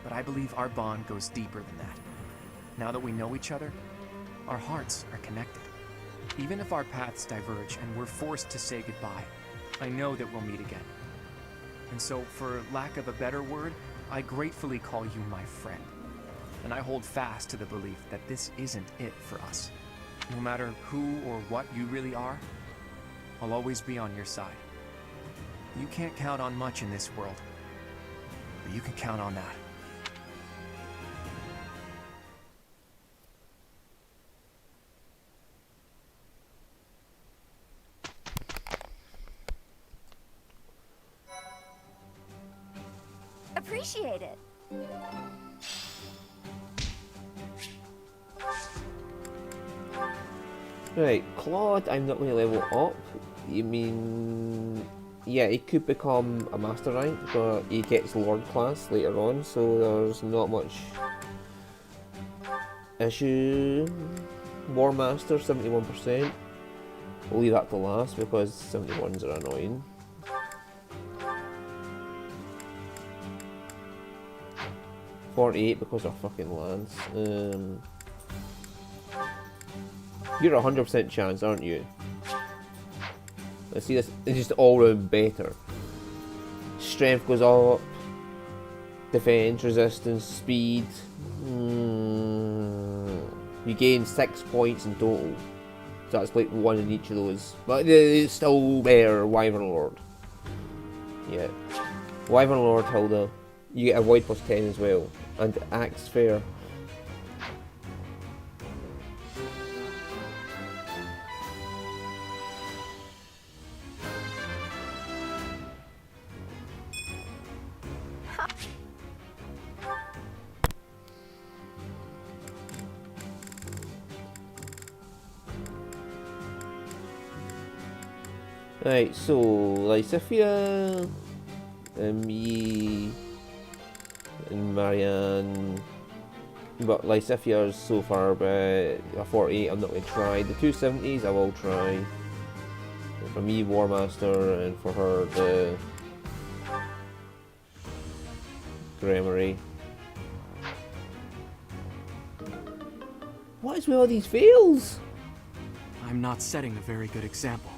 but I believe our bond goes deeper than that. Now that we know each other, our hearts are connected. Even if our paths diverge and we're forced to say goodbye, I know that we'll meet again. And so, for lack of a better word, I gratefully call you my friend. And I hold fast to the belief that this isn't it for us. No matter who or what you really are, I'll always be on your side. You can't count on much in this world, but you can count on that. Appreciate it. Right, Claude, I'm not going to level up. You mean... Yeah, he could become a master rank, but he gets Lord class later on, so there's not much issue. War Master, 71%. We'll leave that to last because 71s are annoying. .48 because of fucking lands. You're a 100% chance, aren't you? Let's see this. It's just all round better. Strength goes up. Defense, resistance, speed. You gain 6 points in total. So that's like 1 in each of those. But it's still better, Wyvern Lord. Yeah. Wyvern Lord, Hilda. You get a void plus 10 as well. And Axe Fair. Right, so Lysithia, And Marianne. But Lysithia's so far, but a 48 I'm not going to try. The 270s I will try. And for me, War Master, and for her, the Grammary. What is with all these fails? I'm not setting a very good example.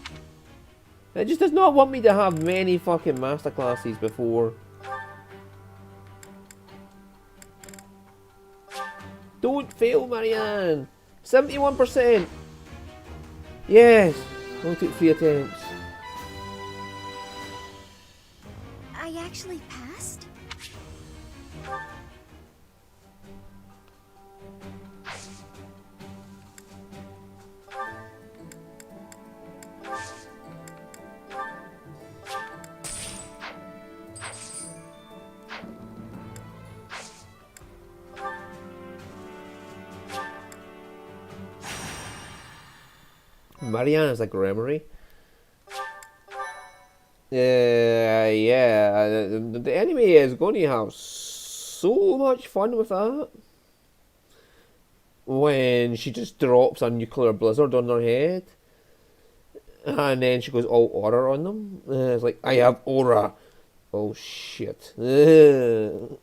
It just does not want me to have many fucking masterclasses before. Don't fail, Marianne! 71%! Yes! Only took 3 attempts. I actually passed? Marianne is a Grammary. Yeah, the enemy is going to have so much fun with that. When she just drops a nuclear blizzard on her head. And then she goes all aura on them. It's like, I have aura. Oh shit. Well,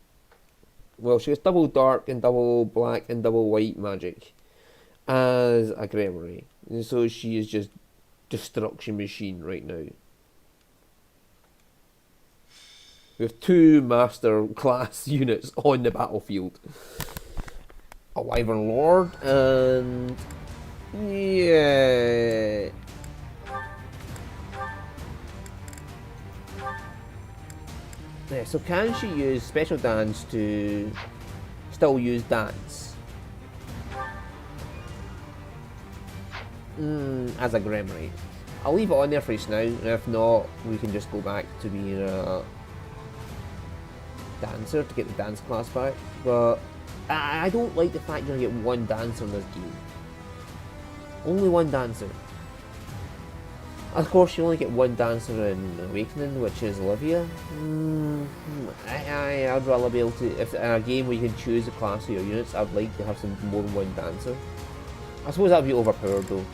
she has double dark and double black and double white magic. As a Grammary. And so she is just destruction machine right now. We have 2 master class units on the battlefield. A Wyvern Lord and yeah. Yeah, so can she use special dance to still use dance? As a Grammary. I'll leave it on there for us now, and if not, we can just go back to being a dancer to get the dance class back. But I don't like the fact you're gonna get 1 dancer in this game. Only 1 dancer. Of course, you only get 1 dancer in Awakening, which is Olivia. I'd rather be able to, if in a game where you can choose the class of your units, I'd like to have some more than 1 dancer. I suppose that'd be overpowered though.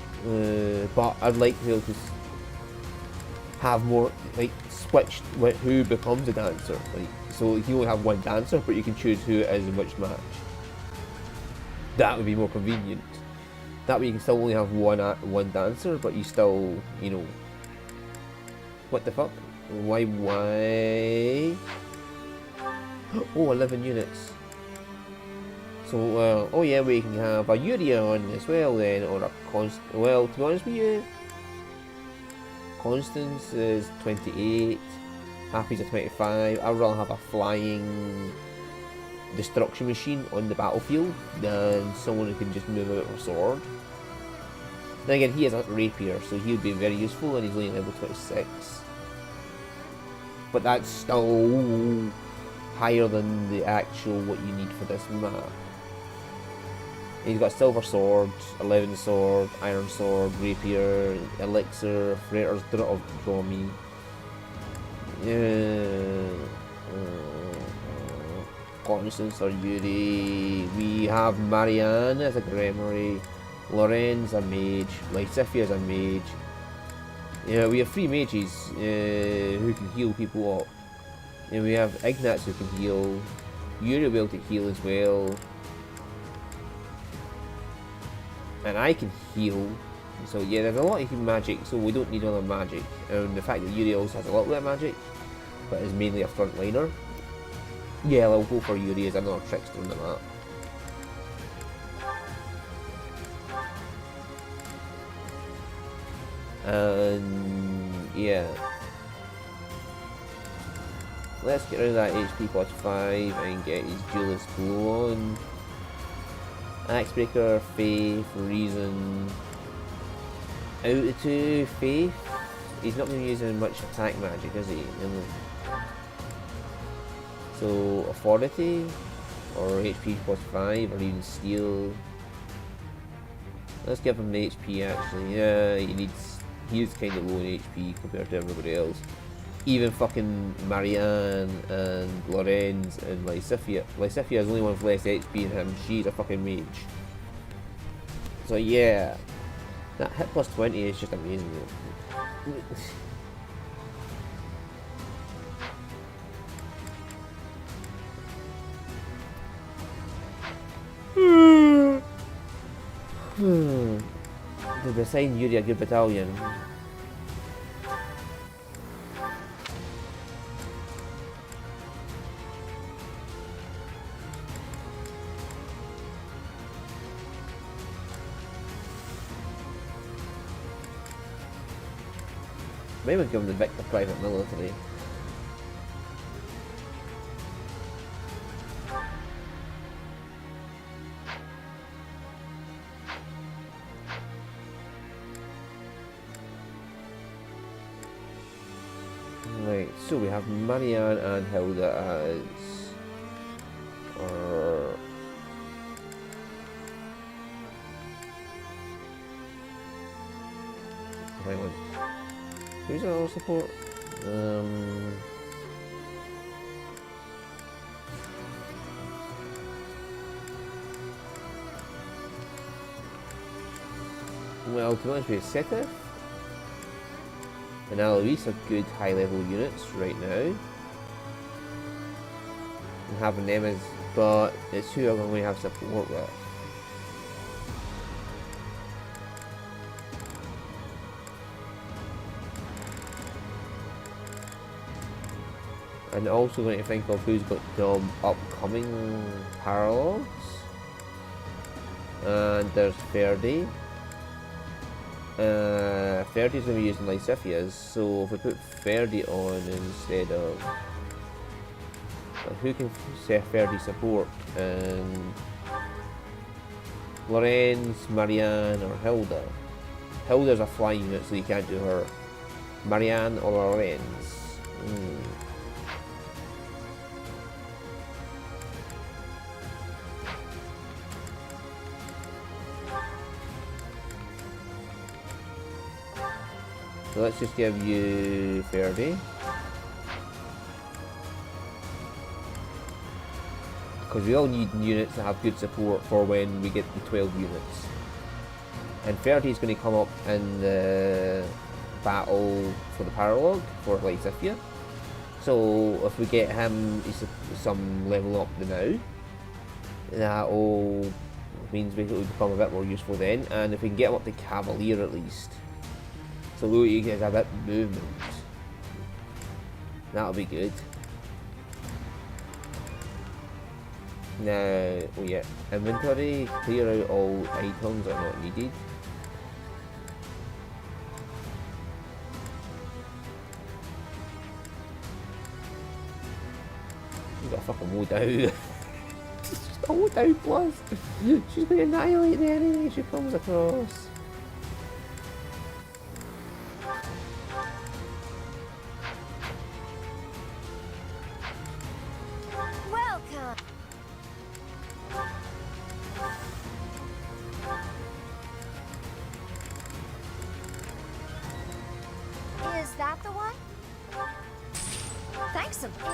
But I'd like to be able to have more, like, switch with who becomes a dancer. Like, so you only have 1 dancer, but you can choose who it is in which match. That would be more convenient. That way you can still only have one dancer, but you still, you know, what the fuck? Why? Oh, 11 units. So, oh yeah, we can have a Yuria on as well then, or a well, to be honest with you, Constance is 28, Happy's a 25. I'd rather have a flying destruction machine on the battlefield than someone who can just move out with a sword. Then again, he has a rapier, so he would be very useful, and he's only level 26. But that's still higher than the actual what you need for this map. He's got silver sword, 11 sword, iron sword, rapier, elixir, freighters, draw me. Constance or Yuri. We have Marianne as a Grammary, Lorenz a mage, Lysithia as a mage. Yeah, we have 3 mages who can heal people up. And we have Ignatz who can heal. Yuri will be able to heal as well. And I can heal. So yeah, there's a lot of magic, so we don't need other magic. And the fact that Yuri also has a little bit of magic, but is mainly a frontliner. Yeah, I'll go for Yuri as another trickster on the map. And yeah. Let's get rid of that HP plus 5 and get his Duelist Glow on. Axebreaker, Faith, Reason. Out of 2, Faith. He's not going to be using much attack magic, is he? So, Authority, or HP plus 5, or even Steel. Let's give him the HP actually. Yeah, he is kind of low in HP compared to everybody else. even fucking Marianne and Lorenz and Lysithea. Lysithea is the only one with less HP than him. She's a fucking mage. So yeah, that hit plus 20 is just amazing. Did they assign Yuri a good battalion? Maybe give him the Victor Private Military. Right, so we have Marianne and Hilda as hang on. Who's our support? Well, to be honest with you, Seth and Alois are good high level units right now. And having them is, but it's who I'm going to have support with. And also going to think of who's got the upcoming parallels. And there's Ferdy. Ferdy's going to be using Lysithea's, so if we put Ferdy on instead of... who can set Ferdy support? Lorenz, Marianne or Hilda? Hilda's a flying unit, so you can't do her. Marianne or Lorenz? So let's just give you Ferdy. Because we all need units that have good support for when we get the 12 units. And Ferdy's going to come up in the battle for the paralogue for Lysithea. So if we get him some level up now, that all means basically we become a bit more useful then. And if we can get him up to Cavalier at least. So you guys have a bit of movement. That'll be good. Now, oh yeah, inventory, clear out all items that are not needed. She's got a fucking woe down. She's got a woe down plus. She's going to annihilate the enemy she comes across.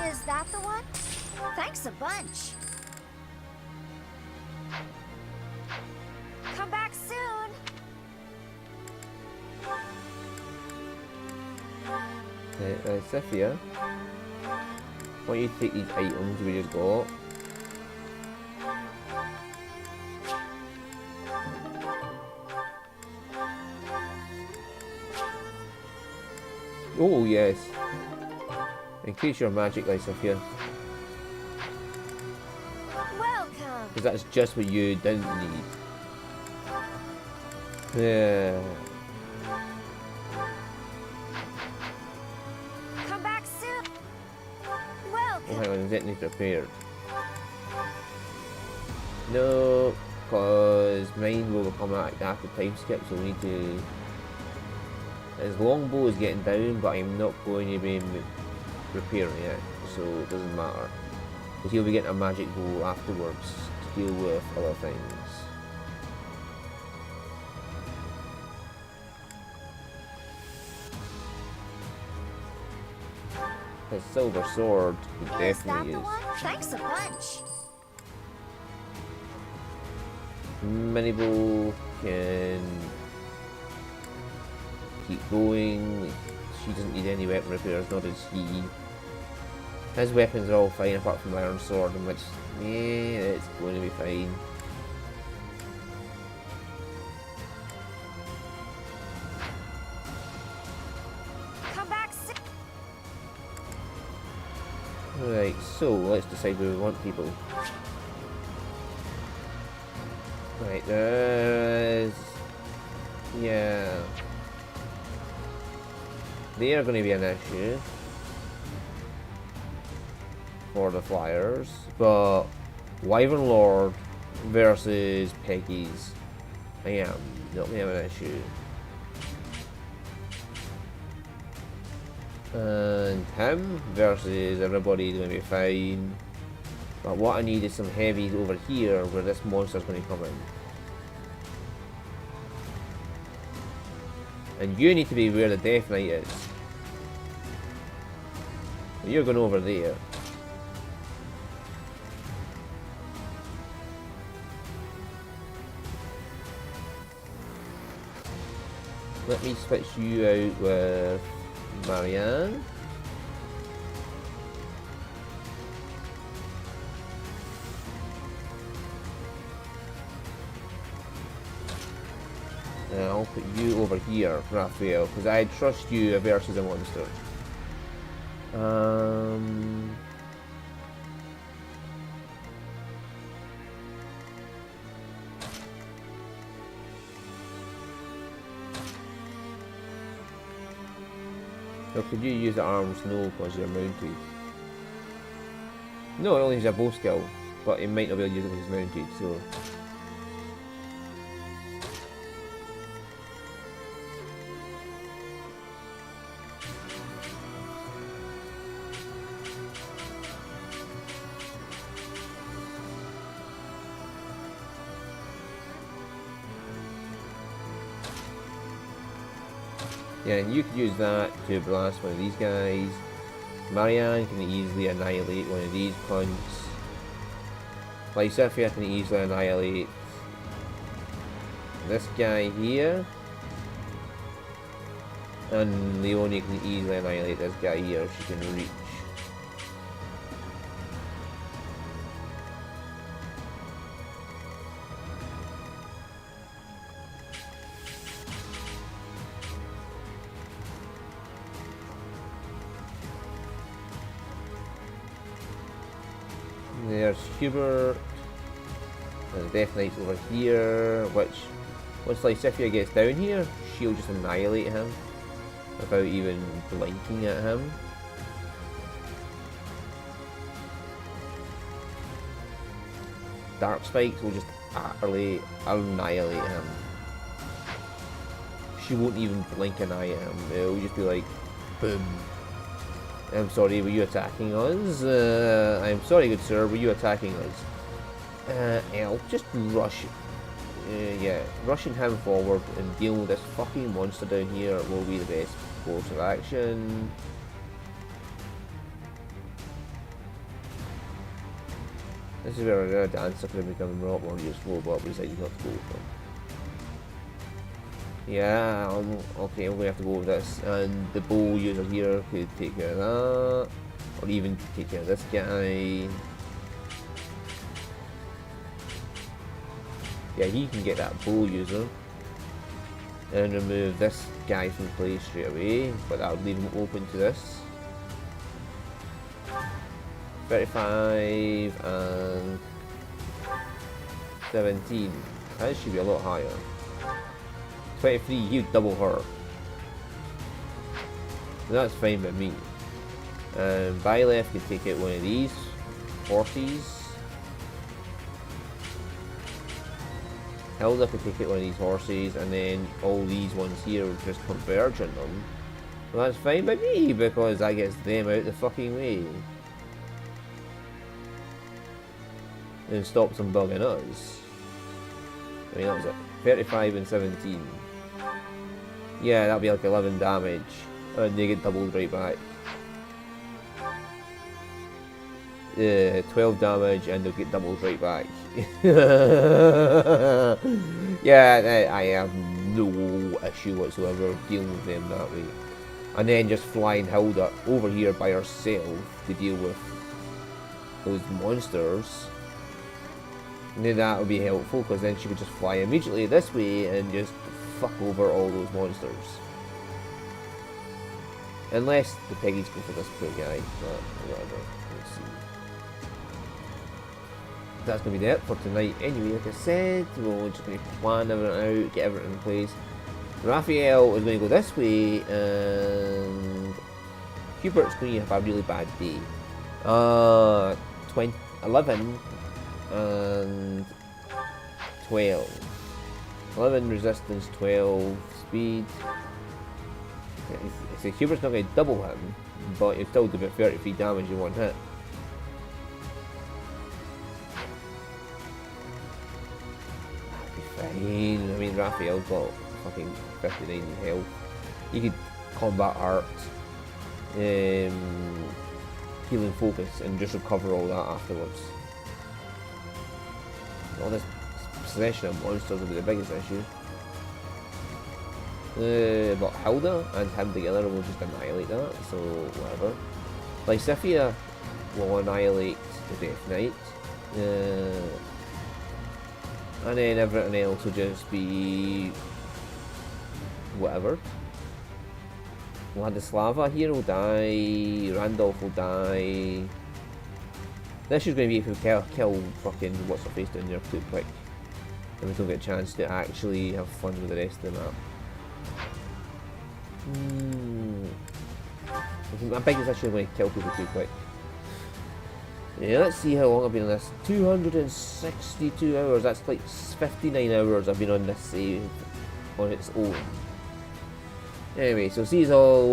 Is that the one? Thanks a bunch. Come back soon. Sophia, why don't you take these items we just got? Oh yes. Increase your magic, Sophia. Welcome. Because that's just what you didn't need. Yeah. Come back soon. Welcome. Oh, hang on, is it need repaired? No, because mine will become active after time skip, so we need to. His longbow is getting down, but I'm not going to be repairing it, so it doesn't matter. Because he'll be getting a magic bow afterwards to deal with other things. His silver sword would Is that definitely the use. one? Thanks a bunch. Minibo can keep going. She doesn't need any weapon repairs, nor does he. His weapons are all fine apart from the iron sword, in which, yeah, it's going to be fine. Come back soon. Right, so let's decide where we want people. Right, there's... yeah. They are going to be an issue for the Flyers, but Wyvern Lord versus Peggy's, I am not going to have an issue. And him versus everybody is going to be fine. But what I need is some heavies over here where this monster's going to come in. And you need to be where the Death Knight is. You're going over there. Let me switch you out with Marianne. And I'll put you over here, Raphael, because I trust you versus a monster. So could you use the arms? No, because you're mounted. No, it only has a bow skill, but it might not be able to use it when he's mounted, so... Yeah, and you could use that to blast one of these guys. Marianne can easily annihilate one of these punts. Lysithia can easily annihilate this guy here. And Leonie can easily annihilate this guy here if she can reach. There's Hubert, and the Death Knight's over here, which, once Lysithia gets down here, she'll just annihilate him, without even blinking at him. Dark Spikes will just utterly annihilate him. She won't even blink an eye at him, it'll just be like, boom. I'm sorry, were you attacking us? I'm sorry, good sir, were you attacking us? I'll just rush. Yeah, rushing him forward and dealing with this fucking monster down here will be the best course of action. This is where a dancer could have become a lot more useful, but we decided not to go with them. Yeah, okay, I'm going to have to go with this. And the bow user here could take care of that. Or even take care of this guy. Yeah, he can get that bow user. And remove this guy from play straight away. But that would leave him open to this. 35 and 17. That should be a lot higher. 23, you double her. That's fine by me. And Byleth can take out one of these horses. Hilda could take out one of these horses, and then all these ones here would just converge on them. Well, that's fine by me, because that gets them out the fucking way. And stops them bugging us. I mean, that was it. 35 and 17. Yeah, that'll be like 11 damage. And they get doubled right back. 12 damage and they'll get doubles right back. Yeah, I have no issue whatsoever dealing with them that way. And then just flying Hilda over here by herself to deal with those monsters. And then that would be helpful because then she could just fly immediately this way and just fuck over all those monsters. Unless the piggies go for this poor guy, but whatever. Let's see. That's going to be it for tonight. Anyway, like I said, we're just going to plan everything out, get everything in place. Raphael is going to go this way, and Hubert's going to have a really bad day. 11 and 12. 11 resistance, 12 speed. So Hubert's not going to double him, but he'll still do about 33 damage in one hit. That'd be fine. I mean, Raphael's got fucking 59 health. You could combat art, healing focus, and just recover all that afterwards. All this possession of monsters will be the biggest issue. But Hilda and him together will just annihilate that, so whatever. Lysithea will annihilate the Death Knight. And then everything else will just be whatever. Vladislava here will die, Randolph will die. This is going to be if we kill fucking what's her face down there too quick. And we don't get a chance to actually have fun with the rest of the map. My biggest issue is when I kill people too quick. Yeah, let's see how long I've been on this. 262 hours, that's like 59 hours I've been on this save on its own. Anyway, so see you all